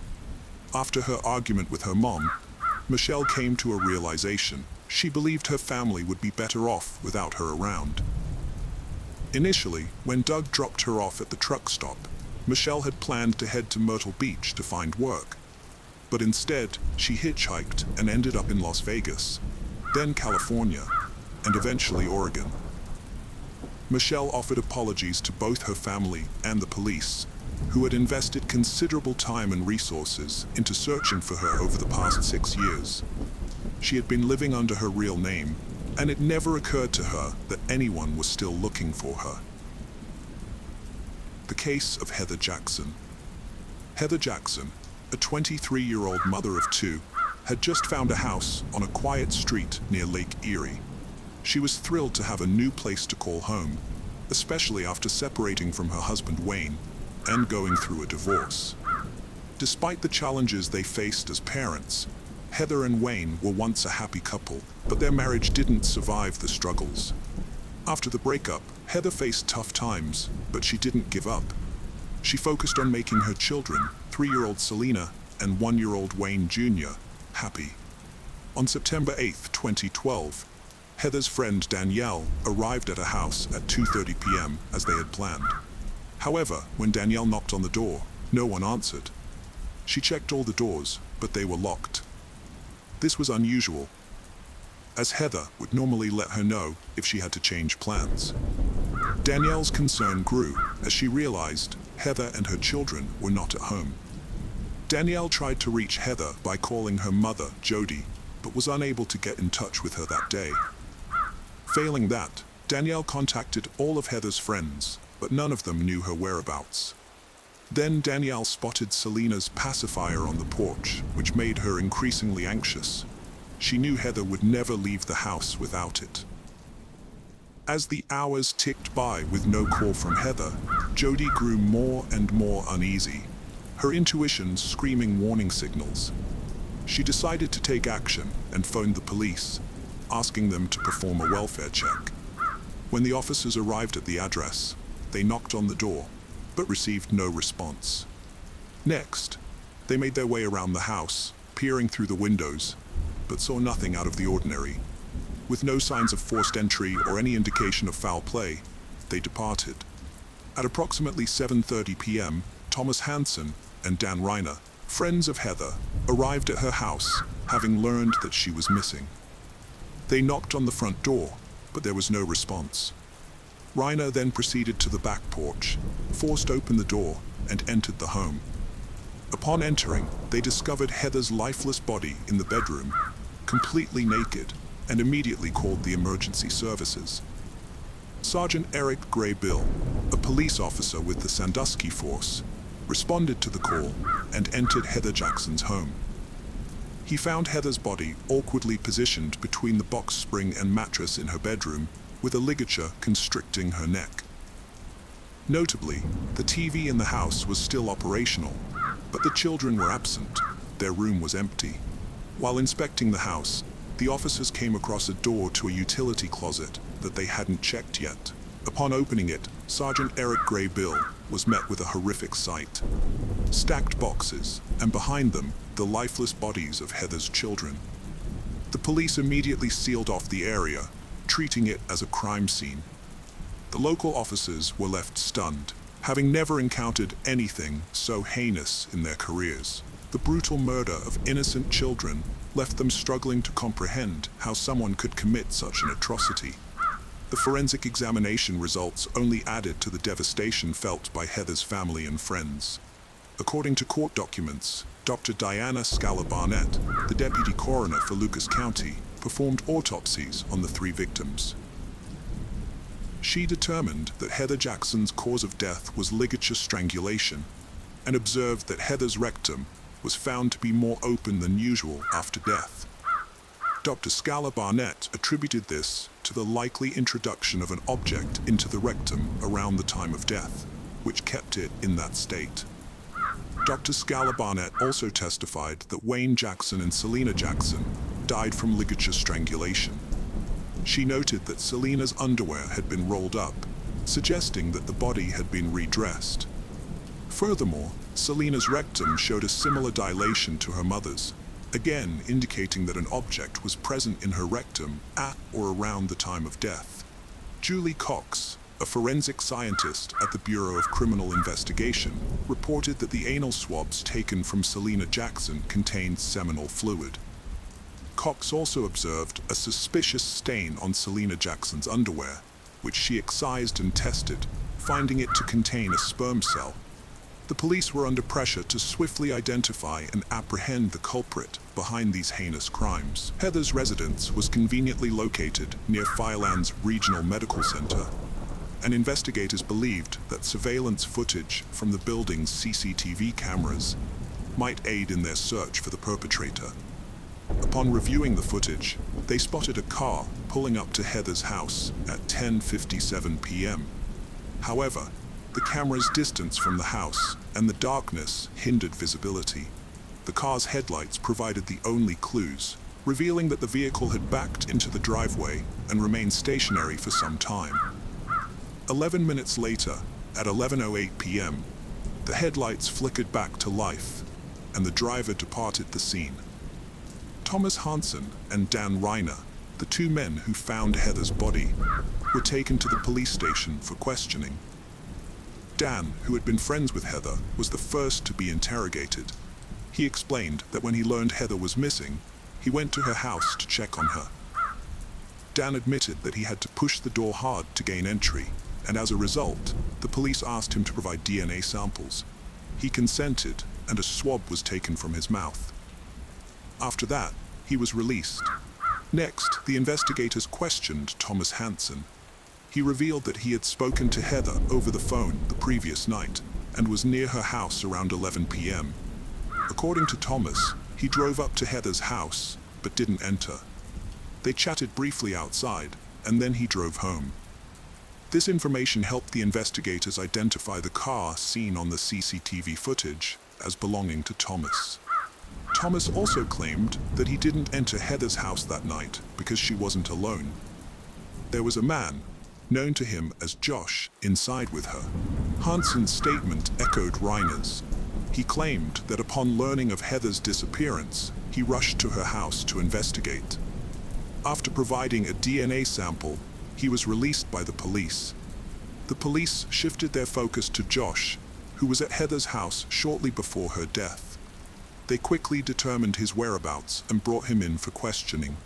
After her argument with her mom, Michelle came to a realization. She believed her family would be better off without her around. Initially, when Doug dropped her off at the truck stop, Michelle had planned to head to Myrtle Beach to find work, but instead she hitchhiked and ended up in Las Vegas, then California, and eventually Oregon. Michelle offered apologies to both her family and the police, who had invested considerable time and resources into searching for her over the past 6 years. She had been living under her real name, and it never occurred to her that anyone was still looking for her. The case of Heather Jackson. Heather Jackson, a 23-year-old mother of 2, had just found a house on a quiet street near Lake Erie. She was thrilled to have a new place to call home, especially after separating from her husband Wayne and going through a divorce. Despite the challenges they faced as parents, Heather and Wayne were once a happy couple, but their marriage didn't survive the struggles. After the breakup, Heather faced tough times, but she didn't give up. She focused on making her children, 3-year-old Selena and 1-year-old Wayne Jr., happy. On September 8, 2012, Heather's friend Danielle arrived at her house at 2:30 p.m. as they had planned. However, when Danielle knocked on the door, no one answered. She checked all the doors, but they were locked. This was unusual, as Heather would normally let her know if she had to change plans. Danielle's concern grew as she realized Heather and her children were not at home. Danielle tried to reach Heather by calling her mother, Jody, but was unable to get in touch with her that day. Failing that, Danielle contacted all of Heather's friends, but none of them knew her whereabouts. Then Danielle spotted Selena's pacifier on the porch, which made her increasingly anxious. She knew Heather would never leave the house without it. As the hours ticked by with no call from Heather, Jody grew more and more uneasy, her intuition screaming warning signals. She decided to take action and phoned the police, asking them to perform a welfare check. When the officers arrived at the address, they knocked on the door, but received no response. Next, they made their way around the house, peering through the windows, but saw nothing out of the ordinary. With no signs of forced entry or any indication of foul play, they departed. At approximately 7:30 p.m., Thomas Hansen and Dan Reiner, friends of Heather, arrived at her house, having learned that she was missing. They knocked on the front door, but there was no response. Reiner then proceeded to the back porch, forced open the door, and entered the home. Upon entering, they discovered Heather's lifeless body in the bedroom, completely naked, and immediately called the emergency services. Sergeant Eric Gray Bill, a police officer with the Sandusky Force, responded to the call and entered Heather Jackson's home. He found Heather's body awkwardly positioned between the box spring and mattress in her bedroom, with a ligature constricting her neck. Notably, the TV in the house was still operational, but the children were absent. Their room was empty. While inspecting the house, the officers came across a door to a utility closet that they hadn't checked yet. Upon opening it, Sergeant Eric Gray Bill was met with a horrific sight. Stacked boxes, and behind them, the lifeless bodies of Heather's children. The police immediately sealed off the area, treating it as a crime scene. The local officers were left stunned, having never encountered anything so heinous in their careers. The brutal murder of innocent children left them struggling to comprehend how someone could commit such an atrocity. The forensic examination results only added to the devastation felt by Heather's family and friends. According to court documents, Dr. Diana Scala Barnett, the deputy coroner for Lucas County, performed autopsies on the 3 victims. She determined that Heather Jackson's cause of death was ligature strangulation, and observed that Heather's rectum was found to be more open than usual after death. Dr. Scala Barnett attributed this to the likely introduction of an object into the rectum around the time of death, which kept it in that state. Dr. Scala Barnett also testified that Wayne Jackson and Selena Jackson died from ligature strangulation. She noted that Selena's underwear had been rolled up, suggesting that the body had been redressed. Furthermore, Selena's rectum showed a similar dilation to her mother's, again indicating that an object was present in her rectum at or around the time of death. Julie Cox, a forensic scientist at the Bureau of Criminal Investigation, reported that the anal swabs taken from Selena Jackson contained seminal fluid. Cox also observed a suspicious stain on Selena Jackson's underwear, which she excised and tested, finding it to contain a sperm cell. The police were under pressure to swiftly identify and apprehend the culprit behind these heinous crimes. Heather's residence was conveniently located near Firelands Regional Medical Center, and investigators believed that surveillance footage from the building's CCTV cameras might aid in their search for the perpetrator. Upon reviewing the footage, they spotted a car pulling up to Heather's house at 10:57 p.m. However, the camera's distance from the house and the darkness hindered visibility. The car's headlights provided the only clues, revealing that the vehicle had backed into the driveway and remained stationary for some time. 11 minutes later, at 11:08 p.m., the headlights flickered back to life, and the driver departed the scene. Thomas Hansen and Dan Reiner, the two men who found Heather's body, were taken to the police station for questioning. Dan, who had been friends with Heather, was the first to be interrogated. He explained that when he learned Heather was missing, he went to her house to check on her. Dan admitted that he had to push the door hard to gain entry, and as a result, the police asked him to provide DNA samples. He consented, and a swab was taken from his mouth. After that, he was released. Next, the investigators questioned Thomas Hansen. He revealed that he had spoken to Heather over the phone the previous night and was near her house around 11 p.m. According to Thomas, he drove up to Heather's house but didn't enter. They chatted briefly outside, and then he drove home. This information helped the investigators identify the car seen on the CCTV footage as belonging to Thomas. Thomas also claimed that he didn't enter Heather's house that night because she wasn't alone. There was a man, known to him as Josh, inside with her. Hansen's statement echoed Reiner's. He claimed that upon learning of Heather's disappearance, he rushed to her house to investigate. After providing a DNA sample, he was released by the police. The police shifted their focus to Josh, who was at Heather's house shortly before her death. They quickly determined his whereabouts and brought him in for questioning.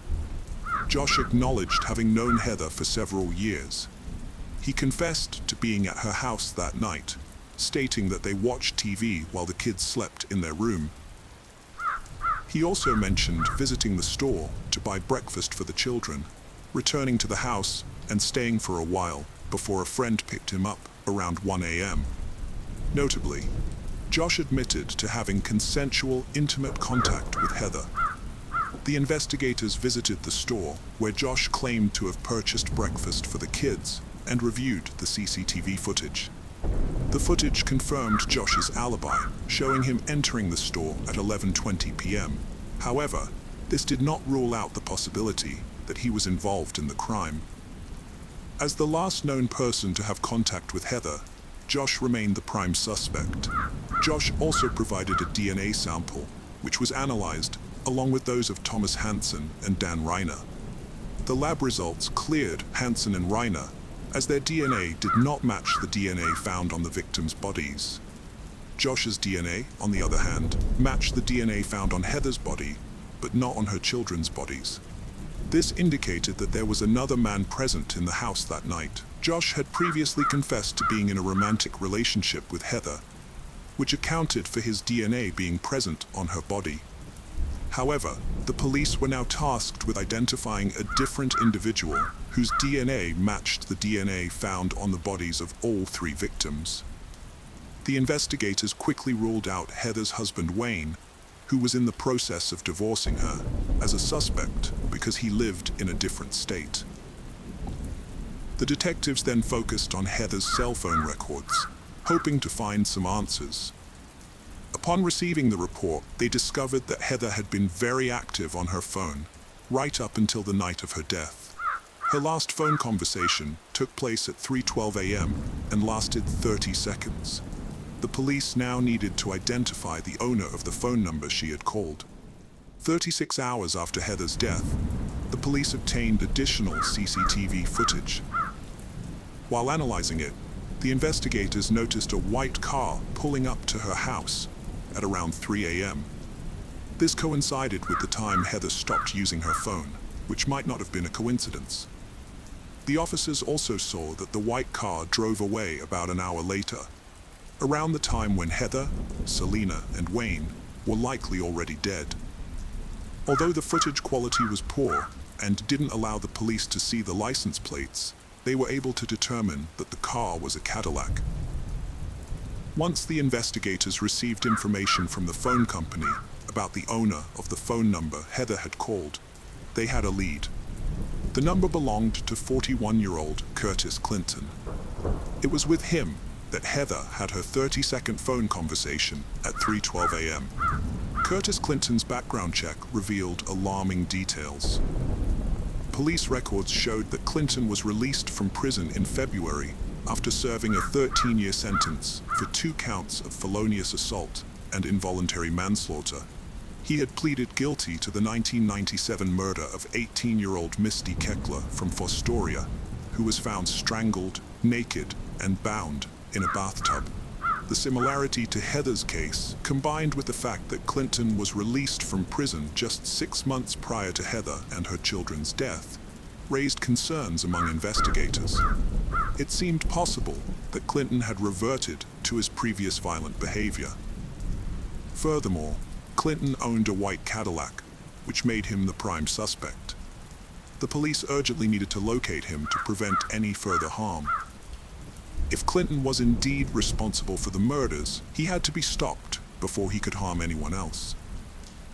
Josh acknowledged having known Heather for several years. He confessed to being at her house that night, stating that they watched TV while the kids slept in their room. He also mentioned visiting the store to buy breakfast for the children, returning to the house and staying for a while before a friend picked him up around 1 a.m. Notably, Josh admitted to having consensual, intimate contact with Heather. The investigators visited the store where Josh claimed to have purchased breakfast for the kids and reviewed the CCTV footage. The footage confirmed Josh's alibi, showing him entering the store at 11:20 p.m. However, this did not rule out the possibility that he was involved in the crime. As the last known person to have contact with Heather, Josh remained the prime suspect. Josh also provided a DNA sample, which was analyzed along with those of Thomas Hansen and Dan Reiner. The lab results cleared Hansen and Reiner, as their DNA did not match the DNA found on the victims' bodies. Josh's DNA, on the other hand, matched the DNA found on Heather's body, but not on her children's bodies. This indicated that there was another man present in the house that night. Josh had previously confessed to being in a romantic relationship with Heather, which accounted for his DNA being present on her body. However, the police were now tasked with identifying a different individual whose DNA matched the DNA found on the bodies of all three victims. The investigators quickly ruled out Heather's husband Wayne, who was in the process of divorcing her, as a suspect because he lived in a different state. The detectives then focused on Heather's cell phone records, hoping to find some answers. Upon receiving the report, they discovered that Heather had been very active on her phone, right up until the night of her death. Her last phone conversation took place at 3:12 a.m. and lasted 30 seconds. The police now needed to identify the owner of the phone number she had called. 36 hours after Heather's death, the police obtained additional CCTV footage. While analyzing it, the investigators noticed a white car pulling up to her house at around 3 a.m. This coincided with the time Heather stopped using her phone, which might not have been a coincidence. The officers also saw that the white car drove away about an hour later, around the time when Heather, Selena, and Wayne were likely already dead. Although the footage quality was poor and didn't allow the police to see the license plates, they were able to determine that the car was a Cadillac. Once the investigators received information from the phone company about the owner of the phone number Heather had called, they had a lead. The number belonged to 41-year-old Curtis Clinton. It was with him that Heather had her 30-second phone conversation at 3:12 a.m. Curtis Clinton's background check revealed alarming details. Police records showed that Clinton was released from prison in February after serving a 13-year sentence for 2 counts of felonious assault and involuntary manslaughter. He had pleaded guilty to the 1997 murder of 18-year-old Misty Keckler from Fostoria, who was found strangled, naked, and bound in a bathtub. The similarity to Heather's case, combined with the fact that Clinton was released from prison just 6 months prior to Heather and her children's death, raised concerns among investigators. It seemed possible that Clinton had reverted to his previous violent behavior. Furthermore, Clinton owned a white Cadillac, which made him the prime suspect. The police urgently needed to locate him to prevent any further harm. If Clinton was indeed responsible for the murders, he had to be stopped before he could harm anyone else.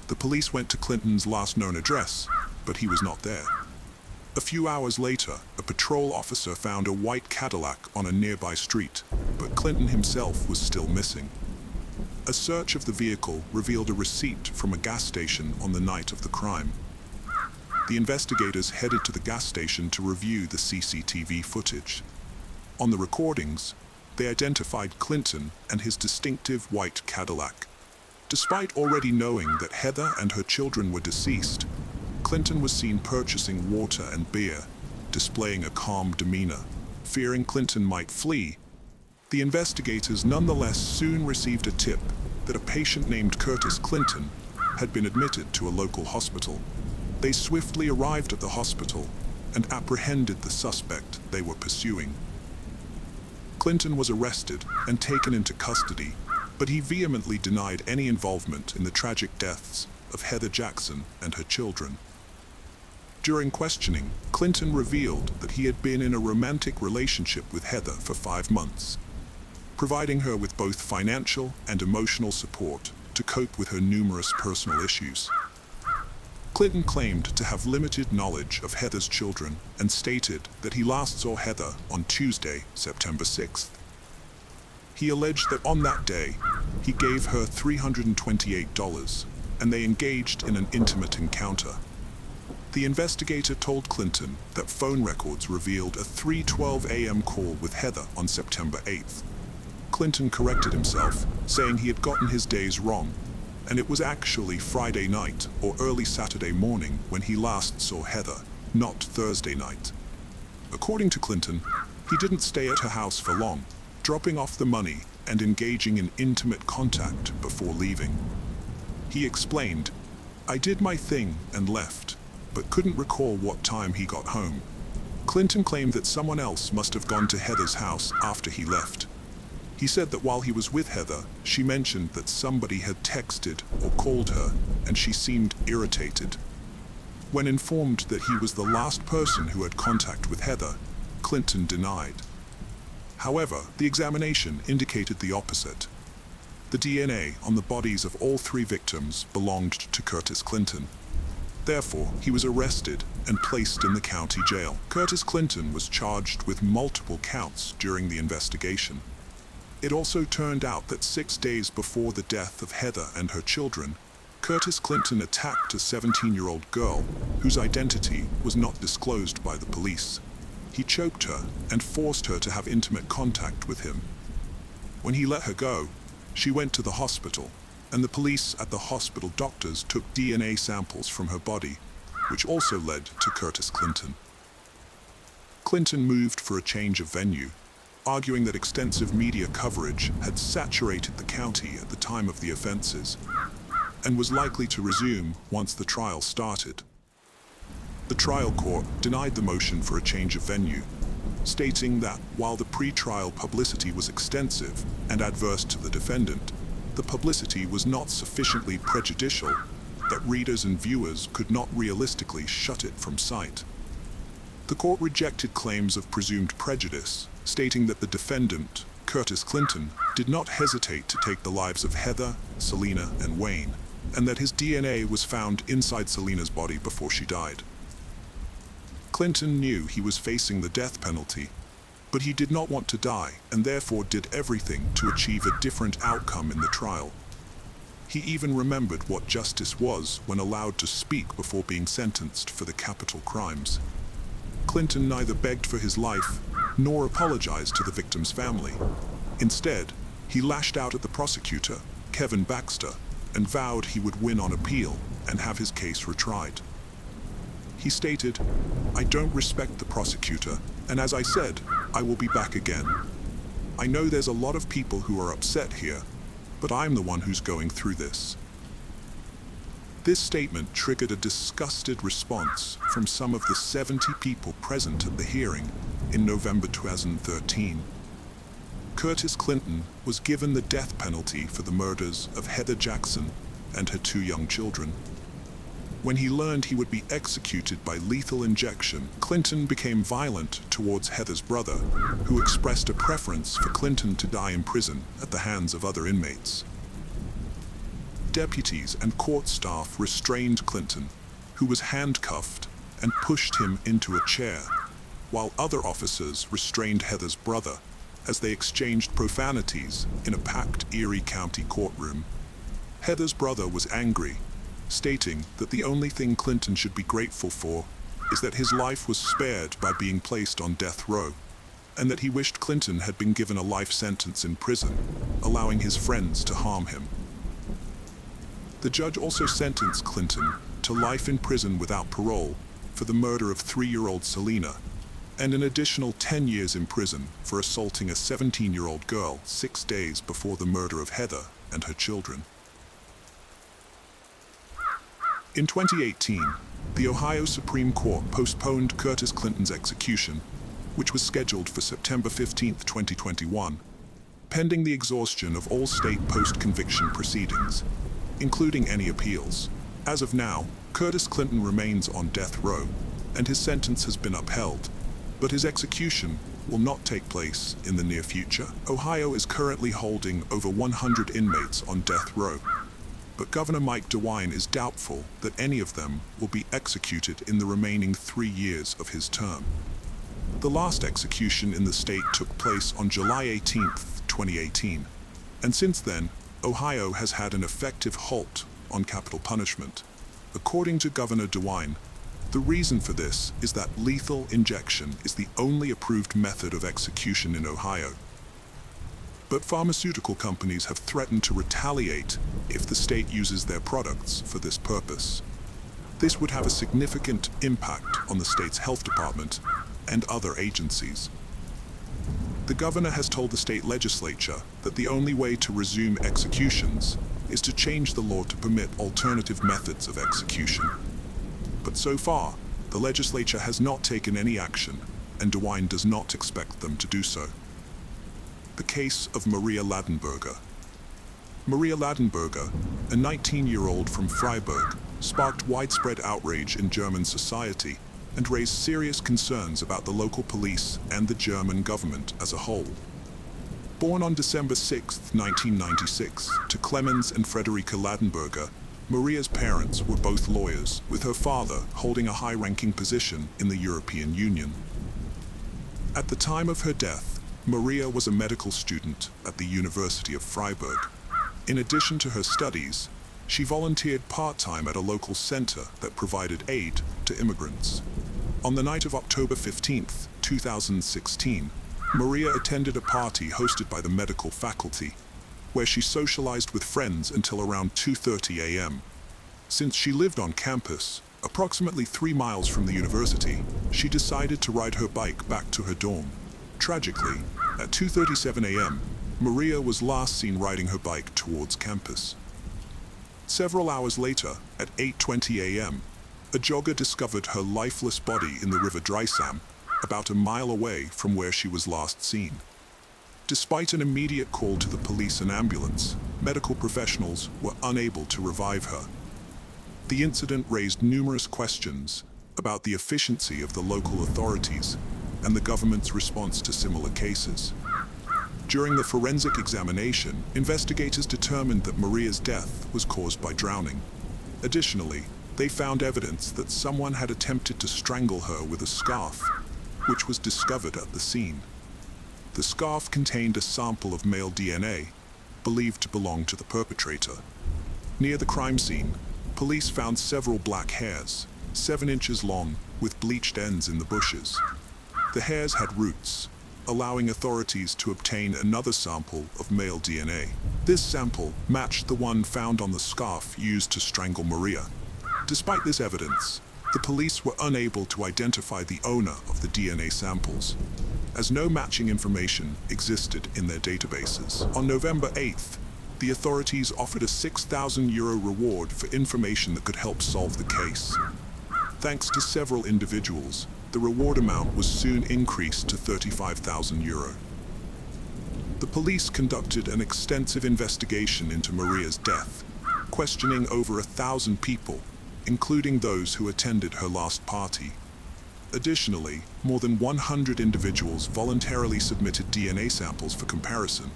The police went to Clinton's last known address, but he was not there. A few hours later, a patrol officer found a white Cadillac on a nearby street, but Clinton himself was still missing. A search of the vehicle revealed a receipt from a gas station on the night of the crime. The investigators headed to the gas station to review the CCTV footage. On the recordings, they identified Clinton and his distinctive white Cadillac. Despite already knowing that Heather and her children were deceased, Clinton was seen purchasing water and beer, displaying a calm demeanor. Fearing Clinton might flee, the investigators nonetheless soon received a tip that a patient named Curtis Clinton had been admitted to a local hospital. They swiftly arrived at the hospital and apprehended the suspect they were pursuing. Clinton was arrested and taken into custody, but he vehemently denied any involvement in the tragic deaths of Heather Jackson and her children. During questioning, Clinton revealed that he had been in a romantic relationship with Heather for 5 months, providing her with both financial and emotional support to cope with her numerous personal issues. Clinton claimed to have limited knowledge of Heather's children and stated that he last saw Heather on Tuesday, September 6th. He alleged that on that day, he gave her $328 and they engaged in an intimate encounter. The investigator told Clinton that phone records revealed a 3:12 a.m. call with Heather on September 8th. Clinton corrected himself, saying he had gotten his days wrong, and it was actually Friday night or early Saturday morning when he last saw Heather, not Thursday night. According to Clinton, he didn't stay at her house for long, dropping off the money and engaging in intimate contact before leaving. He explained, "I did my thing and left, but couldn't recall what time he got home." Clinton claimed that someone else must have gone to Heather's house after he left. He said that while he was with Heather, she mentioned that somebody had texted or called her, and she seemed irritated. When informed that he was the last person who had contact with Heather, Clinton denied. However, the examination indicated the opposite. The DNA on the bodies of all 3 victims belonged to Curtis Clinton. Therefore, he was arrested and placed in the county jail. Curtis Clinton was charged with multiple counts during the investigation. It also turned out that 6 days before the death of Heather and her children, Curtis Clinton attacked a 17-year-old girl whose identity was not disclosed by the police. He choked her and forced her to have intimate contact with him. When he let her go, she went to the hospital, and the police at the hospital doctors took DNA samples from her body, which also led to Curtis Clinton. Clinton moved for a change of venue, arguing that extensive media coverage had saturated the county at the time of the offenses and was likely to resume once the trial started. The trial court denied the motion for a change of venue, stating that while the pre-trial publicity was extensive and adverse to the defendant, the publicity was not sufficiently prejudicial that readers and viewers could not realistically shut it from sight. The court rejected claims of presumed prejudice, stating that the defendant, Curtis Clinton, did not hesitate to take the lives of Heather, Selena, and Wayne, and that his DNA was found inside Selena's body before she died. Clinton knew he was facing the death penalty, but he did not want to die and therefore did everything to achieve a different outcome in the trial. He even remembered what justice was when allowed to speak before being sentenced for the capital crimes. Clinton neither begged for his life nor apologized to the victim's family. Instead, he lashed out at the prosecutor, Kevin Baxter, and vowed he would win on appeal and have his case retried. He stated, "I don't respect the prosecutor, and as I said, I will be back again. I know there's a lot of people who are upset here, but I'm the one who's going through this." This statement triggered a disgusted response from some of the 70 people present at the hearing in November 2013. Curtis Clinton was given the death penalty for the murders of Heather Jackson and her 2 young children. When he learned he would be executed by lethal injection, Clinton became violent towards Heather's brother, who expressed a preference for Clinton to die in prison at the hands of other inmates. Deputies and court staff restrained Clinton, who was handcuffed, and pushed him into a chair, while other officers restrained Heather's brother as they exchanged profanities in a packed Erie County courtroom. Heather's brother was angry, stating that the only thing Clinton should be grateful for is that his life was spared by being placed on death row, and that he wished Clinton had been given a life sentence in prison, allowing his friends to harm him. The judge also sentenced Clinton to life in prison without parole for the murder of 3-year-old Selena, and an additional 10 years in prison for assaulting a 17-year-old girl 6 days before the murder of Heather and her children. In 2018, the Ohio Supreme Court postponed Curtis Clinton's execution, which was scheduled for September 15, 2021, pending the exhaustion of all state post-conviction proceedings, including any appeals. As of now, Curtis Clinton remains on death row, and his sentence has been upheld, but his execution will not take place in the near future. Ohio is currently holding over 100 inmates on death row, but Governor Mike DeWine is doubtful that any of them will be executed in the remaining 3 years of his term. The last execution in the state took place on July 18, 2018, and since then, Ohio has had an effective halt on capital punishment. According to Governor DeWine, the reason for this is that lethal injection is the only approved method of execution in Ohio. But pharmaceutical companies have threatened to retaliate if the state uses their products for this purpose. This would have a significant impact on the state's health department and other agencies. The governor has told the state legislature that the only way to resume executions is to change the law to permit alternative methods of execution. But so far, the legislature has not taken any action, and DeWine does not expect them to do so. The case of Maria Ladenburger. Maria Ladenburger, a 19-year-old from Freiburg, sparked widespread outrage in German society and raised serious concerns about the local police and the German government as a whole. Born on December 6, 1996, to Clemens and Frederica Ladenburger, Maria's parents were both lawyers, with her father holding a high-ranking position in the European Union. At the time of her death, Maria was a medical student at the University of Freiburg. In addition to her studies, she volunteered part-time at a local center that provided aid to immigrants. On the night of October 15, 2016, Maria attended a party hosted by the medical faculty, where she socialized with friends until around 2:30 a.m. Since she lived on campus, Approximately 3 miles from the university, she decided to ride her bike back to her dorm. Tragically, at 2:37 a.m., Maria was last seen riding her bike towards campus. Several hours later, at 8:20 a.m., a jogger discovered her lifeless body in the river Dreisam, about a mile away from where she was last seen. Despite an immediate call to the police and ambulance, medical professionals were unable to revive her. The incident raised numerous questions about the efficiency of the local authorities and the government's response to similar cases. During the forensic examination, investigators determined that Maria's death was caused by drowning. Additionally, they found evidence that someone had attempted to strangle her with a scarf, which was discovered at the scene. The scarf contained a sample of male DNA, believed to belong to the perpetrator. Near the crime scene, police found several black hairs, 7 inches long, with bleached ends in the bushes. The hairs had roots, allowing authorities to obtain another sample of male DNA. This sample matched the one found on the scarf used to strangle Maria. Despite this evidence, the police were unable to identify the owner of the DNA samples, as no matching information existed in their databases. On November 8th, the authorities offered a €6,000 reward for information that could help solve the case. Thanks to several individuals, the reward amount was soon increased to €35,000. The police conducted an extensive investigation into Maria's death, questioning over 1,000 people, including those who attended her last party. Additionally, more than 100 individuals voluntarily submitted DNA samples for comparison.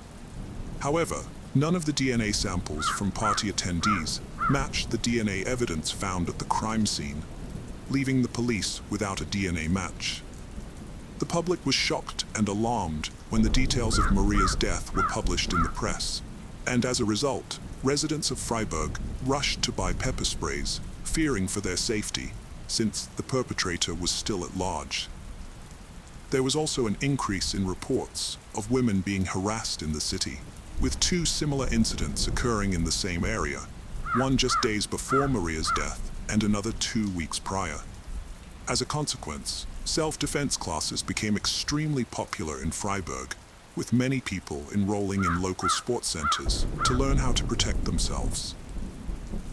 However, none of the DNA samples from party attendees matched the DNA evidence found at the crime scene, leaving the police without a DNA match. The public was shocked and alarmed when the details of Maria's death were published in the press, and as a result, residents of Freiburg rushed to buy pepper sprays, fearing for their safety, since the perpetrator was still at large. There was also an increase in reports of women being harassed in the city, with 2 similar incidents occurring in the same area, one just days before Maria's death and another 2 weeks prior. As a consequence, self-defense classes became extremely popular in Freiburg, with many people enrolling in local sports centers to learn how to protect themselves.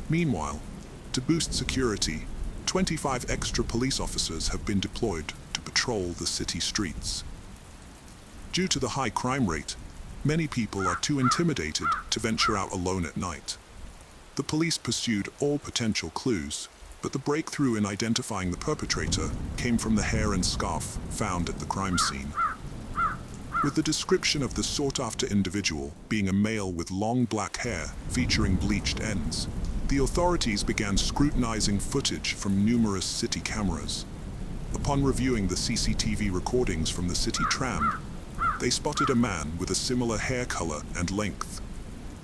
Meanwhile, to boost security, 25 extra police officers have been deployed to patrol the city streets. Due to the high crime rate, many people are too intimidated to venture out alone at night. The police pursued all potential clues, but the breakthrough in identifying the perpetrator came from the hair and scarf found at the crime scene. With the description of the sought-after individual being a male with long black hair featuring bleached ends, the authorities began scrutinizing footage from numerous city cameras. Upon reviewing the CCTV recordings from the city tram, they spotted a man with a similar hair color and length.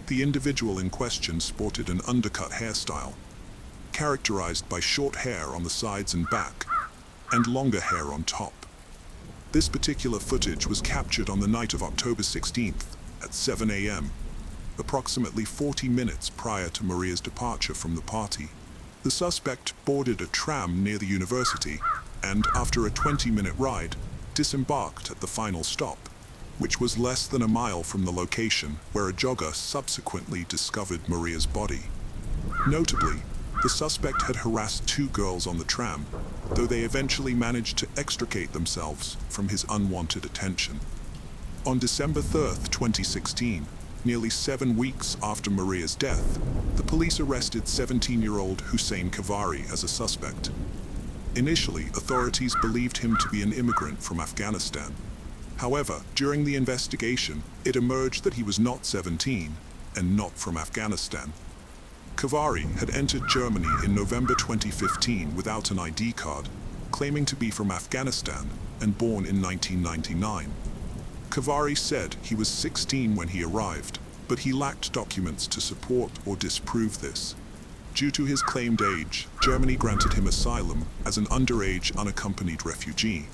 The individual in question sported an undercut hairstyle, characterized by short hair on the sides and back, and longer hair on top. This particular footage was captured on the night of October 16th at 7 a.m., approximately 40 minutes prior to Maria's departure from the party. The suspect boarded a tram near the university and, after a 20-minute ride, disembarked at the final stop, which was less than a mile from the location where a jogger subsequently discovered Maria's body. Notably, the suspect had harassed 2 girls on the tram, though they eventually managed to extricate themselves from his unwanted attention. On December 3rd, 2016, nearly 7 weeks after Maria's death, the police arrested 17-year-old Hussein Kavari as a suspect. Initially, authorities believed him to be an immigrant from Afghanistan. However, during the investigation, it emerged that he was not 17 and not from Afghanistan. Kavari had entered Germany in November 2015 without an ID card, claiming to be from Afghanistan and born in 1999. Kavari said he was 16 when he arrived, but he lacked documents to support or disprove this. Due to his claimed age, Germany granted him asylum as an underage unaccompanied refugee.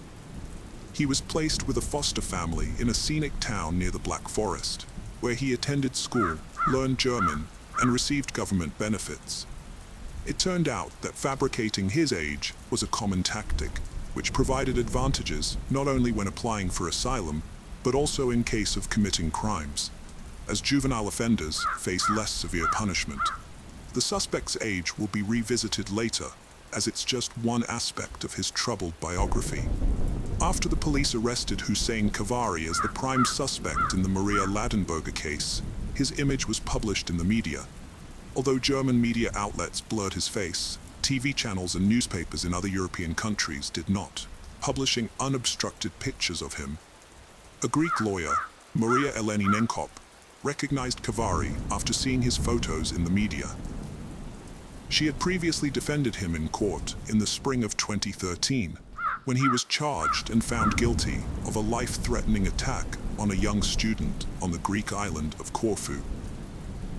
He was placed with a foster family in a scenic town near the Black Forest, where he attended school, learned German, and received government benefits. It turned out that fabricating his age was a common tactic, which provided advantages not only when applying for asylum, but also in case of committing crimes, as juvenile offenders face less severe punishment. The suspect's age will be revisited later, as it's just one aspect of his troubled biography. After the police arrested Hussein Kavari as the prime suspect in the Maria Ladenburger case, his image was published in the media. Although German media outlets blurred his face, TV channels and newspapers in other European countries did not, publishing unobstructed pictures of him. A Greek lawyer, Maria Eleni Nenkop, recognized Kavari after seeing his photos in the media. She had previously defended him in court in the spring of 2013, when he was charged and found guilty of a life-threatening attack on a young student on the Greek island of Corfu.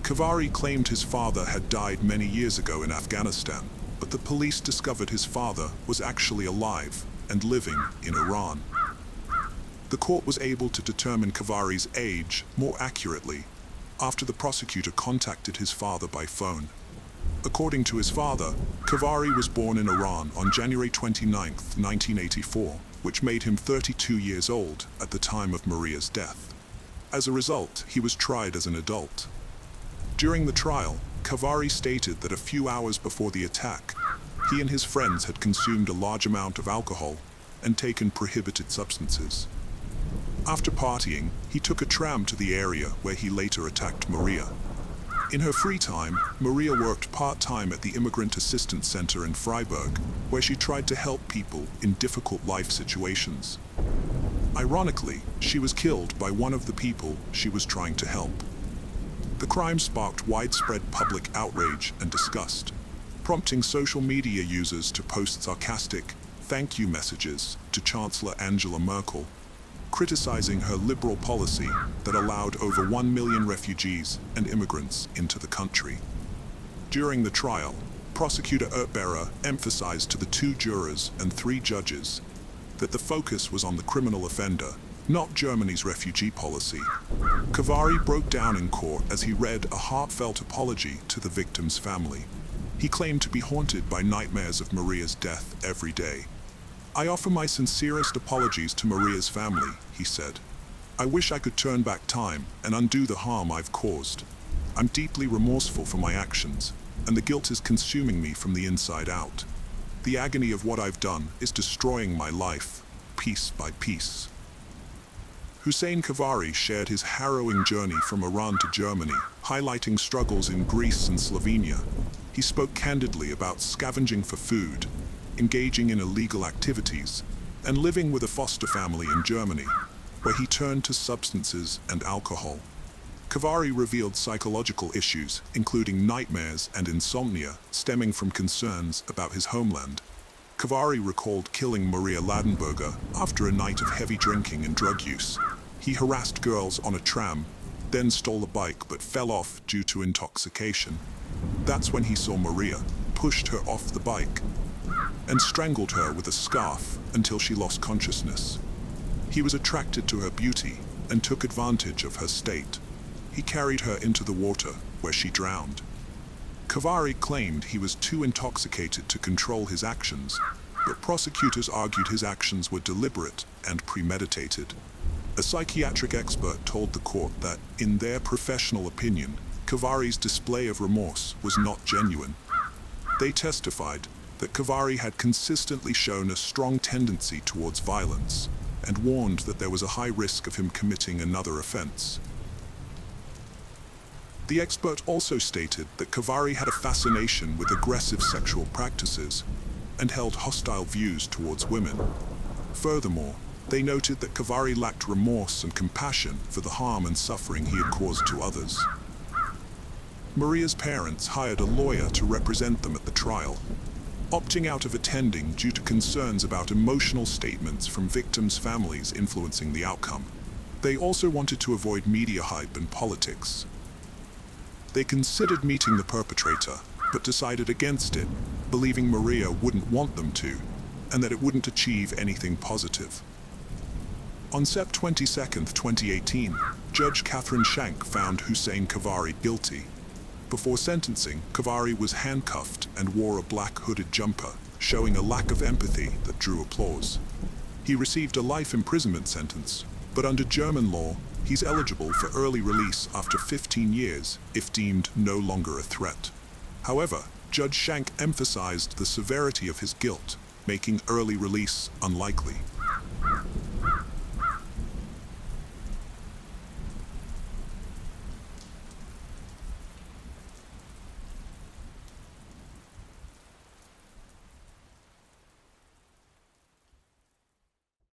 Kavari claimed his father had died many years ago in Afghanistan, but the police discovered his father was actually alive and living in Iran. The court was able to determine Kavari's age more accurately after the prosecutor contacted his father by phone. According to his father, Kavari was born in Iran on January 29, 1984, which made him 32 years old at the time of Maria's death. As a result, he was tried as an adult. During the trial, Kavari stated that a few hours before the attack, he and his friends had consumed a large amount of alcohol and taken prohibited substances. After partying, he took a tram to the area where he later attacked Maria. In her free time, Maria worked part-time at the Immigrant Assistance Center in Freiburg, where she tried to help people in difficult life situations. Ironically, she was killed by one of the people she was trying to help. The crime sparked widespread public outrage and disgust, prompting social media users to post sarcastic thank you messages to Chancellor Angela Merkel, criticizing her liberal policy that allowed over 1 million refugees and immigrants into the country. During the trial, prosecutor Ertberer emphasized to the 2 jurors and 3 judges that the focus was on the criminal offender, not Germany's refugee policy. Kavari broke down in court as he read a heartfelt apology to the victim's family. He claimed to be haunted by nightmares of Maria's death every day. "I offer my sincerest apologies to Maria's family," he said. "I wish I could turn back time and undo the harm I've caused. I'm deeply remorseful for my actions, and the guilt is consuming me from the inside out. The agony of what I've done is destroying my life, piece by piece." Hussein Kavari shared his harrowing journey from Iran to Germany, highlighting struggles in Greece and Slovenia. He spoke candidly about scavenging for food, engaging in illegal activities, and living with a foster family in Germany, where he turned to substances and alcohol. Kavari revealed psychological issues, including nightmares and insomnia, stemming from concerns about his homeland. Kavari recalled killing Maria Ladenburger after a night of heavy drinking and drug use. He harassed girls on a tram, then stole a bike but fell off due to intoxication. That's when he saw Maria, pushed her off the bike, and strangled her with a scarf until she lost consciousness. He was attracted to her beauty and took advantage of her state. He carried her into the water, where she drowned. Kavari claimed he was too intoxicated to control his actions, but prosecutors argued his actions were deliberate and premeditated. A psychiatric expert told the court that, in their professional opinion, Kavari's display of remorse was not genuine. They testified that Kavari had consistently shown a strong tendency towards violence and warned that there was a high risk of him committing another offense. The expert also stated that Kavari had a fascination with aggressive sexual practices and held hostile views towards women. Furthermore, they noted that Kavari lacked remorse and compassion for the harm and suffering he had caused to others. Maria's parents hired a lawyer to represent them at the trial, opting out of attending due to concerns about emotional statements from victims' families influencing the outcome. They also wanted to avoid media hype and politics. They considered meeting the perpetrator, but decided against it, believing Maria wouldn't want them to, and that it wouldn't achieve anything positive. On Sept 22, 2018, Judge Catherine Schank found Hussein Kavari guilty. Before sentencing, Kavari was handcuffed and wore a black hooded jumper, showing a lack of empathy that drew applause. He received a life imprisonment sentence, but under German law, he's eligible for early release after 15 years if deemed no longer a threat. However, Judge Shank emphasized the severity of his guilt, making early release unlikely.